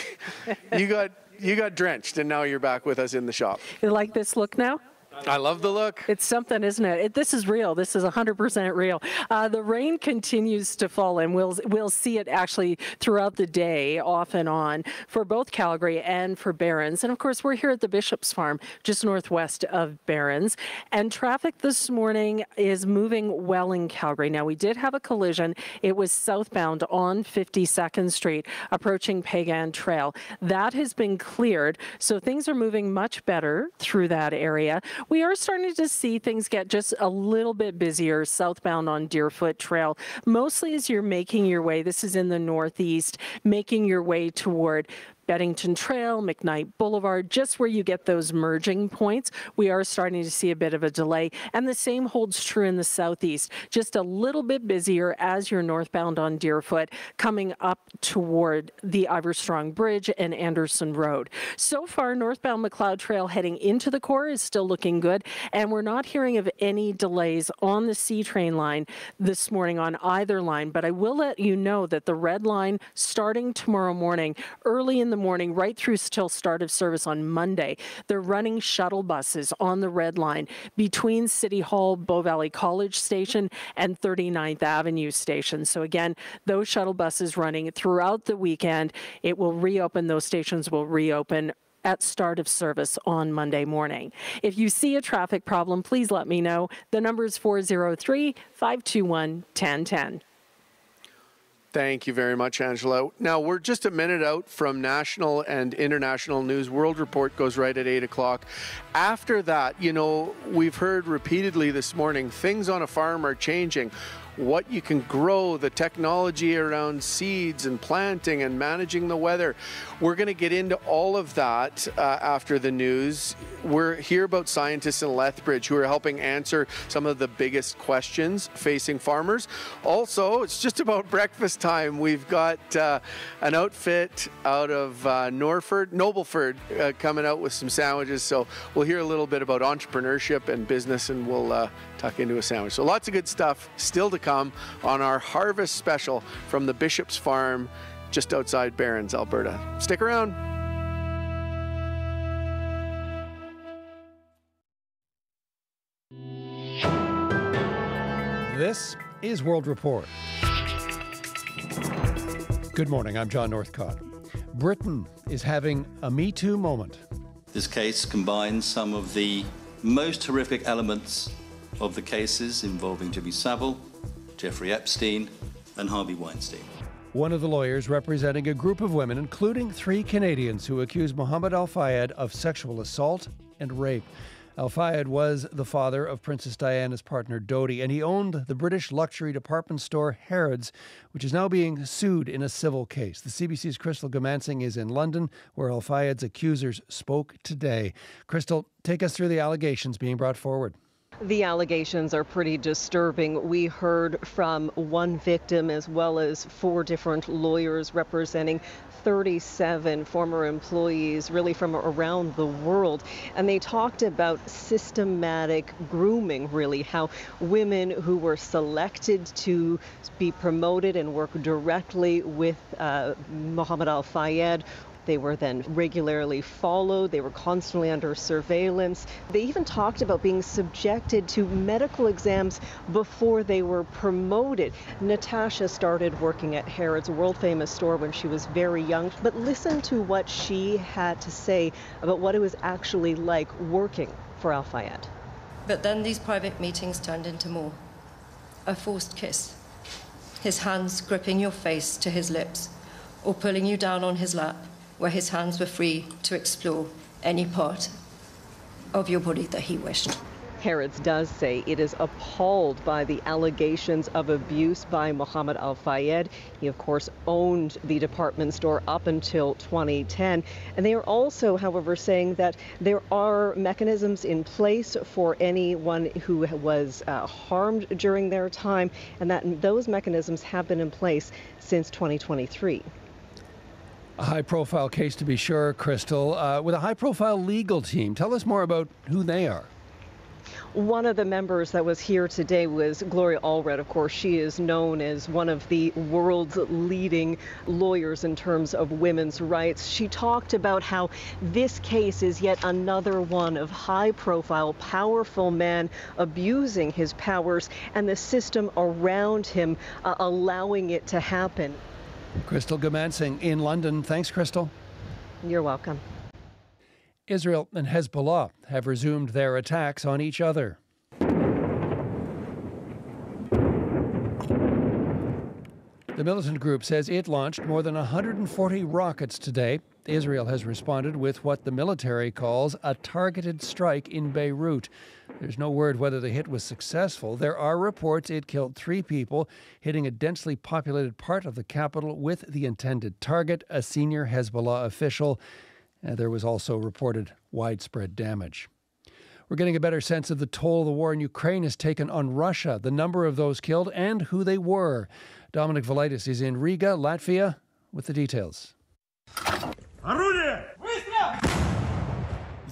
got drenched, and now you're back with us in the shop. You like this look now? I love the look. It's something, isn't it? This is real. This is 100% real. The rain continues to fall, and we'll see it actually throughout the day, off and on, for both Calgary and for Barons. And of course, we're here at the Bishop's Farm, just northwest of Barons. And traffic this morning is moving well in Calgary. Now, we did have a collision. It was southbound on 52nd Street, approaching Pagan Trail. That has been cleared, so things are moving much better through that area. We are starting to see things get just a little bit busier southbound on Deerfoot Trail, mostly as you're making your way, this is in the northeast, making your way toward Beddington Trail, McKnight Boulevard, just where you get those merging points, we are starting to see a bit of a delay. And the same holds true in the southeast, just a little bit busier as you're northbound on Deerfoot, coming up toward the Iverstrong Bridge and Anderson Road. So far, northbound McLeod Trail heading into the core is still looking good, and we're not hearing of any delays on the C-Train line this morning on either line. But I will let you know that the red line starting tomorrow morning, early in the the morning right through till start of service on Monday. They're running shuttle buses on the Red Line between City Hall, Bow Valley College Station, and 39th Avenue Station. So again, those shuttle buses running throughout the weekend. It will reopen. Those stations will reopen at start of service on Monday morning. If you see a traffic problem, please let me know. The number is 403-521-1010. Thank you very much, Angela. Now, we're just a minute out from national and international news. World Report goes right at 8 o'clock. After that, you know, we've heard repeatedly this morning, things on a farm are changing. What you can grow, the technology around seeds and planting and managing the weather. We're going to get into all of that after the news. We're here about scientists in Lethbridge who are helping answer some of the biggest questions facing farmers. Also, it's just about breakfast time. We've got an outfit out of Nobleford coming out with some sandwiches. So we'll hear a little bit about entrepreneurship and business, and we'll tuck into a sandwich. So lots of good stuff still to come on our harvest special from the Bishop's Farm just outside Barron's, Alberta. Stick around. This is World Report. Good morning, I'm John Northcott. Britain is having a Me Too moment. This case combines some of the most horrific elements of the cases involving Jimmy Savile, Jeffrey Epstein, and Harvey Weinstein. One of the lawyers representing a group of women, including 3 Canadians who accuse Mohammed Al Fayed of sexual assault and rape. Al Fayed was the father of Princess Diana's partner Dodi, and he owned the British luxury department store Harrods, which is now being sued in a civil case. The CBC's Crystal Gamansing is in London, where Al Fayed's accusers spoke today. Crystal, take us through the allegations being brought forward. The allegations are pretty disturbing. We heard from one victim as well as 4 different lawyers representing 37 former employees really from around the world. And they talked about systematic grooming, really, how women who were selected to be promoted and work directly with Mohammed Al Fayed, they were then regularly followed. They were constantly under surveillance. They even talked about being subjected to medical exams before they were promoted. Natasha started working at Harrods, a world-famous store, when she was very young. But listen to what she had to say about what it was actually like working for Al Fayed. But then these private meetings turned into more. A forced kiss. His hands gripping your face to his lips, or pulling you down on his lap, where his hands were free to explore any part of your body that he wished. Harrods does say it is appalled by the allegations of abuse by Mohammed Al Fayed. He, of course, owned the department store up until 2010. And they are also, however, saying that there are mechanisms in place for anyone who was harmed during their time, and that those mechanisms have been in place since 2023. A high-profile case, to be sure, Crystal, with a high-profile legal team. Tell us more about who they are. One of the members that was here today was Gloria Allred. Of course, she is known as one of the world's leading lawyers in terms of women's rights. She talked about how this case is yet another one of high-profile, powerful men abusing his powers and the system around him allowing it to happen. Crystal Gamansing in London. Thanks, Crystal. You're welcome. Israel and Hezbollah have resumed their attacks on each other. The militant group says it launched more than 140 rockets today. Israel has responded with what the military calls a targeted strike in Beirut. There's no word whether the hit was successful. There are reports it killed 3 people, hitting a densely populated part of the capital with the intended target, a senior Hezbollah official. There was also reported widespread damage. We're getting a better sense of the toll the war in Ukraine has taken on Russia, the number of those killed, and who they were. Dominic Velitis is in Riga, Latvia, with the details.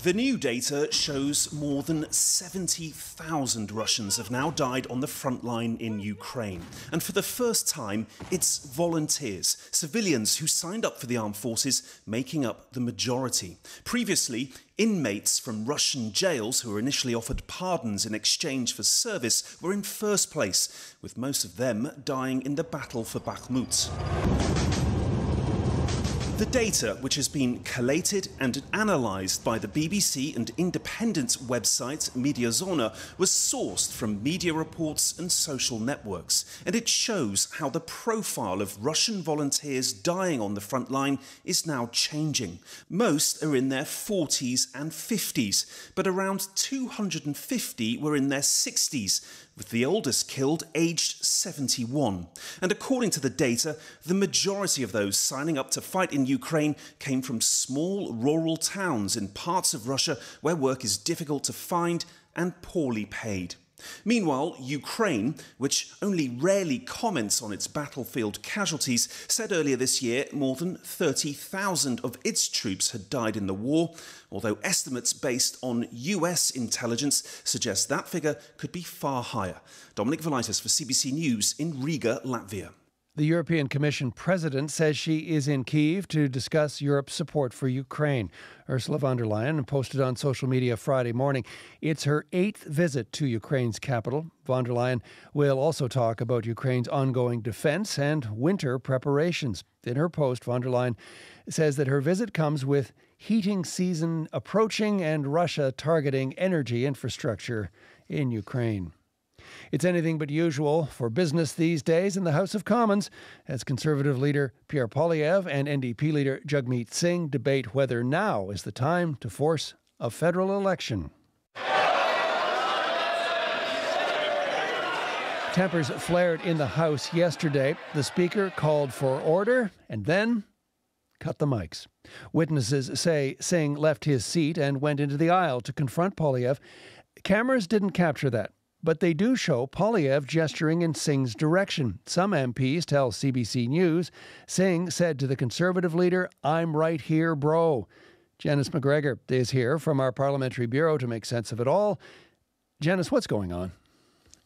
The new data shows more than 70,000 Russians have now died on the front line in Ukraine. And for the first time, it's volunteers, civilians who signed up for the armed forces, making up the majority. Previously, inmates from Russian jails who were initially offered pardons in exchange for service were in first place, with most of them dying in the battle for Bakhmut. The data, which has been collated and analysed by the BBC and independent website Mediazona, was sourced from media reports and social networks, and it shows how the profile of Russian volunteers dying on the front line is now changing. Most are in their 40s and 50s, but around 250 were in their 60s, with the oldest killed aged 71. And according to the data, the majority of those signing up to fight in Ukraine came from small rural towns in parts of Russia where work is difficult to find and poorly paid. Meanwhile, Ukraine, which only rarely comments on its battlefield casualties, said earlier this year more than 30,000 of its troops had died in the war, although estimates based on US intelligence suggest that figure could be far higher. Dominic Velitis for CBC News in Riga, Latvia. The European Commission president says she is in Kyiv to discuss Europe's support for Ukraine. Ursula von der Leyen posted on social media Friday morning. It's her 8th visit to Ukraine's capital. Von der Leyen will also talk about Ukraine's ongoing defense and winter preparations. In her post, von der Leyen says that her visit comes with heating season approaching and Russia targeting energy infrastructure in Ukraine. It's anything but usual for business these days in the House of Commons as Conservative leader Pierre Poilievre and NDP leader Jagmeet Singh debate whether now is the time to force a federal election. Tempers flared in the House yesterday. The Speaker called for order and then cut the mics. Witnesses say Singh left his seat and went into the aisle to confront Poilievre. Cameras didn't capture that, but they do show Poilievre gesturing in Singh's direction. Some MPs tell CBC News Singh said to the Conservative leader, "I'm right here, bro." Janice McGregor is here from our Parliamentary Bureau to make sense of it all. Janice, what's going on?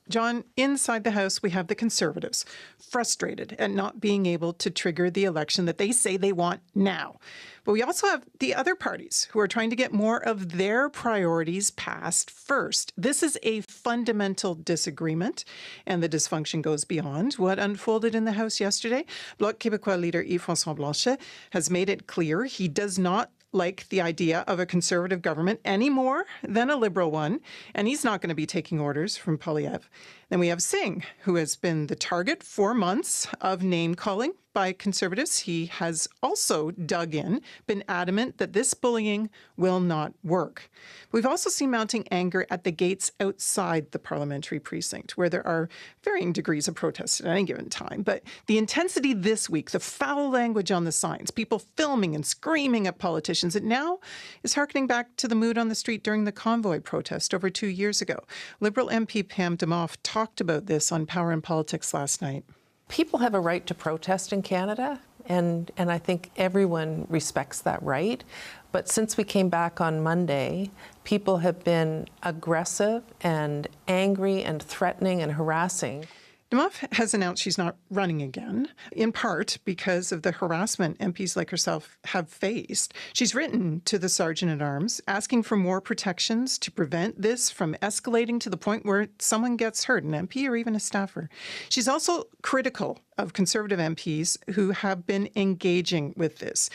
John, inside the House, we have the Conservatives frustrated at not being able to trigger the election that they say they want now. But we also have the other parties who are trying to get more of their priorities passed first. This is a fundamental disagreement, and the dysfunction goes beyond what unfolded in the House yesterday. Bloc Québécois leader Yves-François Blanchet has made it clear he does not like the idea of a Conservative government any more than a Liberal one, and he's not going to be taking orders from Poilievre. Then we have Singh, who has been the target for months of name-calling by Conservatives. He has also dug in, been adamant that this bullying will not work. We've also seen mounting anger at the gates outside the parliamentary precinct, where there are varying degrees of protest at any given time. But the intensity this week, the foul language on the signs, people filming and screaming at politicians, it now is harkening back to the mood on the street during the convoy protest over 2 years ago. Liberal MP Pam Demoff talked about this on Power and Politics last night. People have a right to protest in Canada, and I think everyone respects that right. But since we came back on Monday, people have been aggressive and angry and threatening and harassing. Demoff has announced she's not running again, in part because of the harassment MPs like herself have faced. She's written to the Sergeant-at-Arms asking for more protections to prevent this from escalating to the point where someone gets hurt, an MP or even a staffer. She's also critical of Conservative MPs who have been engaging with this,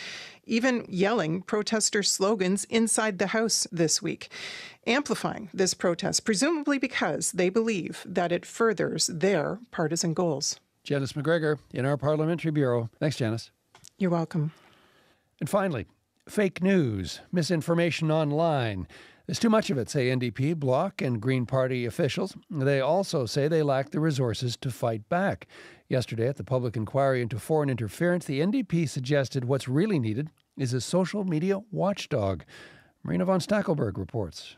even yelling protester slogans inside the House this week, amplifying this protest, presumably because they believe that it furthers their partisan goals. Janice McGregor in our Parliamentary Bureau. Thanks, Janice. You're welcome. And finally, fake news, misinformation online. There's too much of it, say NDP, Bloc and Green Party officials. They also say they lack the resources to fight back. Yesterday, at the public inquiry into foreign interference, the NDP suggested what's really needed is a social media watchdog. Marina von Stackelberg reports.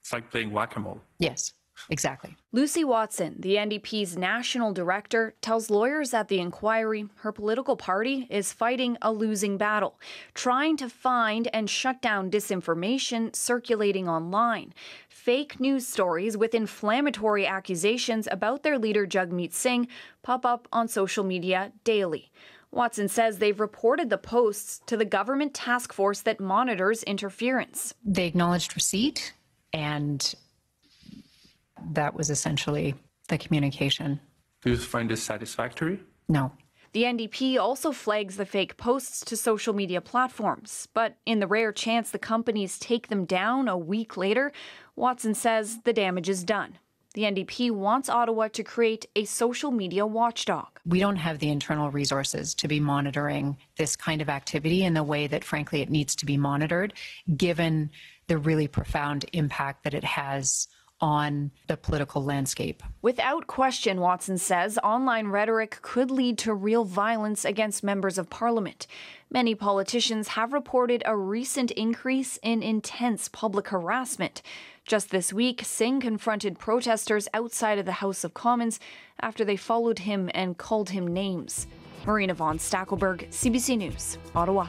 It's like playing whack-a-mole. Yes. Exactly. Lucy Watson, the NDP's national director, tells lawyers at the inquiry her political party is fighting a losing battle, trying to find and shut down disinformation circulating online. Fake news stories with inflammatory accusations about their leader Jagmeet Singh pop up on social media daily. Watson says they've reported the posts to the government task force that monitors interference. They acknowledged receipt, and that was essentially the communication. Do you find this satisfactory? No. The NDP also flags the fake posts to social media platforms, but in the rare chance the companies take them down a week later, Watson says the damage is done. The NDP wants Ottawa to create a social media watchdog. We don't have the internal resources to be monitoring this kind of activity in the way that, frankly, it needs to be monitored, given the really profound impact that it has on the political landscape. Without question, Watson says, online rhetoric could lead to real violence against members of parliament. Many politicians have reported a recent increase in intense public harassment. Just this week, Singh confronted protesters outside of the House of Commons after they followed him and called him names. Marina von Stackelberg, CBC News, Ottawa.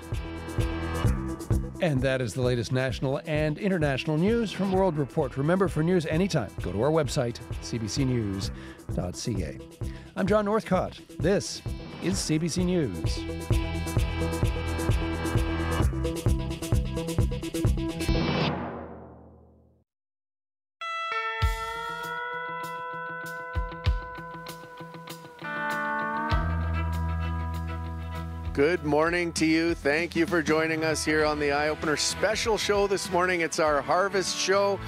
And that is the latest national and international news from World Report. Remember, for news anytime, go to our website, cbcnews.ca. I'm John Northcott. This is CBC News. Good morning to you. Thank you for joining us here on the Eyeopener special show this morning. It's our harvest show.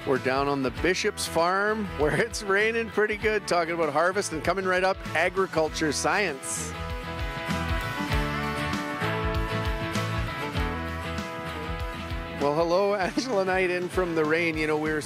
We're down on the Bishop's farm where it's raining pretty good, talking about harvest, and coming right up, agriculture science. Well, hello, Angela Knight in from the rain. You know, we were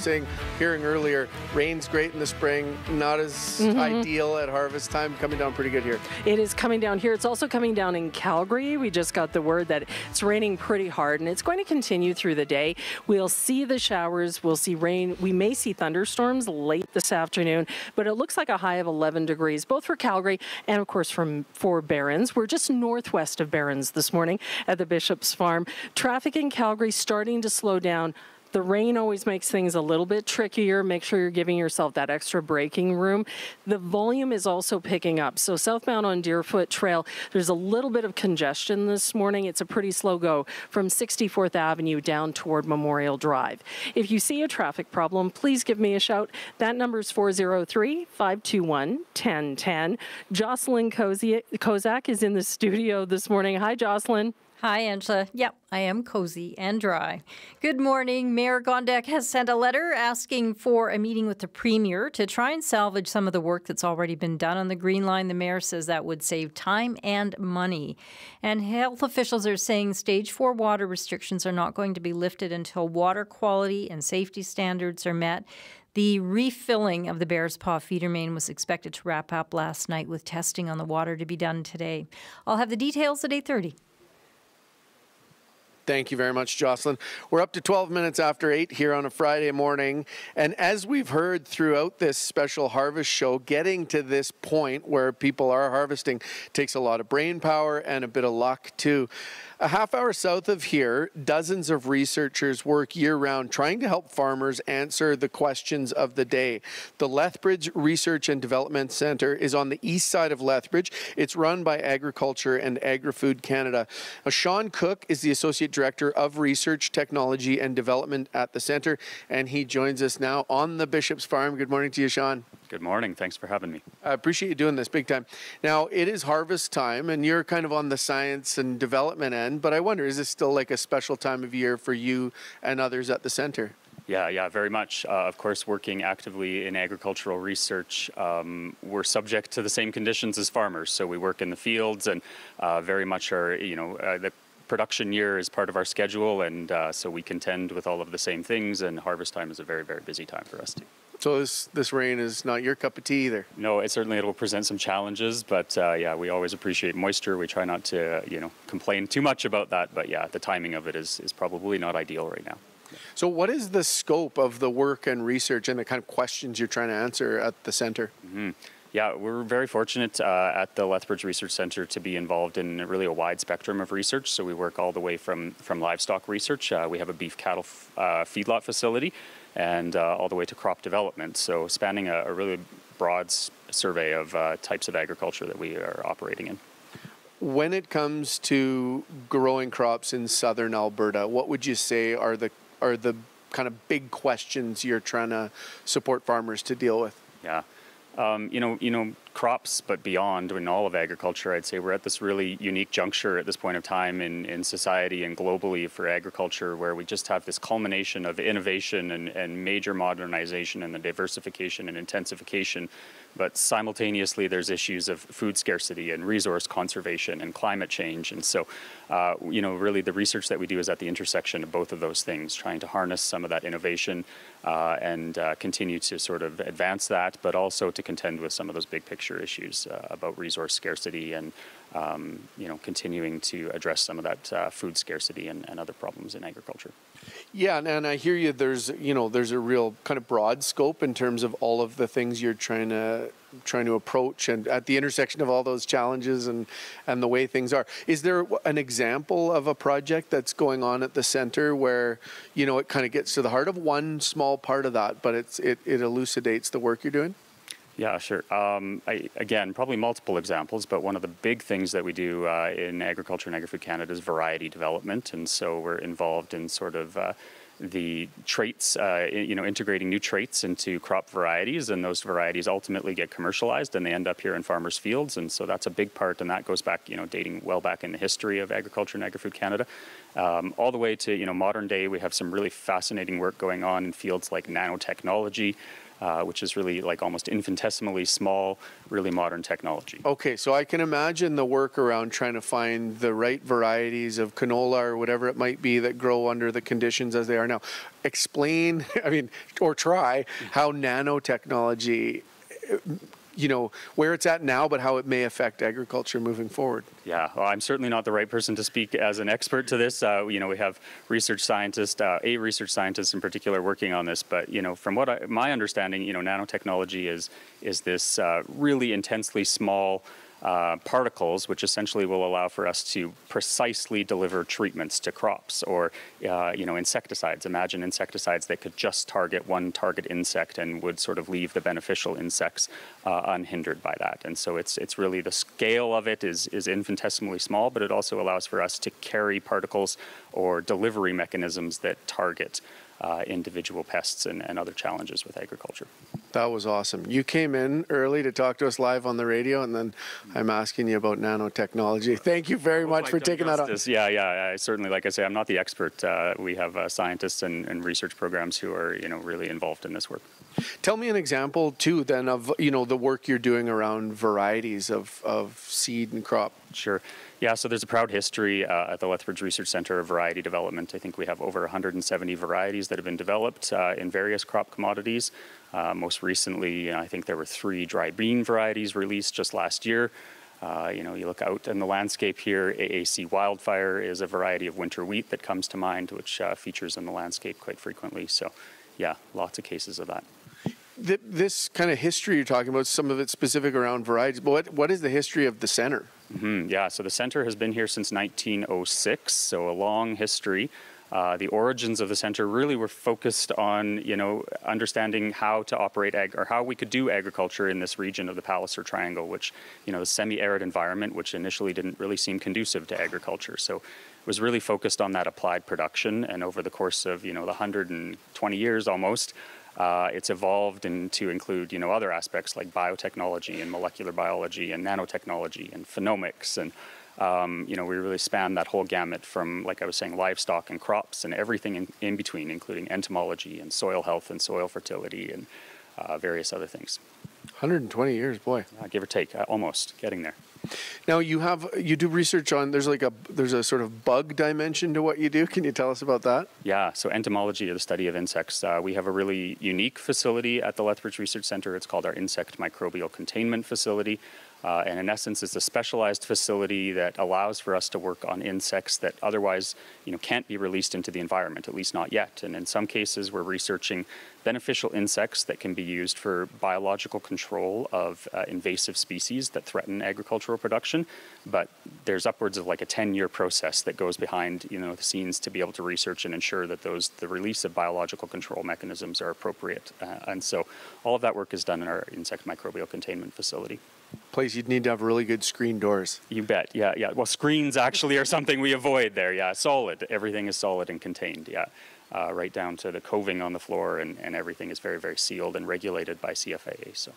hearing earlier, rain's great in the spring, not as ideal at harvest time, coming down pretty good here. It is coming down here. It's also coming down in Calgary. We just got the word that it's raining pretty hard, and it's going to continue through the day. We'll see the showers. We'll see rain. We may see thunderstorms late this afternoon, but it looks like a high of 11 degrees, both for Calgary and, of course, for Barrons. We're just northwest of Barrons this morning at the Bishop's Farm. Traffic in Calgary starting to slow down. The rain always makes things a little bit trickier. Make sure you're giving yourself that extra braking room. The volume is also picking up. So southbound on Deerfoot Trail, there's a little bit of congestion this morning. It's a pretty slow go from 64th Avenue down toward Memorial Drive. If you see a traffic problem, please give me a shout. That number is 403-521-1010. Jocelyn Kozak is in the studio this morning. Hi, Jocelyn. Hi, Angela. Yep, I am cozy and dry. Good morning. Mayor Gondek has sent a letter asking for a meeting with the Premier to try and salvage some of the work that's already been done on the Green Line. The mayor says that would save time and money. And health officials are saying stage 4 water restrictions are not going to be lifted until water quality and safety standards are met. The refilling of the Bears Paw feeder main was expected to wrap up last night with testing on the water to be done today. I'll have the details at 8:30. Thank you very much, Jocelyn. We're up to 12 minutes after 8 here on a Friday morning. And as we've heard throughout this special harvest show, getting to this point where people are harvesting takes a lot of brain power and a bit of luck, too. A half hour south of here, dozens of researchers work year-round trying to help farmers answer the questions of the day. The Lethbridge Research and Development Centre is on the east side of Lethbridge. It's run by Agriculture and Agri-Food Canada. Now, Sean Cook is the Associate Director of Research, Technology and Development at the centre, and he joins us now on the Bishop's Farm. Good morning to you, Sean. Good morning. Thanks for having me. I appreciate you doing this big time. Now, it is harvest time, and you're kind of on the science and development end, but I wonder, is this still like a special time of year for you and others at the centre? Yeah, very much. Of course, working actively in agricultural research, we're subject to the same conditions as farmers. So we work in the fields, and very much the production year is part of our schedule, and so we contend with all of the same things, and harvest time is a very, very busy time for us too. So this rain is not your cup of tea either? No, it'll present some challenges, but we always appreciate moisture. We try not to, complain too much about that, but yeah, the timing of it is probably not ideal right now. Yeah. So what is the scope of the work and research and the kind of questions you're trying to answer at the center? Yeah, we're very fortunate at the Lethbridge Research Centre to be involved in really a wide spectrum of research. So we work all the way from livestock research. We have a beef cattle feedlot facility, and all the way to crop development. So spanning a really broad survey of types of agriculture that we are operating in. When it comes to growing crops in southern Alberta, what would you say are the kind of big questions you're trying to support farmers to deal with? Yeah. Crops, but beyond in all of agriculture, I'd say we're at this really unique juncture at this point of time in society and globally for agriculture, where we just have this culmination of innovation and major modernization and the diversification and intensification. But simultaneously, there's issues of food scarcity and resource conservation and climate change. And so, really the research that we do is at the intersection of both of those things, trying to harness some of that innovation and continue to sort of advance that, but also to contend with some of those big picture issues about resource scarcity and, continuing to address some of that food scarcity and other problems in agriculture. Yeah, and I hear you. There's a real kind of broad scope in terms of all of the things you're trying to approach, and at the intersection of all those challenges and the way things are. Is there an example of a project that's going on at the center where it kind of gets to the heart of one small part of that, but it elucidates the work you're doing? Yeah, sure. Again, probably multiple examples, but one of the big things that we do in Agriculture and Agri-Food Canada is variety development, and so we're involved in sort of the traits, integrating new traits into crop varieties, and those varieties ultimately get commercialized and they end up here in farmers' fields, and so that's a big part, and that goes back, dating well back in the history of Agriculture and Agri-Food Canada, all the way to, modern day. We have some really fascinating work going on in fields like nanotechnology, which is really like almost infinitesimally small, really modern technology. Okay, so I can imagine the work around trying to find the right varieties of canola or whatever it might be that grow under the conditions as they are now. Explain, or try how nanotechnology, where it's at now, but how it may affect agriculture moving forward. Yeah, well, I'm certainly not the right person to speak as an expert to this. We have research scientists, a research scientist in particular working on this. But, from my understanding, nanotechnology is this really intensely small particles, which essentially will allow for us to precisely deliver treatments to crops, or insecticides. Imagine insecticides that could just target one target insect and would sort of leave the beneficial insects unhindered by that. And so it's really, the scale of it is infinitesimally small, but it also allows for us to carry particles or delivery mechanisms that target individual pests and other challenges with agriculture. That was awesome. You came in early to talk to us live on the radio, and then I'm asking you about nanotechnology. Thank you very much for taking that on. Yeah, certainly. Like I say, I'm not the expert. We have scientists and research programs who are, really involved in this work. Tell me an example, too, then, of, the work you're doing around varieties of seed and crop. Sure. Yeah, so there's a proud history at the Lethbridge Research Centre of variety development. I think we have over 170 varieties that have been developed in various crop commodities. Most recently, I think there were 3 dry bean varieties released just last year. You look out in the landscape here, AAC Wildfire is a variety of winter wheat that comes to mind, which features in the landscape quite frequently. So, yeah, lots of cases of that. This kind of history you're talking about, some of it specific around varieties, but what is the history of the center? Yeah, so the center has been here since 1906, so a long history. The origins of the center really were focused on, understanding how to operate or how we could do agriculture in this region of the Palliser Triangle, which, the semi-arid environment, which initially didn't really seem conducive to agriculture. So it was really focused on that applied production, and over the course of, the 120 years almost, it's evolved to include, other aspects like biotechnology and molecular biology and nanotechnology and phenomics. And, we really span that whole gamut from, like I was saying, livestock and crops and everything in between, including entomology and soil health and soil fertility and various other things. 120 years, boy. Give or take, almost getting there. Now you do research on, there's a sort of bug dimension to what you do. Can you tell us about that? Yeah, so entomology, or the study of insects. We have a really unique facility at the Lethbridge Research Centre. It's called our Insect Microbial Containment Facility. And in essence, it's a specialized facility that allows for us to work on insects that otherwise, can't be released into the environment, at least not yet. And in some cases, we're researching beneficial insects that can be used for biological control of invasive species that threaten agricultural production. But there's upwards of like a 10-year process that goes behind, the scenes to be able to research and ensure that the release of biological control mechanisms are appropriate. And so all of that work is done in our Insect Microbial Containment Facility. Place you'd need to have really good screen doors. You bet, yeah. Well, screens actually are something we avoid there, yeah. Solid, everything is solid and contained, yeah. Right down to the coving on the floor, and everything is very, very sealed and regulated by CFAA, so.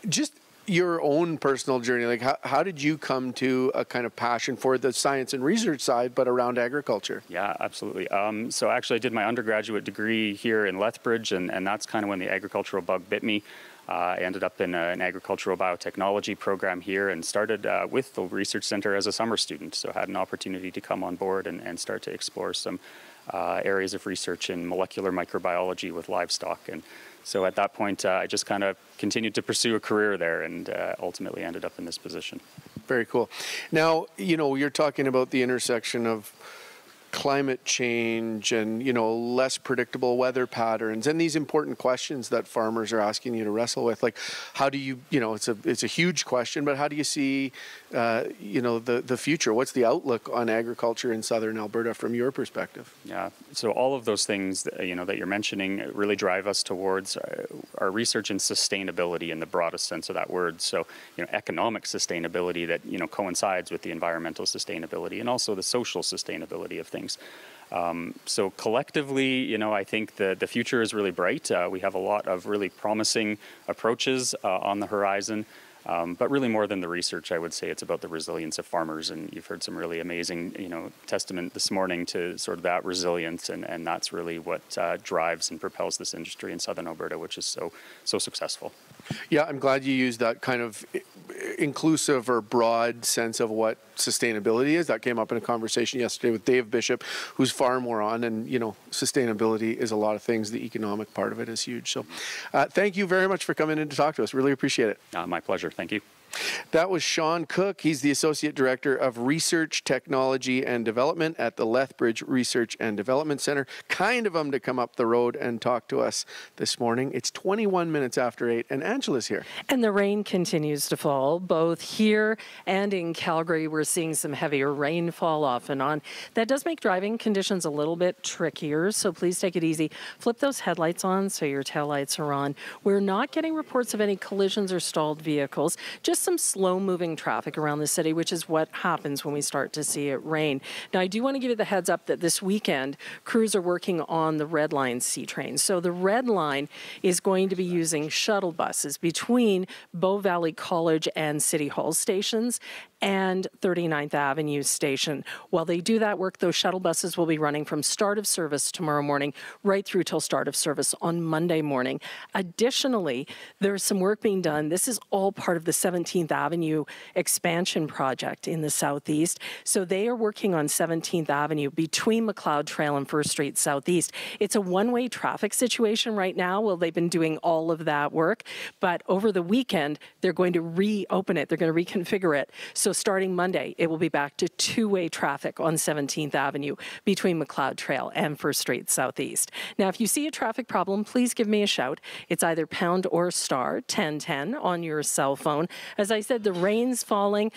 Just your own personal journey, like how did you come to a kind of passion for the science and research side, but around agriculture? Yeah, absolutely. So actually I did my undergraduate degree here in Lethbridge, and that's kind of when the agricultural bug bit me. I ended up in an agricultural biotechnology program here and started with the research center as a summer student. So had an opportunity to come on board and start to explore some areas of research in molecular microbiology with livestock. And so at that point, I just kind of continued to pursue a career there and ultimately ended up in this position. Very cool. Now, you're talking about the intersection of climate change and, less predictable weather patterns and these important questions that farmers are asking you to wrestle with. Like, how do you, it's a huge question, but how do you see, the future? What's the outlook on agriculture in southern Alberta from your perspective? Yeah, so all of those things, that you're mentioning really drive us towards our research in sustainability in the broadest sense of that word. So, economic sustainability that, coincides with the environmental sustainability and also the social sustainability of things. So collectively, I think the future is really bright. We have a lot of really promising approaches on the horizon. But really more than the research, I would say it's about the resilience of farmers. And you've heard some really amazing, testament this morning to sort of that resilience. And that's really what drives and propels this industry in southern Alberta, which is so successful. Yeah, I'm glad you used that kind of inclusive or broad sense of what sustainability is. That came up in a conversation yesterday with Dave Bishop, whose farm we're on. And, sustainability is a lot of things. The economic part of it is huge. So thank you very much for coming in to talk to us. Really appreciate it. My pleasure. Thank you. That was Sean Cook. He's the Associate Director of Research, Technology and Development at the Lethbridge Research and Development Centre. Kind of him to come up the road and talk to us this morning. It's 21 minutes after 8 and Angela's here. And the rain continues to fall both here and in Calgary. We're seeing some heavier rainfall off and on. That does make driving conditions a little bit trickier, so please take it easy. Flip those headlights on so your taillights are on. We're not getting reports of any collisions or stalled vehicles. Just some slow-moving traffic around the city, which is what happens when we start to see it rain. Now, I do want to give you the heads up that this weekend, crews are working on the Red Line C train. So the Red Line is going to be using shuttle buses between Bow Valley College and City Hall stations and 39th Avenue Station. While they do that work, those shuttle buses will be running from start of service tomorrow morning right through till start of service on Monday morning. Additionally, there's some work being done. This is all part of the 17th Avenue expansion project in the southeast. So they are working on 17th Avenue between McLeod Trail and First Street Southeast. It's a one-way traffic situation right now. Well, they've been doing all of that work, but over the weekend, they're going to reopen it. They're going to reconfigure it. So starting Monday, it will be back to two-way traffic on 17th Avenue between McLeod Trail and First Street Southeast. Now, if you see a traffic problem, please give me a shout. It's either pound or star 1010 on your cell phone. As I said, the rain's falling.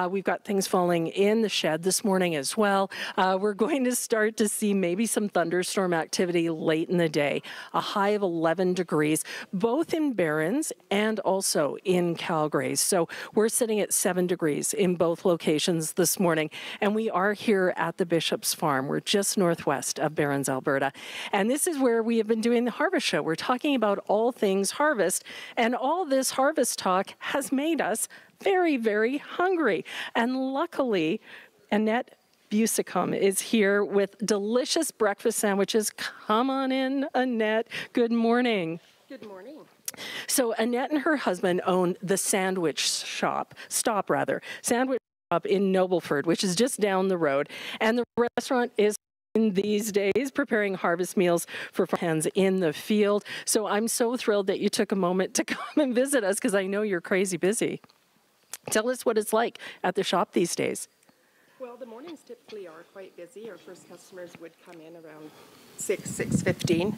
We've got things falling in the shed this morning as well. We're going to start to see maybe some thunderstorm activity late in the day. A high of 11 degrees, both in Barrens and also in Calgary. So we're sitting at 7 degrees in both locations this morning. And we are here at the Bishop's Farm. We're just northwest of Barrens, Alberta. And this is where we have been doing the Harvest Show. We're talking about all things harvest. And all this harvest talk has made us very, very hungry. And luckily, Annette Busicum is here with delicious breakfast sandwiches. Come on in, Annette. Good morning. Good morning. So Annette and her husband own the sandwich stop in Nobleford, which is just down the road. And the restaurant is in these days preparing harvest meals for hands in the field. So I'm so thrilled that you took a moment to come and visit us, because I know you're crazy busy. Tell us what it's like at the shop these days. Well, the mornings typically are quite busy. Our first customers would come in around 6:15.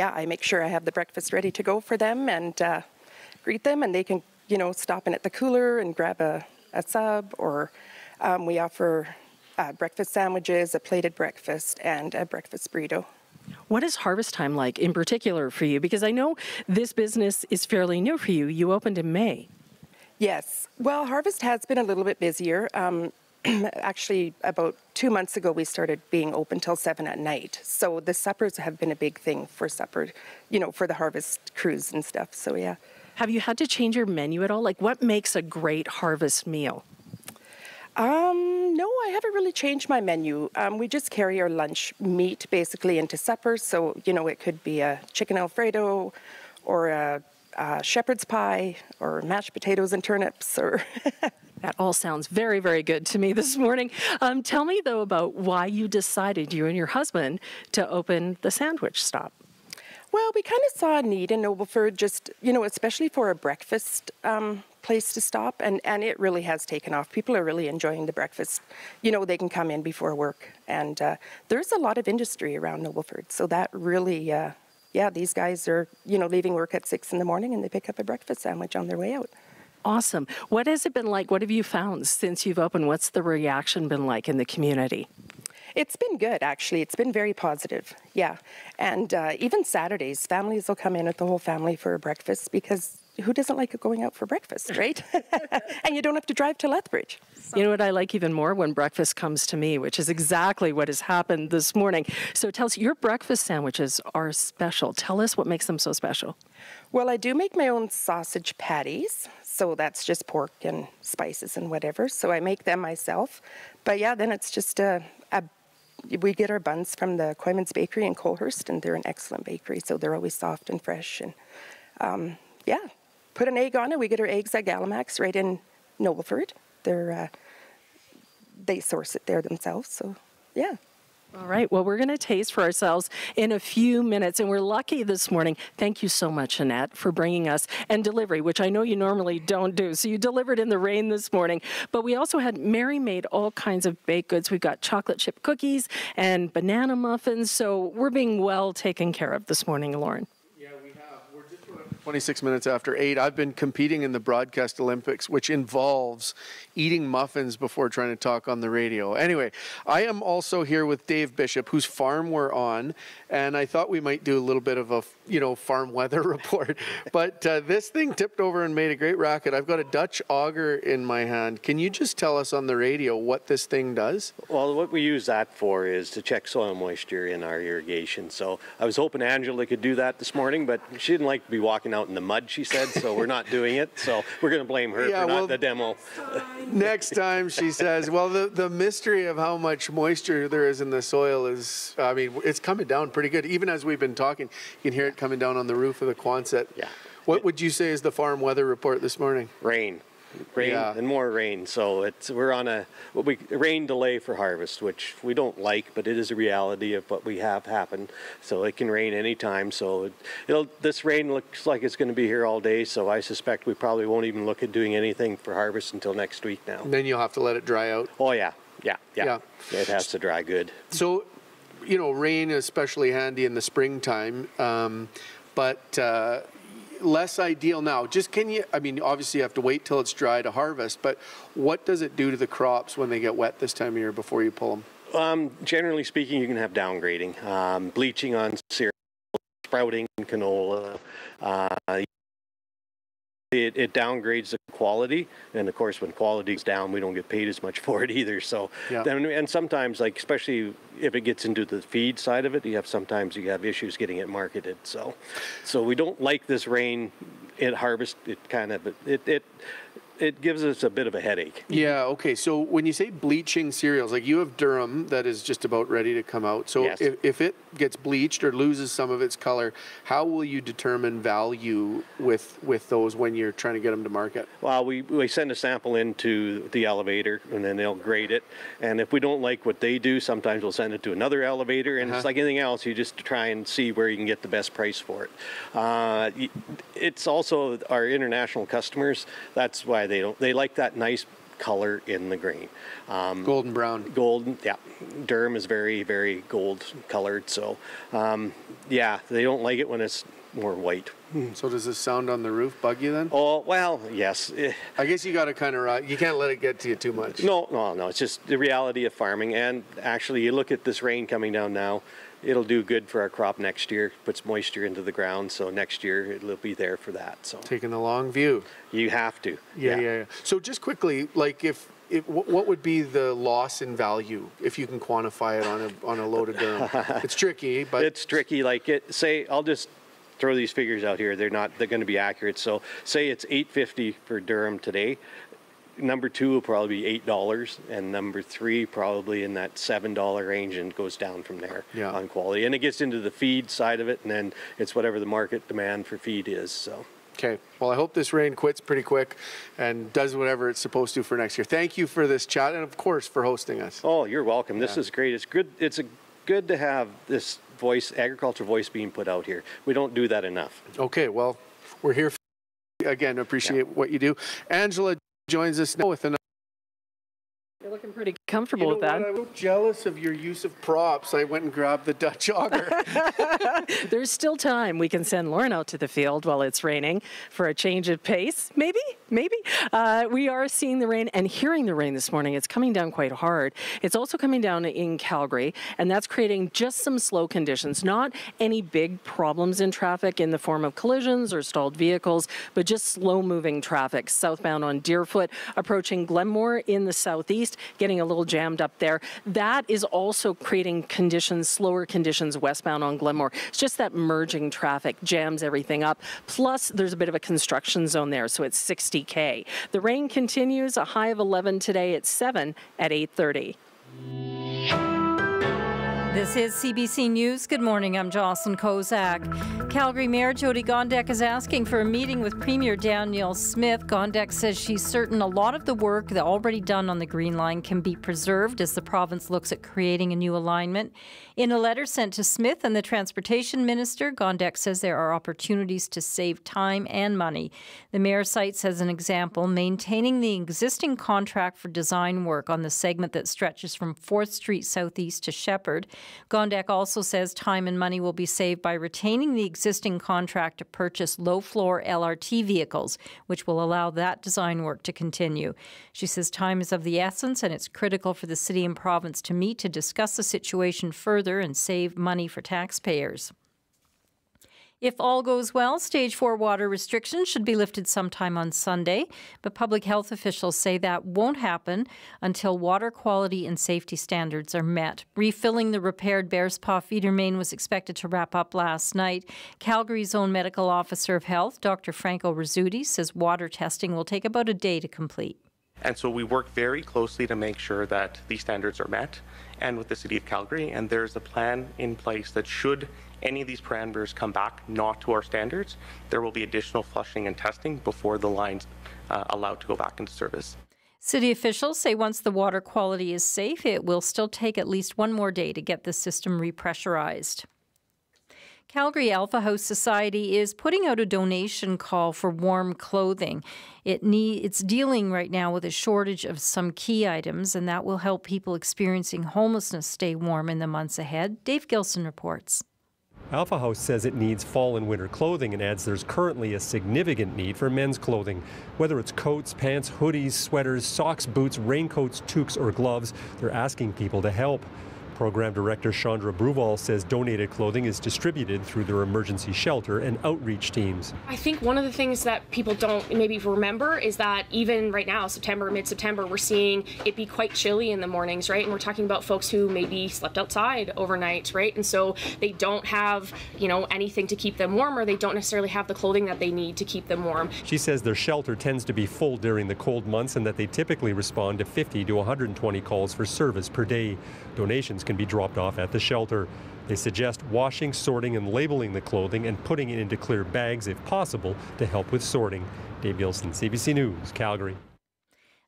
I make sure I have the breakfast ready to go for them and greet them, and they can, stop in at the cooler and grab a sub, or we offer breakfast sandwiches, a plated breakfast, and a breakfast burrito. What is harvest time like in particular for you? Because I know this business is fairly new for you. You opened in May. Yes. Well, harvest has been a little bit busier. Actually, about 2 months ago, we started being open till 7 at night. So the suppers have been a big thing for supper, for the harvest crews and stuff. So, yeah. Have you had to change your menu at all? Like, what makes a great harvest meal? No, I haven't really changed my menu. We just carry our lunch meat basically into supper. So, it could be a chicken Alfredo or a shepherd's pie or mashed potatoes and turnips or... That all sounds very, very good to me this morning. Tell me, though, about why you decided, you and your husband, to open the sandwich stop. Well, we kind of saw a need in Nobleford, just, especially for a breakfast place to stop, and it really has taken off. People are really enjoying the breakfast. They can come in before work, and there's a lot of industry around Nobleford, so that really, these guys are, leaving work at 6 in the morning, and they pick up a breakfast sandwich on their way out. Awesome. What has it been like? What have you found since you've opened? What's the reaction been like in the community? It's been good, actually. It's been very positive, yeah. And even Saturdays, families will come in with the whole family for breakfast, because who doesn't like going out for breakfast, right? And you don't have to drive to Lethbridge. You know what I like even more? When breakfast comes to me, which is exactly what has happened this morning. So tell us, your breakfast sandwiches are special. Tell us what makes them so special. Well, I do make my own sausage patties. So that's just pork and spices and whatever. So I make them myself. But yeah, then it's just we get our buns from the Coyman's Bakery in Colehurst, and they're an excellent bakery. So they're always soft and fresh. And put an egg on it. We get our eggs at Gallamax right in Nobleford. They source it there themselves. So yeah. All right. Well, we're going to taste for ourselves in a few minutes, and we're lucky this morning. Thank you so much, Annette, for bringing us and delivery, which I know you normally don't do. So you delivered in the rain this morning. But we also had Mary made all kinds of baked goods. We've got chocolate chip cookies and banana muffins. So we're being well taken care of this morning, Lauren. 26 minutes after 8. I've been competing in the Broadcast Olympics, which involves eating muffins before trying to talk on the radio. Anyway, I am also here with Dave Bishop, whose farm we're on, and I thought we might do a little bit of a, farm weather report. But this thing tipped over and made a great racket. I've got a Dutch auger in my hand. Can you just tell us on the radio what this thing does? Well, what we use that for is to check soil moisture in our irrigation. So I was hoping Angela could do that this morning, but she didn't like to be walking out in the mud, she said, so we're not doing it. So we're going to blame her for not the demo. Next time, she says, well, the mystery of how much moisture there is in the soil is, it's coming down pretty good. Even as we've been talking, you can hear it coming down on the roof of the Quonset. Yeah. What would you say is the farm weather report this morning? Rain and more rain. So we're on a rain delay for harvest, which we don't like, but it is a reality of what we have happened. So it can rain anytime. So this rain looks like it's going to be here all day. So I suspect we probably won't even look at doing anything for harvest until next week now. And then you'll have to let it dry out. Oh yeah. It has to dry good. So, rain is especially handy in the springtime, but less ideal now. Obviously you have to wait till it's dry to harvest, but what does it do to the crops when they get wet this time of year before you pull them? Generally speaking, you can have downgrading, bleaching on cereal, sprouting canola. It downgrades the quality, and of course when quality is down, we don't get paid as much for it either. So and sometimes, especially if it gets into the feed side of it, sometimes you have issues getting it marketed. So we don't like this rain at harvest. It gives us a bit of a headache. Yeah, okay. So when you say bleaching cereals, you have durum that is just about ready to come out. So yes. if it gets bleached or loses some of its color, how will you determine value with those when you're trying to get them to market? Well, we send a sample into the elevator, and then they'll grade it. And if we don't like what they do, sometimes we'll send it to another elevator. And it's like anything else, you just try and see where you can get the best price for it. It's also our international customers. That's why they like that nice color in the grain. Golden brown. Golden, yeah. Durum is very, very gold colored. So, yeah, they don't like it when it's more white. So does this sound on the roof bug you then? Oh, well, yes. I guess you got to kind of, you can't let it get to you too much. No. It's just the reality of farming. And actually, you look at this rain coming down now, it'll do good for our crop next year, puts moisture into the ground, so next year it'll be there for that. So taking the long view. You have to. Yeah. So just quickly, like what would be the loss in value if you can quantify it on a load of durum? It's tricky, but it's tricky. I'll just throw these figures out here. They're going to be accurate. So say it's $8.50 for durum today. Number 2 will probably be $8, and number 3 probably in that $7 range, and goes down from there on quality. And it gets into the feed side of it, and then it's whatever the market demand for feed is. So. Okay. Well, I hope this rain quits pretty quick and does whatever it's supposed to for next year. Thank you for this chat, and of course for hosting us. Oh, you're welcome. This is great. It's good. It's good to have this agriculture voice being put out here. We don't do that enough. Okay. Well, we're here again. Appreciate what you do. Angela joins us now with another. You're looking pretty comfortable with that. I'm so jealous of your use of props. I went and grabbed the Dutch auger. There's still time. We can send Lauren out to the field while it's raining for a change of pace. Maybe. We are seeing the rain and hearing the rain this morning. It's coming down quite hard. It's also coming down in Calgary, and that's creating just some slow conditions. Not any big problems in traffic in the form of collisions or stalled vehicles, but just slow-moving traffic. Southbound on Deerfoot, approaching Glenmore in the southeast, getting a little jammed up there. That is also creating slower conditions westbound on Glenmore. It's just that merging traffic jams everything up. Plus, there's a bit of a construction zone there, so it's 60K. The rain continues, a high of 11 today. It's 7 at 8:30. This is CBC News. Good morning. I'm Jocelyn Kozak. Calgary Mayor Jyoti Gondek is asking for a meeting with Premier Danielle Smith. Gondek says she's certain a lot of the work that already done on the Green Line can be preserved as the province looks at creating a new alignment. In a letter sent to Smith and the Transportation Minister, Gondek says there are opportunities to save time and money. The mayor cites as an example maintaining the existing contract for design work on the segment that stretches from 4th Street Southeast to Shepherd. Gondek also says time and money will be saved by retaining the existing contract to purchase low-floor LRT vehicles, which will allow that design work to continue. She says time is of the essence, and it's critical for the city and province to meet to discuss the situation further and save money for taxpayers. If all goes well, Stage 4 water restrictions should be lifted sometime on Sunday, but public health officials say that won't happen until water quality and safety standards are met. Refilling the repaired Bears Paw feeder main was expected to wrap up last night. Calgary's own medical officer of health, Dr. Franco Rizzuti, says water testing will take about a day to complete. And so we work very closely to make sure that these standards are met, and with the City of Calgary, and there's a plan in place that should any of these parameters come back not to our standards, there will be additional flushing and testing before the line's allowed to go back into service. City officials say once the water quality is safe, it will still take at least one more day to get the system repressurized. Calgary Alpha House Society is putting out a donation call for warm clothing. It's dealing right now with a shortage of some key items, and that will help people experiencing homelessness stay warm in the months ahead. Dave Gilson reports. Alpha House says it needs fall and winter clothing and adds there's currently a significant need for men's clothing. Whether it's coats, pants, hoodies, sweaters, socks, boots, raincoats, toques, or gloves, they're asking people to help. Program Director Chandra Bruval says donated clothing is distributed through their emergency shelter and outreach teams. I think one of the things that people don't maybe remember is that even right now, mid-September, we're seeing it be quite chilly in the mornings, right? And we're talking about folks who maybe slept outside overnight, right? And so they don't have, anything to keep them warm, or they don't necessarily have the clothing that they need to keep them warm. She says their shelter tends to be full during the cold months and that they typically respond to 50 to 120 calls for service per day. Donations can be dropped off at the shelter. They suggest washing, sorting, and labeling the clothing and putting it into clear bags if possible to help with sorting. Dave Gilson, CBC News, Calgary.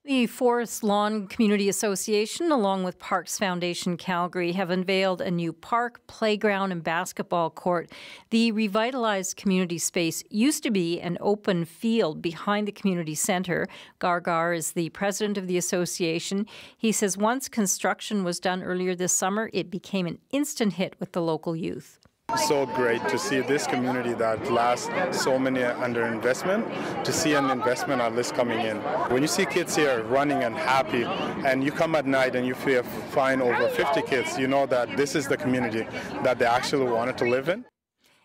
The Forest Lawn Community Association, along with Parks Foundation Calgary, have unveiled a new park, playground, and basketball court. The revitalized community space used to be an open field behind the community centre. Gargar is the president of the association. He says once construction was done earlier this summer, it became an instant hit with the local youth. So great to see this community that lasts so many underinvestment, to see an investment at least coming in. When you see kids here running and happy, and you come at night and you find over 50 kids, you know that this is the community that they actually wanted to live in.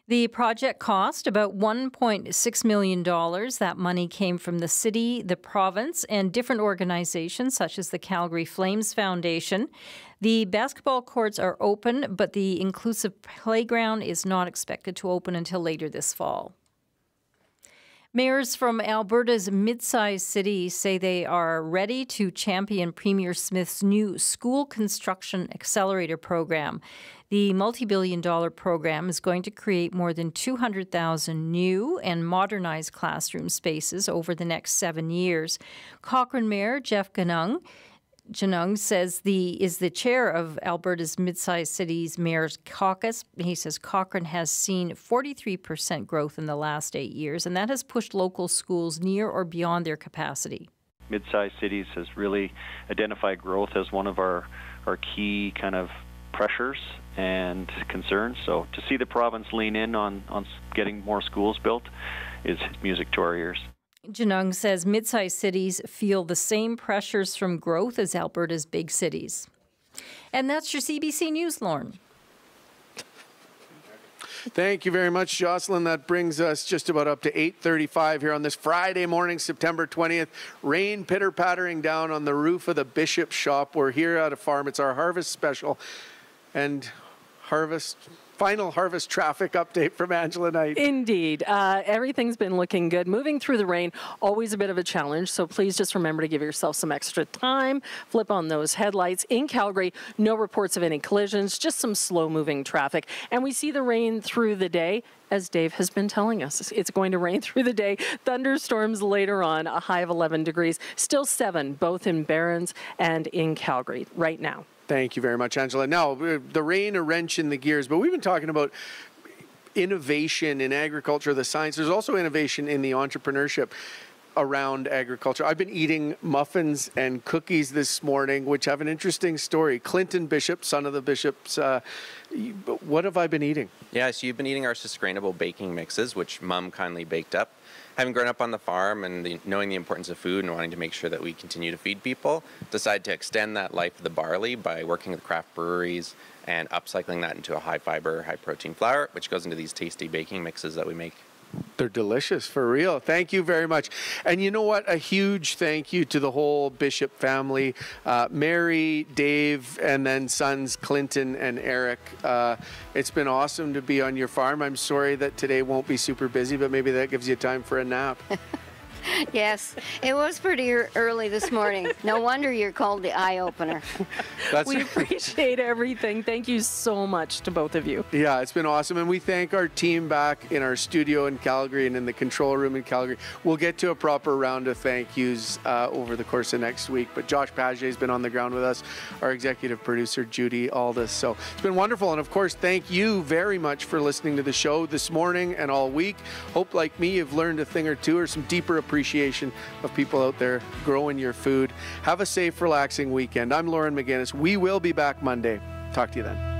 The project cost about $1.6 million. That money came from the city, the province, and different organizations such as the Calgary Flames Foundation. The basketball courts are open, but the inclusive playground is not expected to open until later this fall. Mayors from Alberta's mid-sized cities say they are ready to champion Premier Smith's new School Construction Accelerator program. The multi-billion-dollar program is going to create more than 200,000 new and modernized classroom spaces over the next 7 years. Cochrane Mayor Jeff Ganung says is the chair of Alberta's Mid-Sized Cities Mayor's Caucus. He says Cochrane has seen 43% growth in the last 8 years, and that has pushed local schools near or beyond their capacity. Mid-sized cities has really identified growth as one of our key kind of pressures and concerns. So to see the province lean in on getting more schools built is music to our ears. Janung says mid-sized cities feel the same pressures from growth as Alberta's big cities. And that's your CBC News, Lauren. Thank you very much, Jocelyn. That brings us just about up to 8:35 here on this Friday morning, September 20th. Rain pitter-pattering down on the roof of the Bishop shop. We're here at a farm. It's our harvest special. And final harvest traffic update from Angela Knight. Indeed. Everything's been looking good. Moving through the rain, always a bit of a challenge, so please just remember to give yourself some extra time. Flip on those headlights. In Calgary, no reports of any collisions, just some slow-moving traffic. And we see the rain through the day. As Dave has been telling us, it's going to rain through the day. Thunderstorms later on, a high of 11 degrees. Still 7, both in Barrens and in Calgary right now. Thank you very much, Angela. Now, the rain, a wrench in the gears, but we've been talking about innovation in agriculture, the science. There's also innovation in the entrepreneurship around agriculture. I've been eating muffins and cookies this morning, which have an interesting story. Clinton Bishop, son of the Bishops, what have I been eating? Yeah, so you've been eating our sustainable baking mixes, which Mom kindly baked up. Having grown up on the farm and knowing the importance of food and wanting to make sure that we continue to feed people, decided to extend that life of the barley by working with craft breweries and upcycling that into a high-fiber, high-protein flour, which goes into these tasty baking mixes that we make. They're delicious, for real. Thank you very much. And you know what? A huge thank you to the whole Bishop family, Mary, Dave, and then sons Clinton and Eric. It's been awesome to be on your farm. I'm sorry that today won't be super busy, but maybe that gives you time for a nap. Yes, it was pretty early this morning. No wonder you're called the Eyeopener. We appreciate everything. Thank you so much to both of you. Yeah, it's been awesome. And we thank our team back in our studio in Calgary and in the control room in Calgary. We'll get to a proper round of thank yous over the course of next week. But Josh Paget has been on the ground with us, our executive producer, Judy Aldis. So it's been wonderful. And of course, thank you very much for listening to the show this morning and all week. Hope, like me, you've learned a thing or two or some deeper appreciation of people out there growing your food. Have a safe, relaxing weekend. I'm Lauren McGinnis. We will be back Monday. Talk to you then.